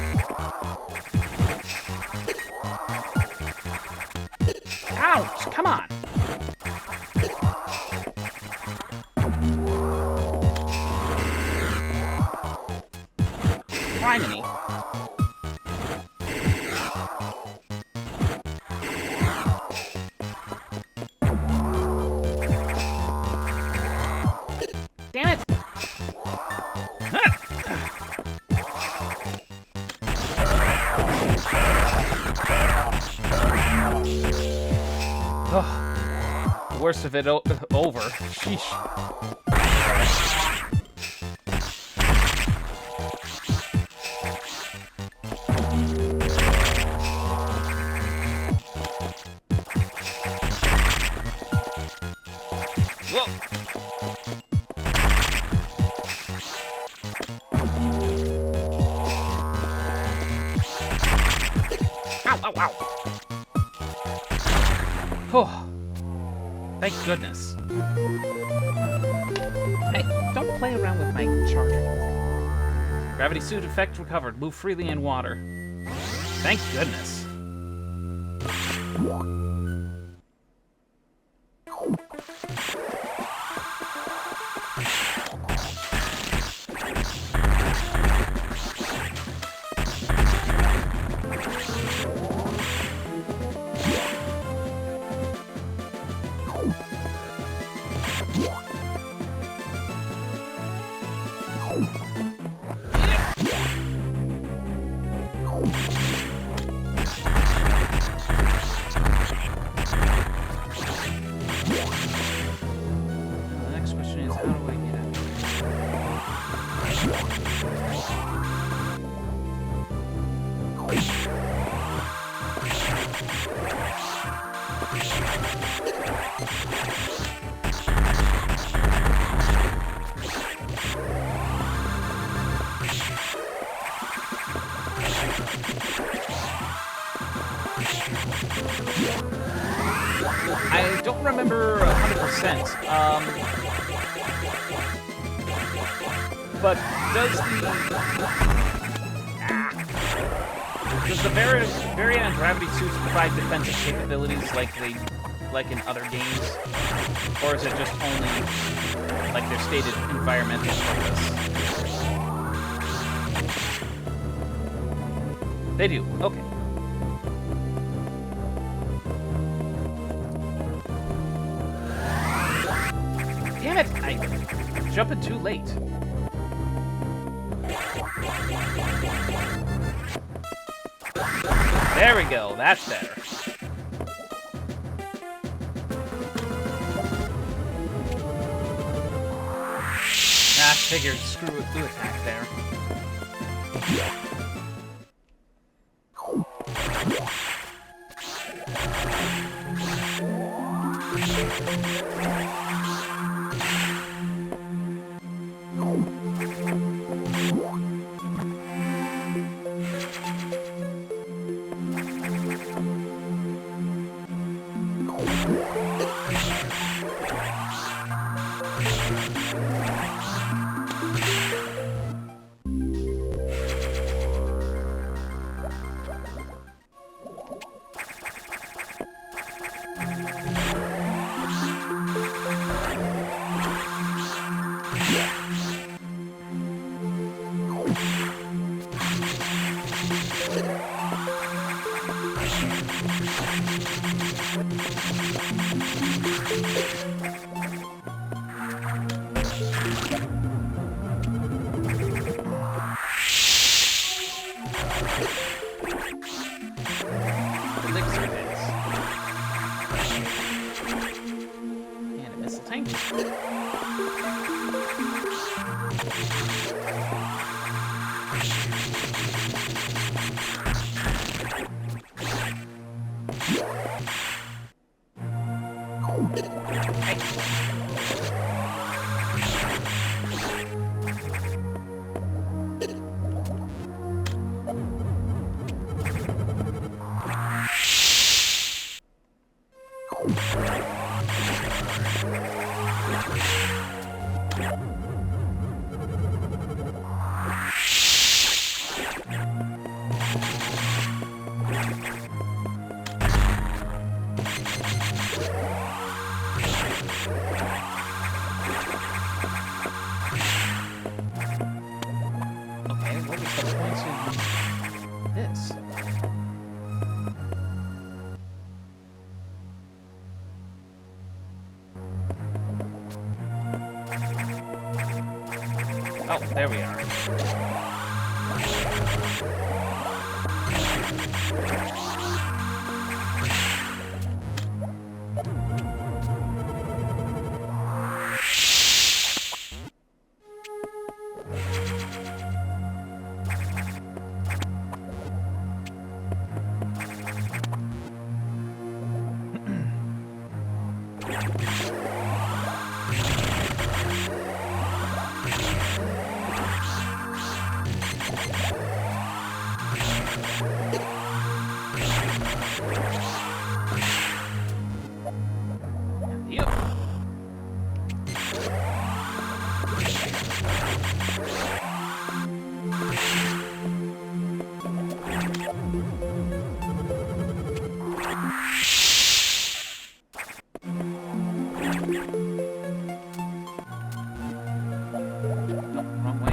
Ouch! Come on! Criminy. Damn it! Oh, the worst of it over. Sheesh. Whoa. Ow, ow, ow. Oh, thank goodness. Hey, don't play around with my charger. Gravity suit effect recovered. Move freely in water. Thank goodness. I don't remember 100%, but does the Variant gravity suits provide defensive capabilities like in other games, or is it just only like their stated environmental purpose? They do. Okay. Damn it! I jumped too late. There we go. That's better. Ah, figured. Screw it. Do attack there. this? Oh, there we are. Yep. Oh, wrong way.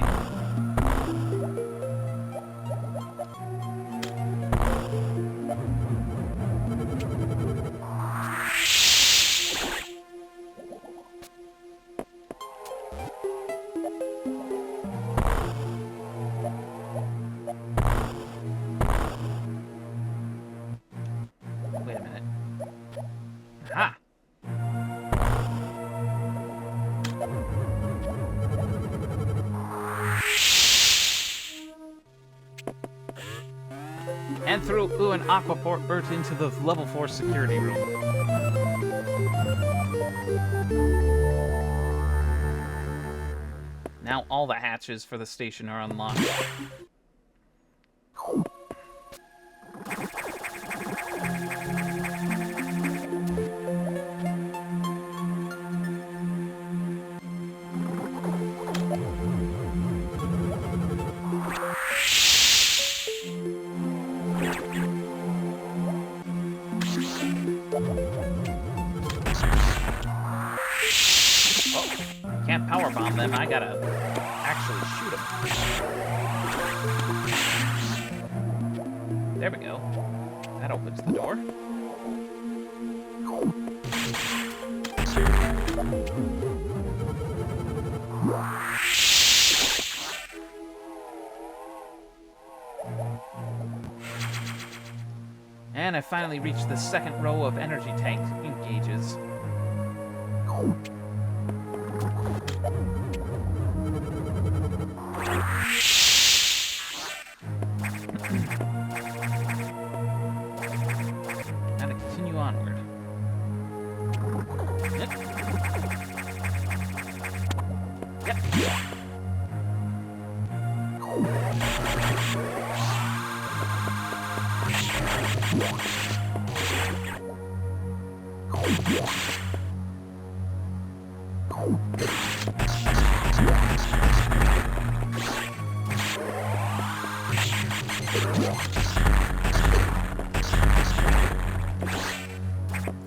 Wait a minute. Aha! And through an aquaport burst into the level 4 security room. Now all the hatches for the station are unlocked. Can't powerbomb them, I gotta actually shoot them. There we go. That opens the door. And I finally reached the second row of energy tank gauges. Gotta continue onward. Yep. Yep.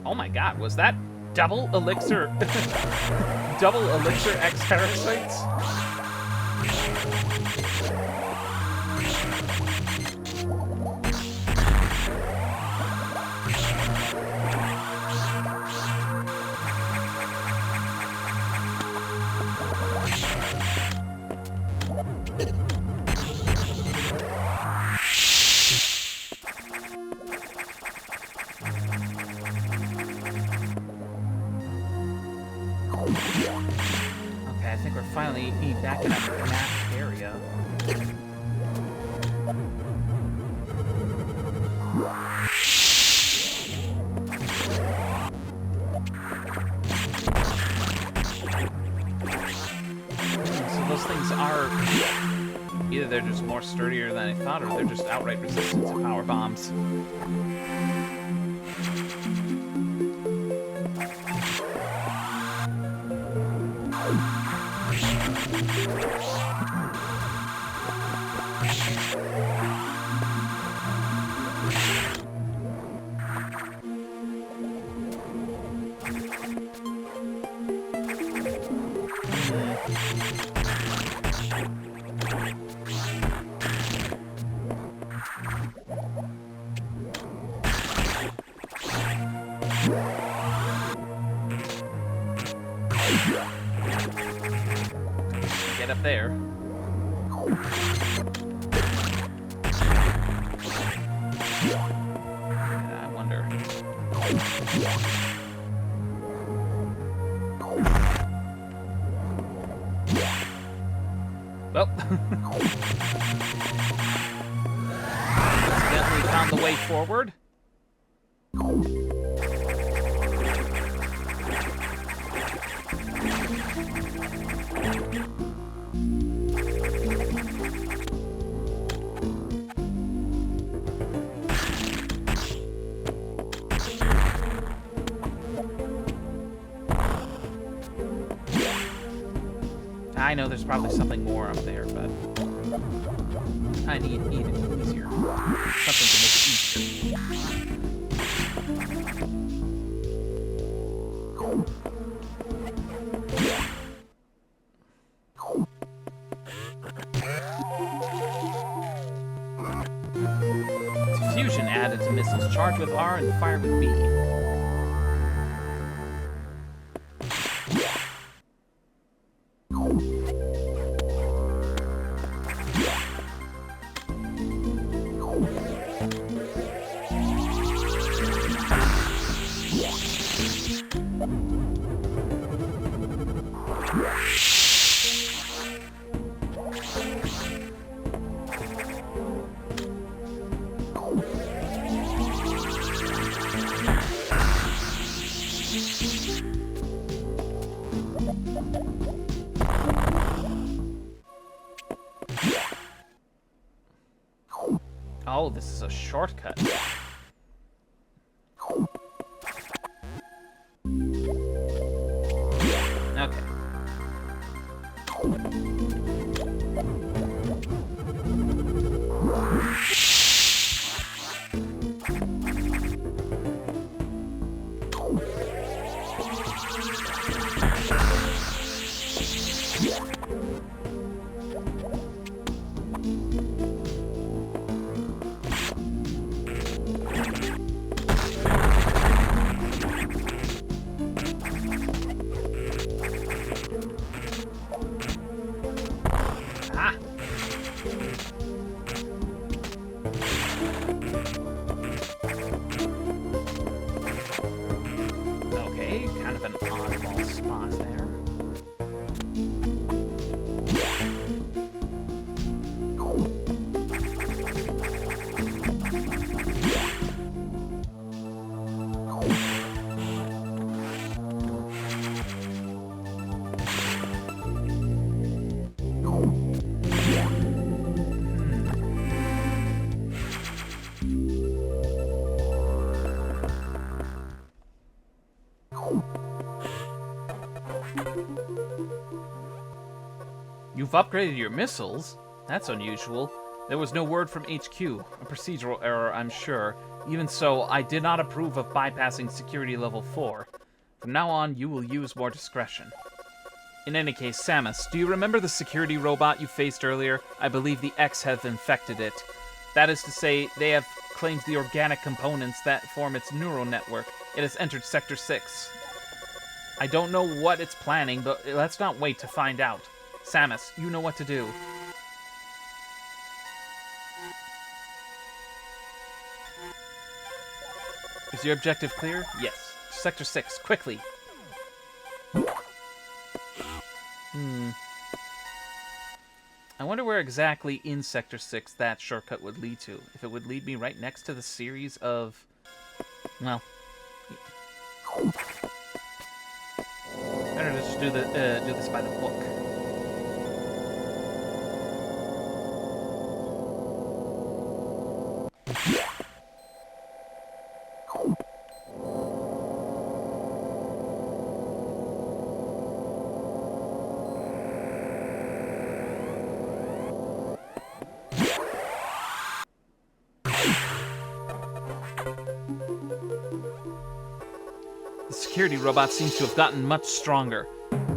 Oh my god, was that double elixir? Double elixir X parasites? Okay, I think we're finally back in a map area. So those things are either they're just more sturdier than I thought, or they're just outright resistant to power bombs. there. I wonder. Well, accidentally found the way forward. I know there's probably something more up there, but I need it easier. Something to make it easier. Fusion added to missiles. Charge with R and fire with B. Oh, this is a shortcut. Okay. Okay, kind of an oddball spot there. You've upgraded your missiles? That's unusual. There was no word from HQ. A procedural error, I'm sure. Even so, I did not approve of bypassing security level 4. From now on, you will use more discretion. In any case, Samus, do you remember the security robot you faced earlier? I believe the X have infected it. That is to say, they have claimed the organic components that form its neural network. It has entered Sector 6. I don't know what it's planning, but let's not wait to find out. Samus, you know what to do. Is your objective clear? Yes. Sector 6, quickly. I wonder where exactly in Sector 6 that shortcut would lead to. If it would lead me right next to the series of... well... better just do this by the book. The security robot seems to have gotten much stronger.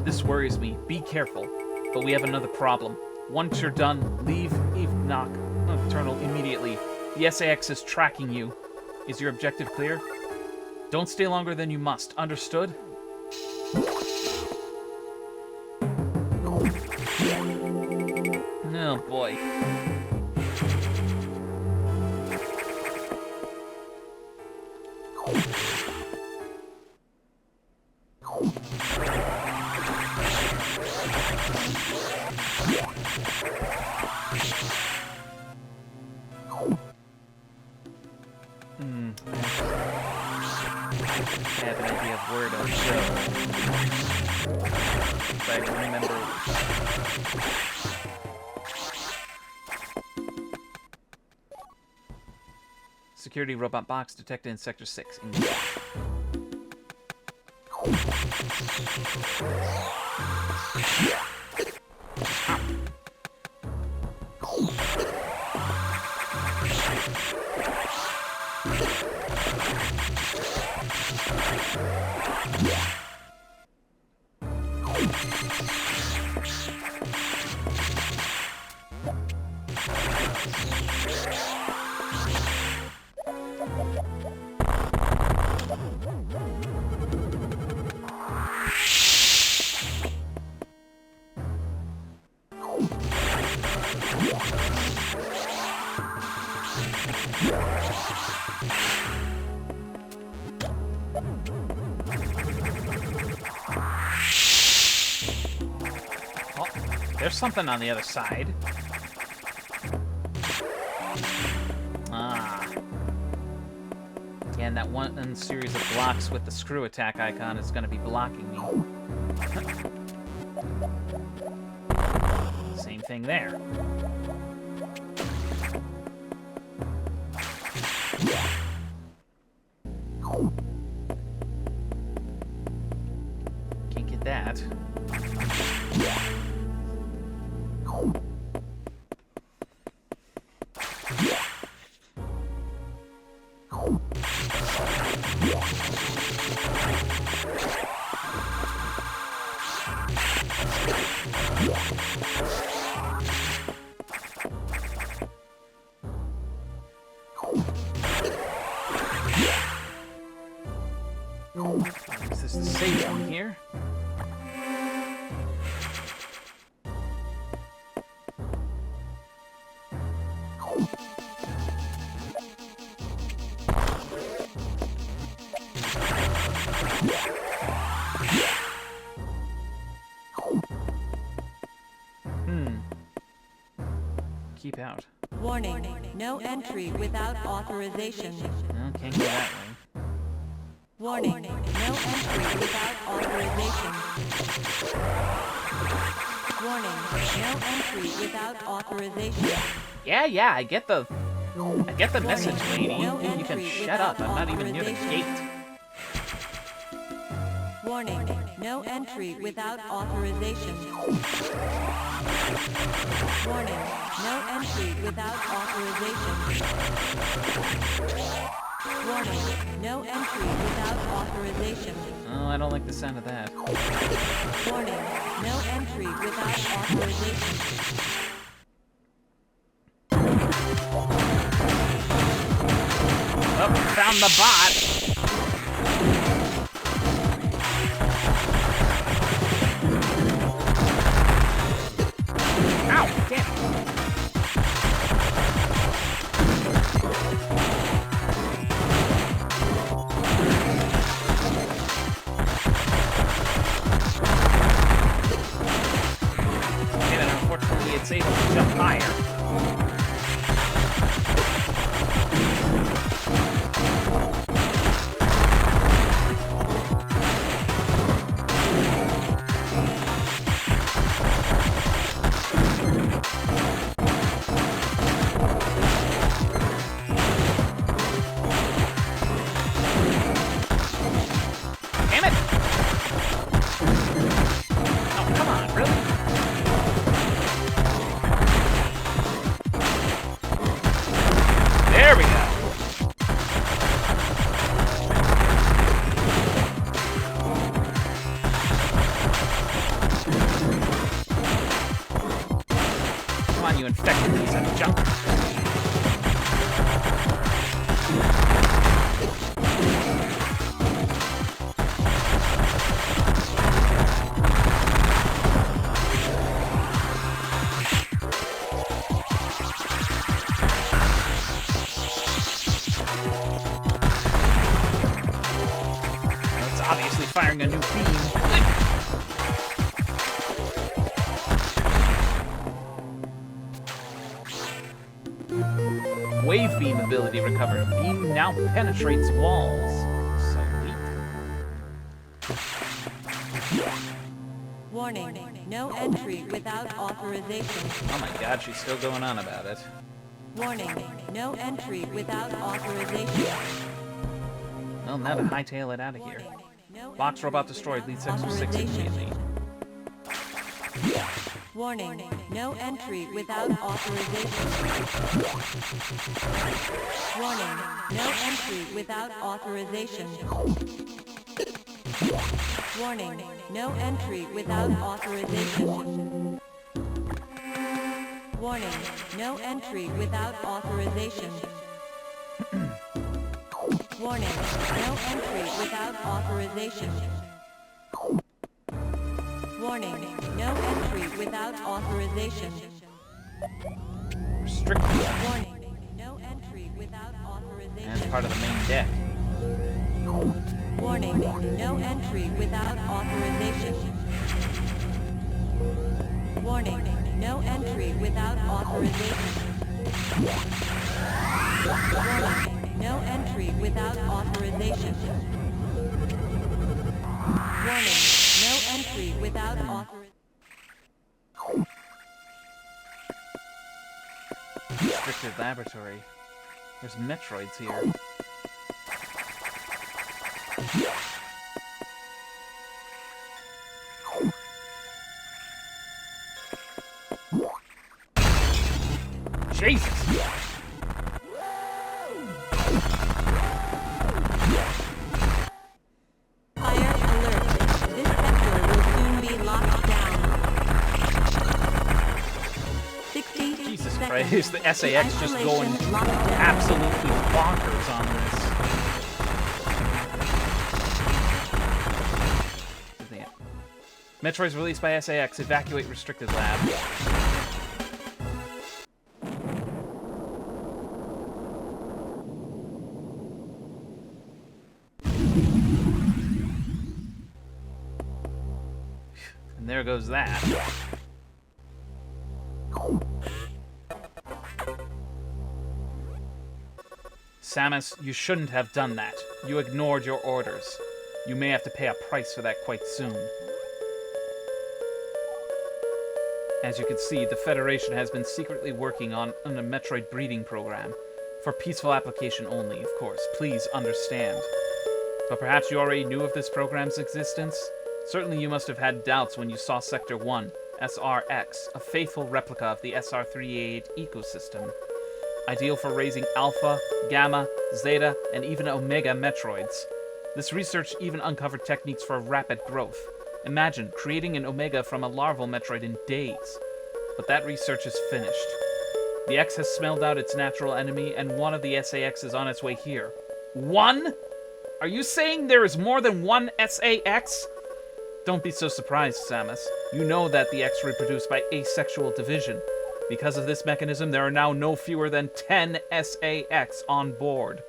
This worries me. Be careful. But we have another problem. Once you're done, leave Enoch Nocturnal immediately. The SAX is tracking you. Is your objective clear? Don't stay longer than you must. Understood? I have an idea of where to go. If I remember. Security robot box detected in Sector 6. Engage. There's something on the other side. Ah. Yeah, and that one series of blocks with the screw attack icon is going to be blocking me. Same thing there. Can't get that. Is this the safe one here? Keep out. Warning, no entry without authorization. No, can't go that way. Warning, no entry without authorization. Warning, no entry without authorization. Yeah, I get the message, lady. No You can entry shut up. I'm not even near the authorization. gate. Warning, no entry without authorization. Warning, no entry without authorization. Warning, no entry without authorization. Oh, I don't like the sound of that. Warning, no entry without authorization. Oh, found the bot. Ow, damn it. Okay, then unfortunately it's able to jump higher. Damn it! Oh, come on, really? There we go. Come on, you infected piece of junk. It's obviously firing a new beam. Wave beam ability recovered. Beam now penetrates walls. Sweet. Warning. No entry without authorization. Oh my god, she's still going on about it. Warning. No entry without authorization. Well, now to hightail it out of here. No Box robot destroyed. Lead sector 6 immediately. Warning. No entry without authorization. Warning. No entry without authorization. Warning. No entry without authorization. Warning. No entry without authorization. Warning. No entry without authorization. Warning. No entry without authorization. Restricted. Warning. No entry without authorization. And part of the main deck. Warning. No entry without authorization. Warning. No entry without authorization. Warning. No entry without authorization. Warning. No entry without authorization. Restricted laboratory. There's Metroids here. Jesus! Fire alert. This sector will soon be locked down. 60 Jesus seconds. Christ, the SAX just Isolation going locked down. absolutely bonkers on this. Metroids released by SAX. Evacuate restricted lab. And there goes that. Samus, you shouldn't have done that. You ignored your orders. You may have to pay a price for that quite soon. As you can see, the Federation has been secretly working on a Metroid breeding program. For peaceful application only, of course. Please understand. But perhaps you already knew of this program's existence? Certainly you must have had doubts when you saw Sector 1, SRX, a faithful replica of the SR388 ecosystem. Ideal for raising Alpha, Gamma, Zeta, and even Omega Metroids. This research even uncovered techniques for rapid growth. Imagine creating an Omega from a larval Metroid in days. But that research is finished. The X has smelled out its natural enemy, and one of the SAX is on its way here. One? Are you saying there is more than one SAX? Don't be so surprised, Samus. You know that the X reproduce by asexual division. Because of this mechanism, there are now no fewer than 10 SAX on board.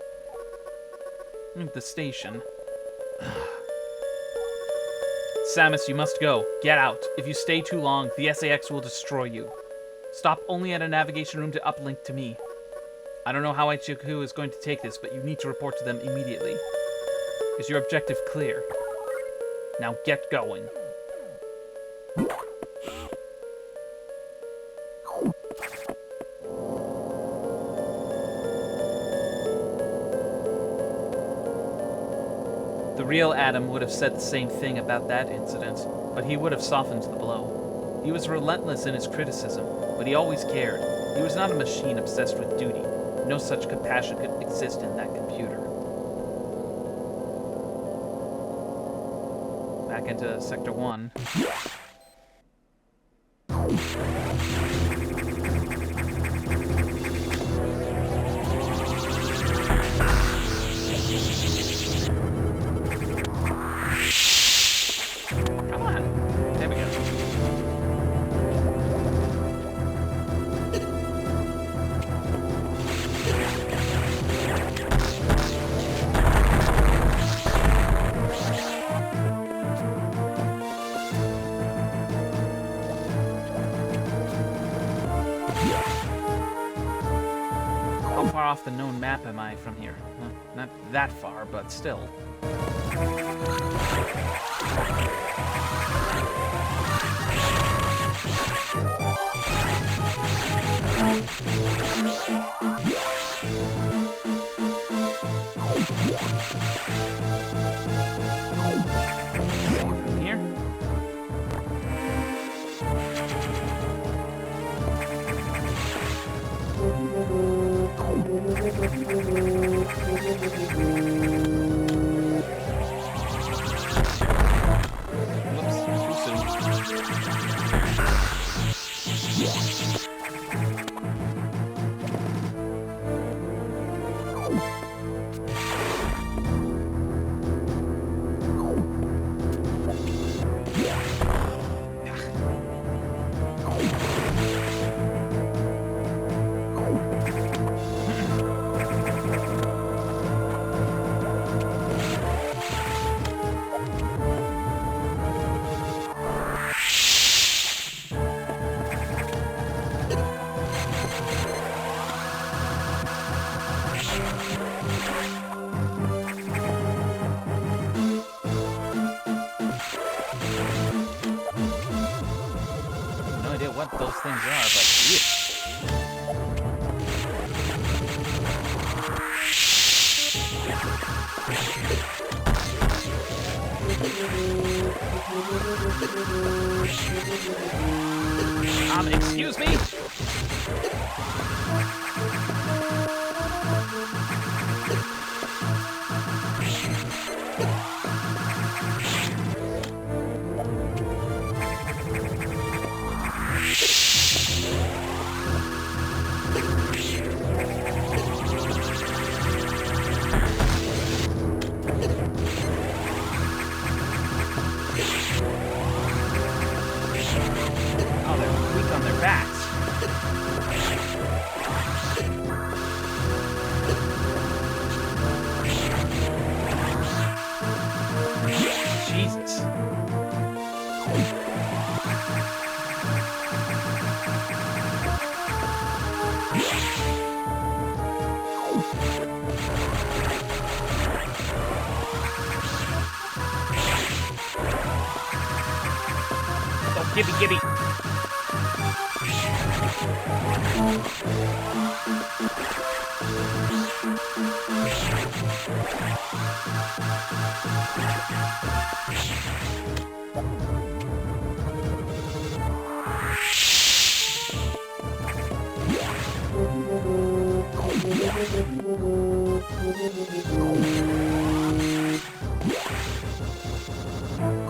The station. Samus, you must go. Get out. If you stay too long, the SAX will destroy you. Stop only at a navigation room to uplink to me. I don't know how Ichiku is going to take this, but you need to report to them immediately. Is your objective clear? Now get going. The real Adam would have said the same thing about that incident, but he would have softened the blow. He was relentless in his criticism, but he always cared. He was not a machine obsessed with duty. No such compassion could exist in that computer. Back into Sector 1. Come on. There we go. off the known map am I from here? Not that far, but still. From here? Whoops, too No idea what those things are, but yeah. Excuse me? Oh, they're weak on their backs. Jesus. Oh, gibby.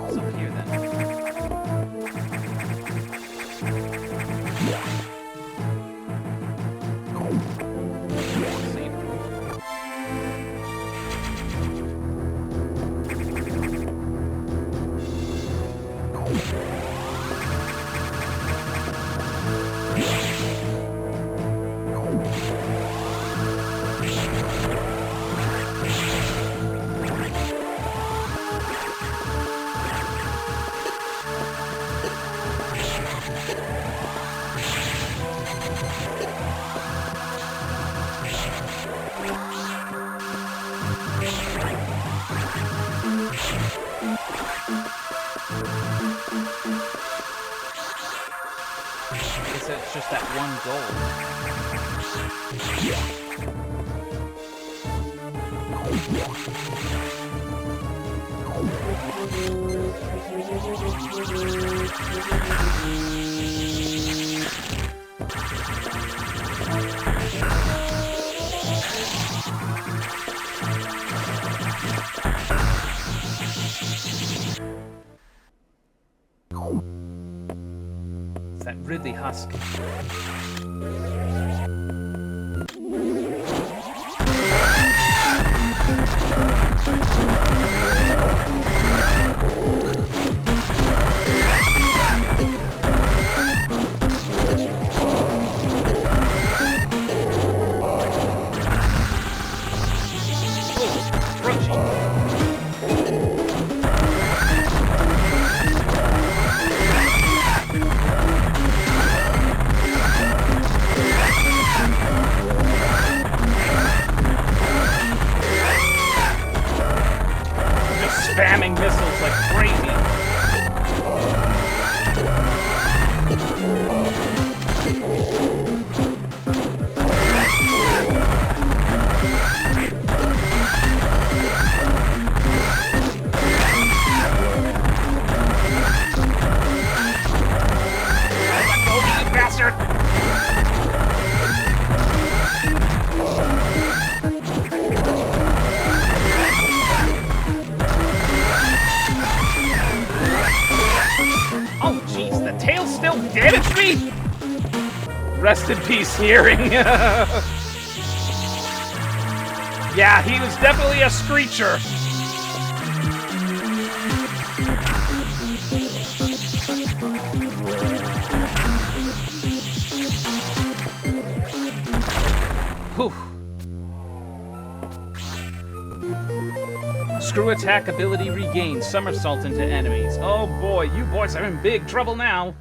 What's up here then? I guess it's just that one It's that Ridley husk. flying missiles like crazy. Bastard! Oh, jeez, the tail still damaged me? Rest in peace, hearing. Yeah, he was definitely a screecher. Whew. Screw attack ability regained. Somersault into enemies. Oh boy, you boys are in big trouble now.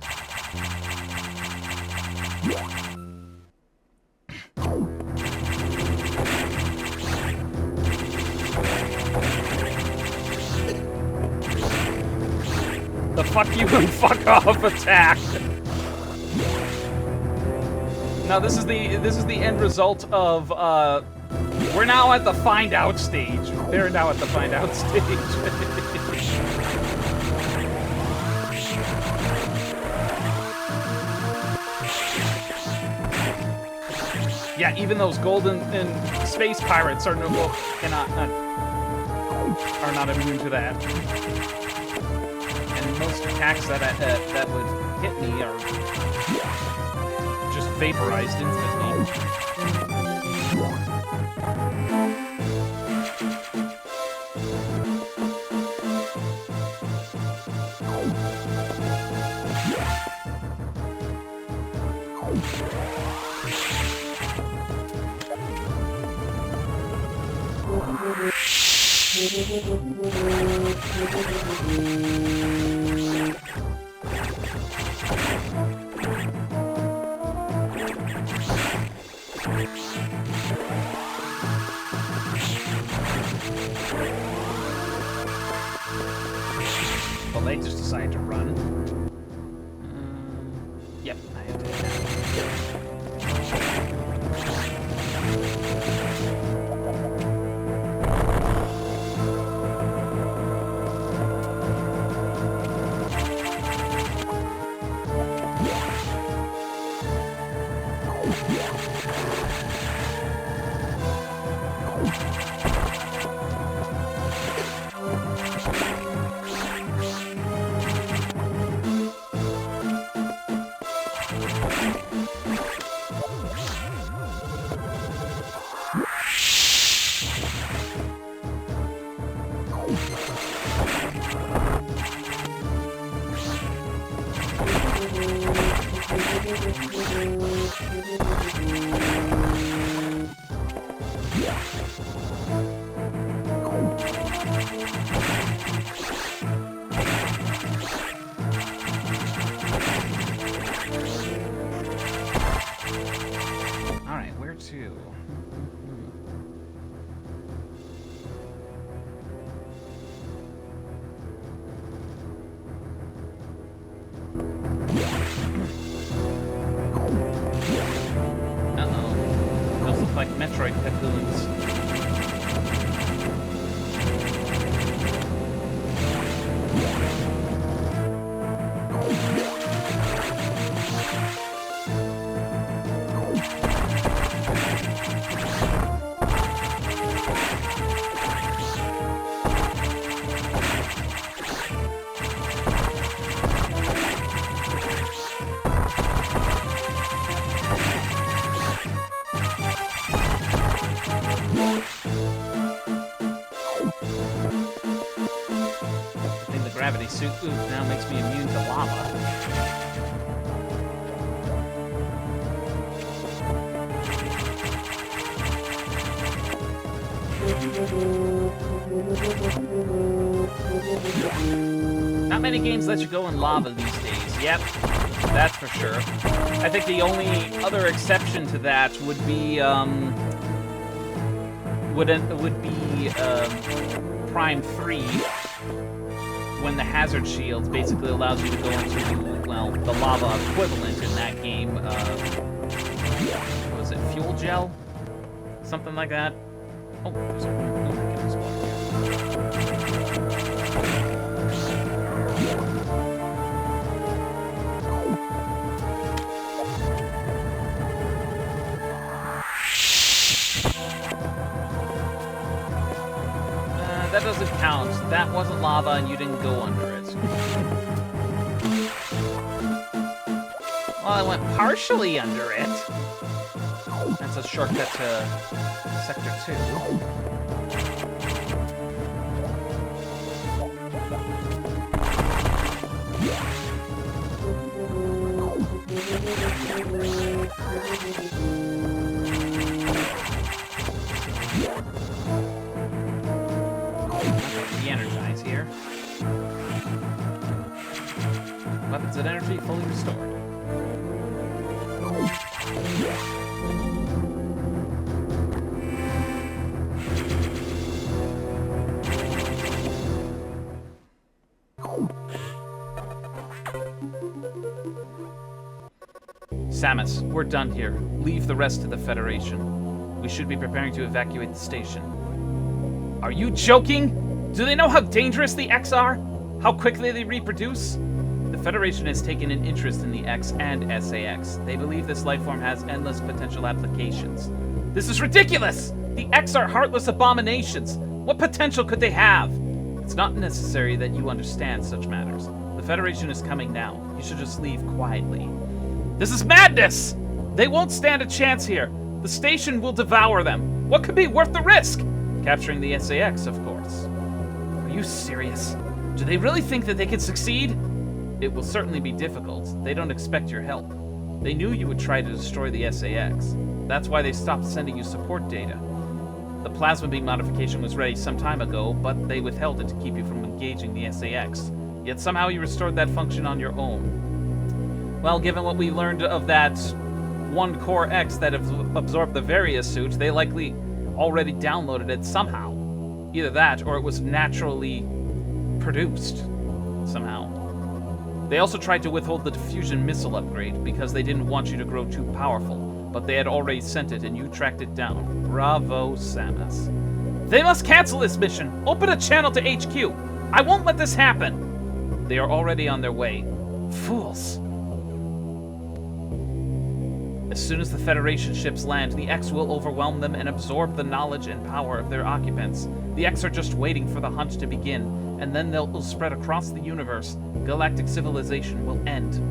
The fuck you and fuck off attack. Now this is the end result of we're now at the find out stage. They're now at the find out stage. Yeah, even those golden and space pirates are not immune to that. And most attacks that would hit me are just vaporized instantly. Well, they just decided to run. Yep, I have to do like Metroid cocoons. Gravity suit now makes me immune to lava. Not many games let you go in lava these days. Yep, that's for sure. I think the only other exception to that would be Prime 3. when the hazard shield basically allows you to go into, well, the lava equivalent in that game. What was it, fuel gel? Something like that. Oh, there's a that doesn't count. That wasn't lava and you didn't go under it. Well, I went partially under it. That's a shortcut to Sector 2. Re-energize here. Weapons and energy fully restored. Samus, we're done here. Leave the rest to the Federation. We should be preparing to evacuate the station. Are you joking? Do they know how dangerous the X are? How quickly they reproduce? The Federation has taken an interest in the X and SAX. They believe this lifeform has endless potential applications. This is ridiculous! The X are heartless abominations. What potential could they have? It's not necessary that you understand such matters. The Federation is coming now. You should just leave quietly. This is madness! They won't stand a chance here. The station will devour them. What could be worth the risk? Capturing the SAX, of course. Are you serious? Do they really think that they can succeed? It will certainly be difficult. They don't expect your help. They knew you would try to destroy the SAX. That's why they stopped sending you support data. The plasma beam modification was ready some time ago, but they withheld it to keep you from engaging the SAX. Yet somehow you restored that function on your own. Well, given what we learned of that one core X that absorbed the Varia suit, they likely already downloaded it somehow. Either that, or it was naturally produced somehow. They also tried to withhold the diffusion missile upgrade because they didn't want you to grow too powerful, but they had already sent it and you tracked it down. Bravo, Samus. They must cancel this mission! Open a channel to HQ! I won't let this happen! They are already on their way. Fools. As soon as the Federation ships land, the X will overwhelm them and absorb the knowledge and power of their occupants. The X are just waiting for the hunt to begin, and then they'll spread across the universe. Galactic civilization will end.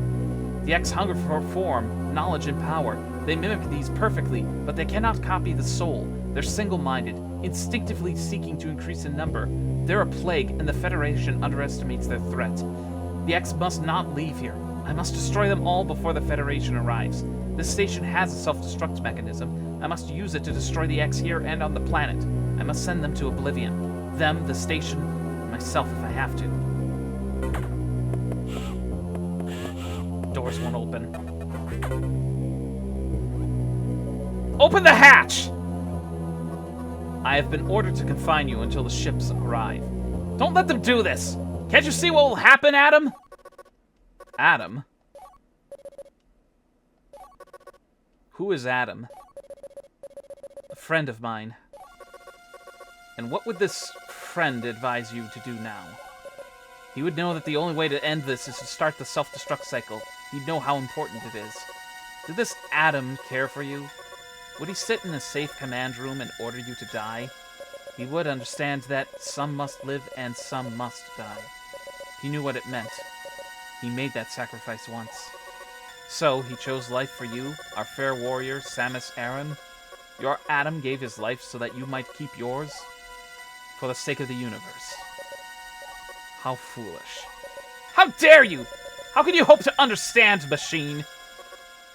The X hunger for form, knowledge, and power. They mimic these perfectly, but they cannot copy the soul. They're single-minded, instinctively seeking to increase in number. They're a plague, and the Federation underestimates their threat. The X must not leave here. I must destroy them all before the Federation arrives. This station has a self-destruct mechanism. I must use it to destroy the X here and on the planet. I must send them to oblivion. Them, the station, and myself if I have to. Doors won't open. Open the hatch! I have been ordered to confine you until the ships arrive. Don't let them do this! Can't you see what will happen, Adam? Adam? Who is Adam? A friend of mine. And what would this friend advise you to do now? He would know that the only way to end this is to start the self-destruct cycle. He'd know how important it is. Did this Adam care for you? Would he sit in a safe command room and order you to die? He would understand that some must live and some must die. He knew what it meant. He made that sacrifice once. So, he chose life for you, our fair warrior, Samus Aran. Your Adam gave his life so that you might keep yours, for the sake of the universe. How foolish. How dare you! How can you hope to understand, machine?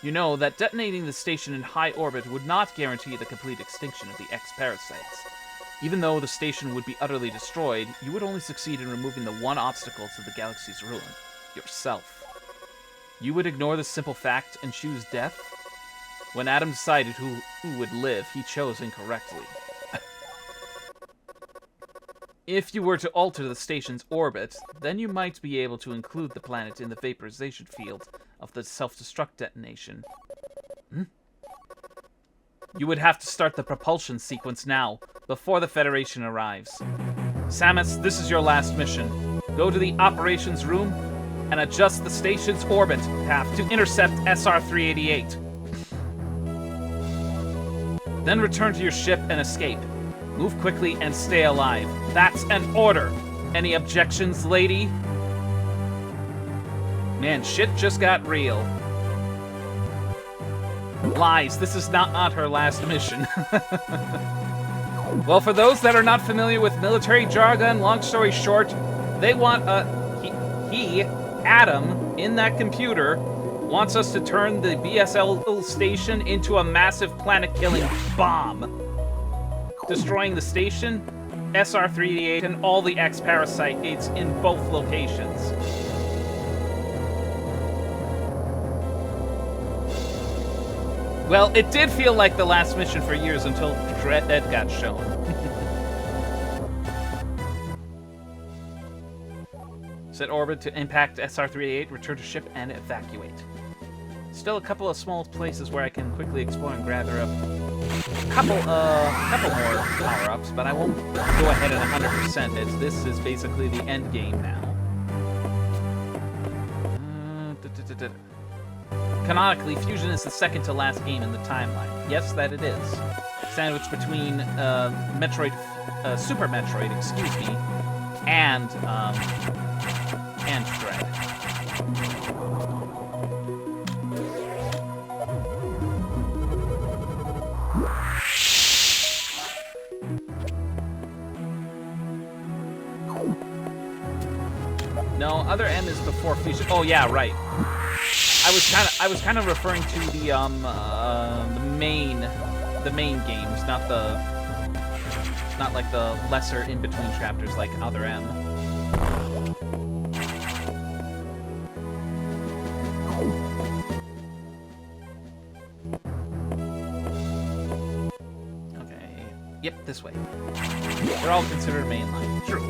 You know that detonating the station in high orbit would not guarantee the complete extinction of the X-parasites. Even though the station would be utterly destroyed, you would only succeed in removing the one obstacle to the galaxy's ruin. Yourself. You would ignore this simple fact and choose death? When Adam decided who would live, he chose incorrectly. If you were to alter the station's orbit, then you might be able to include the planet in the vaporization field of the self-destruct detonation. You would have to start the propulsion sequence now, before the Federation arrives. Samus, this is your last mission. Go to the operations room and adjust the station's orbit path to intercept SR-388. Then return to your ship and escape. Move quickly and stay alive. That's an order. Any objections, lady? Man, shit just got real. Lies. This is not her last mission. Well, for those that are not familiar with military jargon, long story short, they want Adam, in that computer, wants us to turn the BSL station into a massive planet-killing bomb. Destroying the station, SR-388, and all the X-parasites in both locations. Well, it did feel like the last mission for years until Dread got shown. Set orbit to impact SR-388, return to ship, and evacuate. Still a couple of small places where I can quickly explore and gather up a couple more power-ups, but I won't go ahead and 100% it. This is basically the end game now. Canonically, Fusion is the second to last game in the timeline. Yes, that it is. Sandwiched between Super Metroid, excuse me, and Dread. No, other M is before Fusion. Oh yeah, right. I was kind of referring to the main games, not like the lesser in between chapters like Other M. Okay. Yep, this way. They're all considered mainline. True.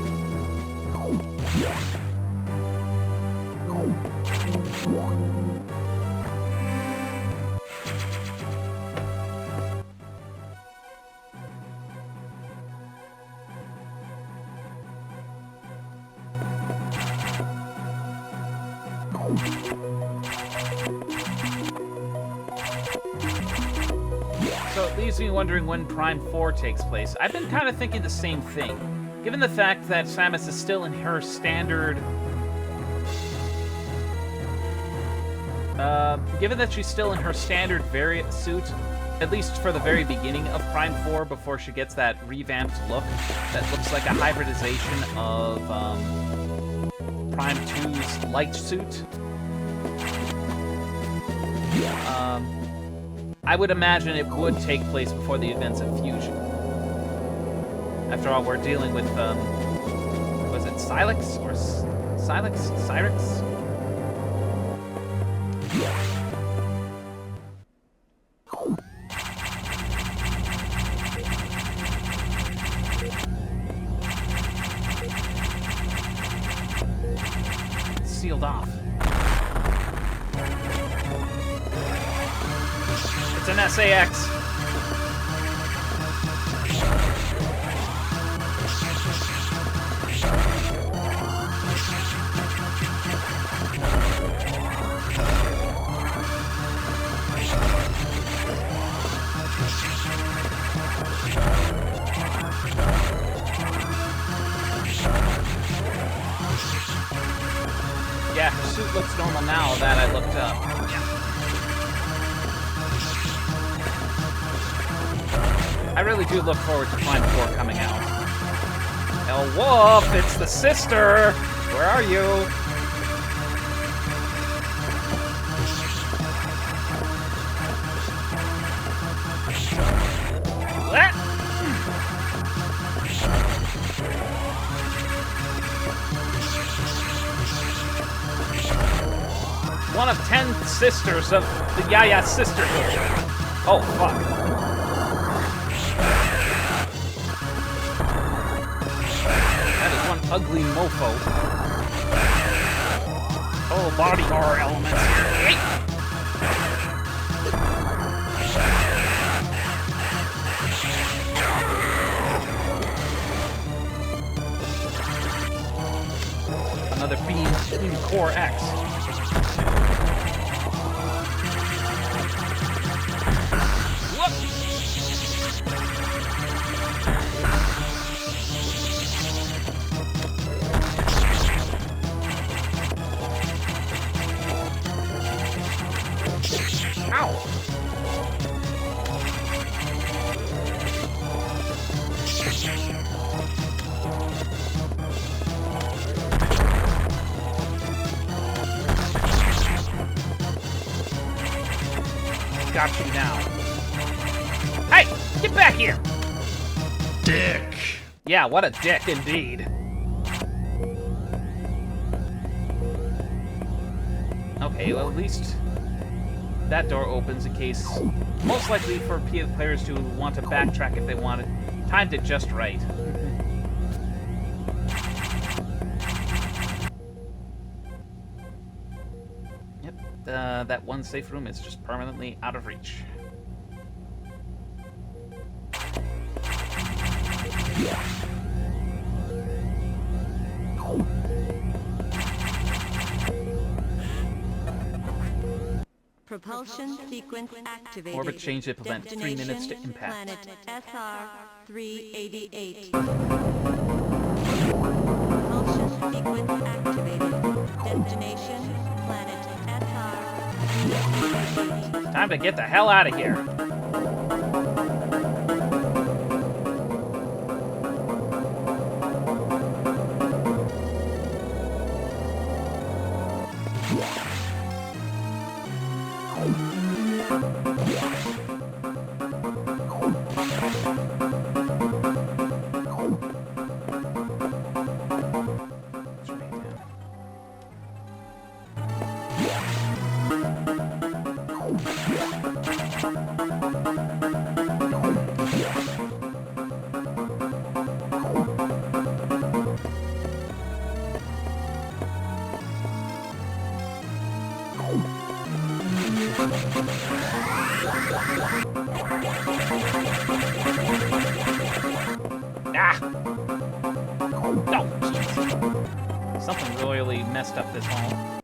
So it leaves me wondering when Prime 4 takes place. I've been kind of thinking the same thing. Given the fact that Samus is still in her standard... given that she's still in her standard variant suit, at least for the very beginning of Prime 4 before she gets that revamped look that looks like a hybridization of Prime 2's light suit, I would imagine it would take place before the events of Fusion. After all, we're dealing with, was it Silex or Silex? Cyrix? Sealed off. It's an SAX. Yeah, her suit looks normal now that I looked up. Yeah. I really do look forward to Prime 4 coming out. El Wolf, it's the sister! Where are you? What? One of 10 sisters of the Yaya sisterhood. Oh, fuck. ugly mofo. Oh, body horror elements. Hey! Another beam core X. Whoop! Ow! Got you now. Hey! Get back here! Dick. Yeah, what a dick indeed. Okay, well at least that door opens in case, most likely for players to want to backtrack if they wanted. Timed it just right. Yep, that one safe room is just permanently out of reach. Propulsion sequence activated. Orbit change implement. 3 minutes to impact. Planet SR-388. Propulsion sequence activated. Destination planet SR-388. Time to get the hell out of here. Ah! No! Something royally messed up this hall.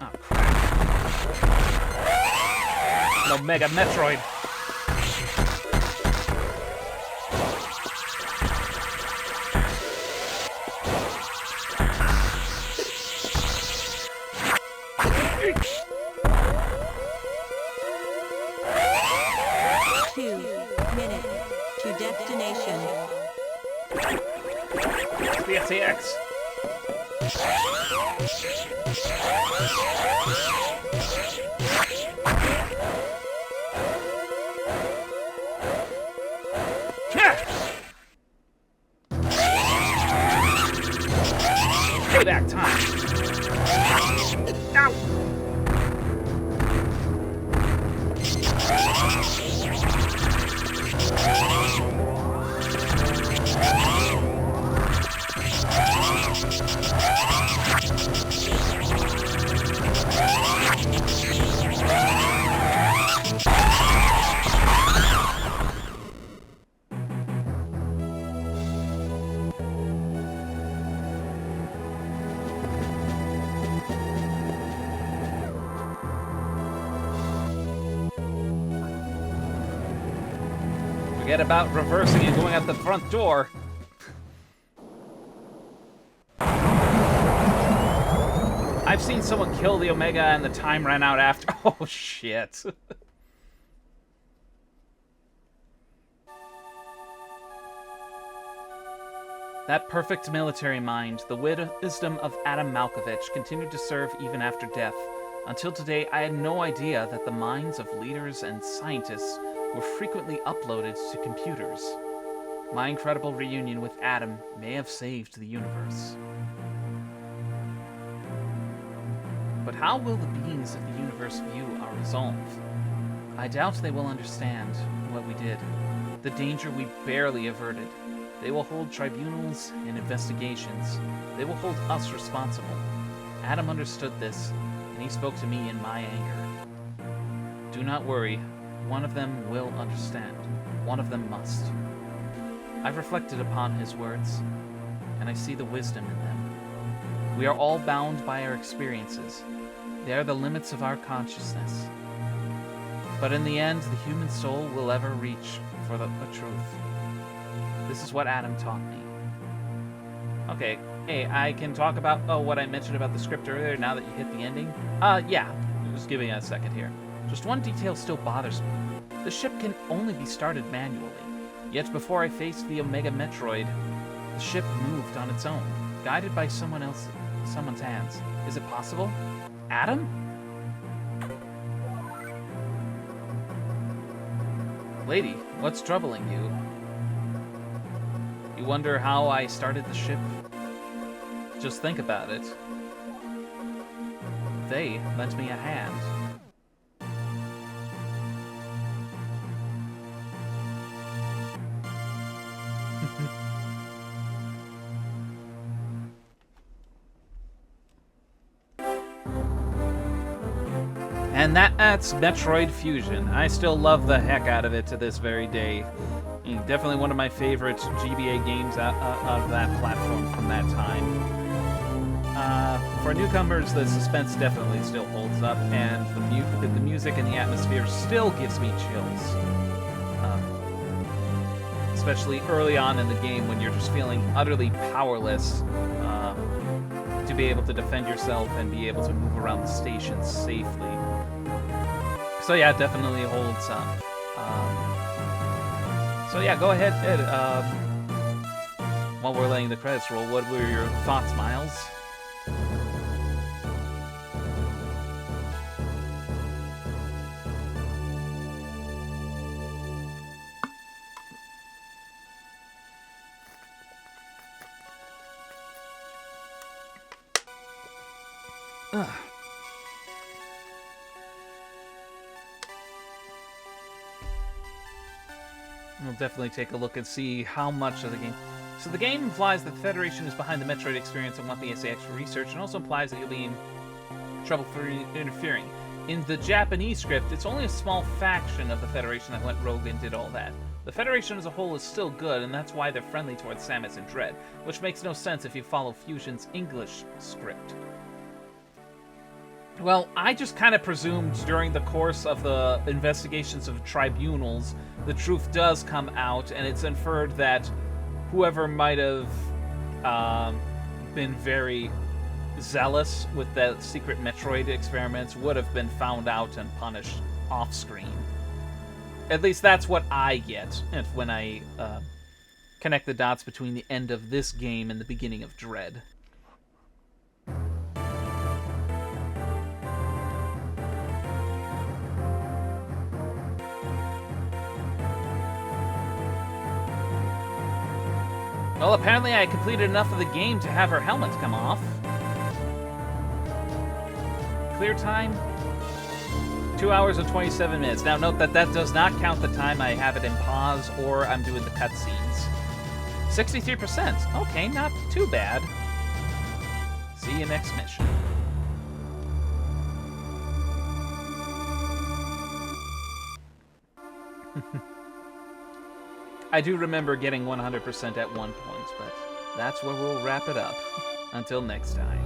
Oh, crap. No Mega Metroid. BSAX. Payback time. Ow. Forget about reversing and going out the front door. I've seen someone kill the Omega and the time ran out after. Oh, shit. That perfect military mind, the wisdom of Adam Malkovich, continued to serve even after death. Until today, I had no idea that the minds of leaders and scientists were frequently uploaded to computers. My incredible reunion with Adam may have saved the universe. But how will the beings of the universe view our resolve? I doubt they will understand what we did. the danger we barely averted. They will hold tribunals and investigations. They will hold us responsible. Adam understood this, and he spoke to me in my anger. Do not worry. One of them will understand. One of them must. I've reflected upon his words, and I see the wisdom in them. We are all bound by our experiences. They are the limits of our consciousness. But in the end, the human soul will ever reach for the truth. This is what Adam taught me. Okay, hey, I can talk about, what I mentioned about the script earlier now that you hit the ending? Yeah, just giving it a second here. Just one detail still bothers me. The ship can only be started manually. Yet before I faced the Omega Metroid, the ship moved on its own, guided by someone's hands. Is it possible? Adam? Lady, what's troubling you? You wonder how I started the ship? Just think about it. They lent me a hand. And that's Metroid Fusion. I still love the heck out of it to this very day. Definitely one of my favorite GBA games out of that platform from that time. For newcomers, the suspense definitely still holds up, and the music and the atmosphere still gives me chills. Especially early on in the game when you're just feeling utterly powerless to be able to defend yourself and be able to move around the station safely. So yeah, it definitely holds up. So yeah, go ahead, Ed. While we're letting the credits roll, what were your thoughts, Miles? We'll definitely take a look and see how much of the game. So the game implies that the Federation is behind the Metroid experience and want the SAX for research, and also implies that you'll be in trouble for interfering. In the Japanese script, it's only a small faction of the Federation that went rogue and did all that. The Federation as a whole is still good, and that's why they're friendly towards Samus and Dread, which makes no sense if you follow Fusion's English script. Well, I just kind of presumed during the course of the investigations of tribunals, the truth does come out, and it's inferred that whoever might have been very zealous with the secret Metroid experiments would have been found out and punished off-screen. At least that's what I get when I connect the dots between the end of this game and the beginning of Dread. Well, apparently I completed enough of the game to have her helmet come off. Clear time? 2 hours and 27 minutes. Now note that that does not count the time I have it in pause or I'm doing the cutscenes. 63%. Okay, not too bad. See you next mission. I do remember getting 100% at one point, but that's where we'll wrap it up. Until next time.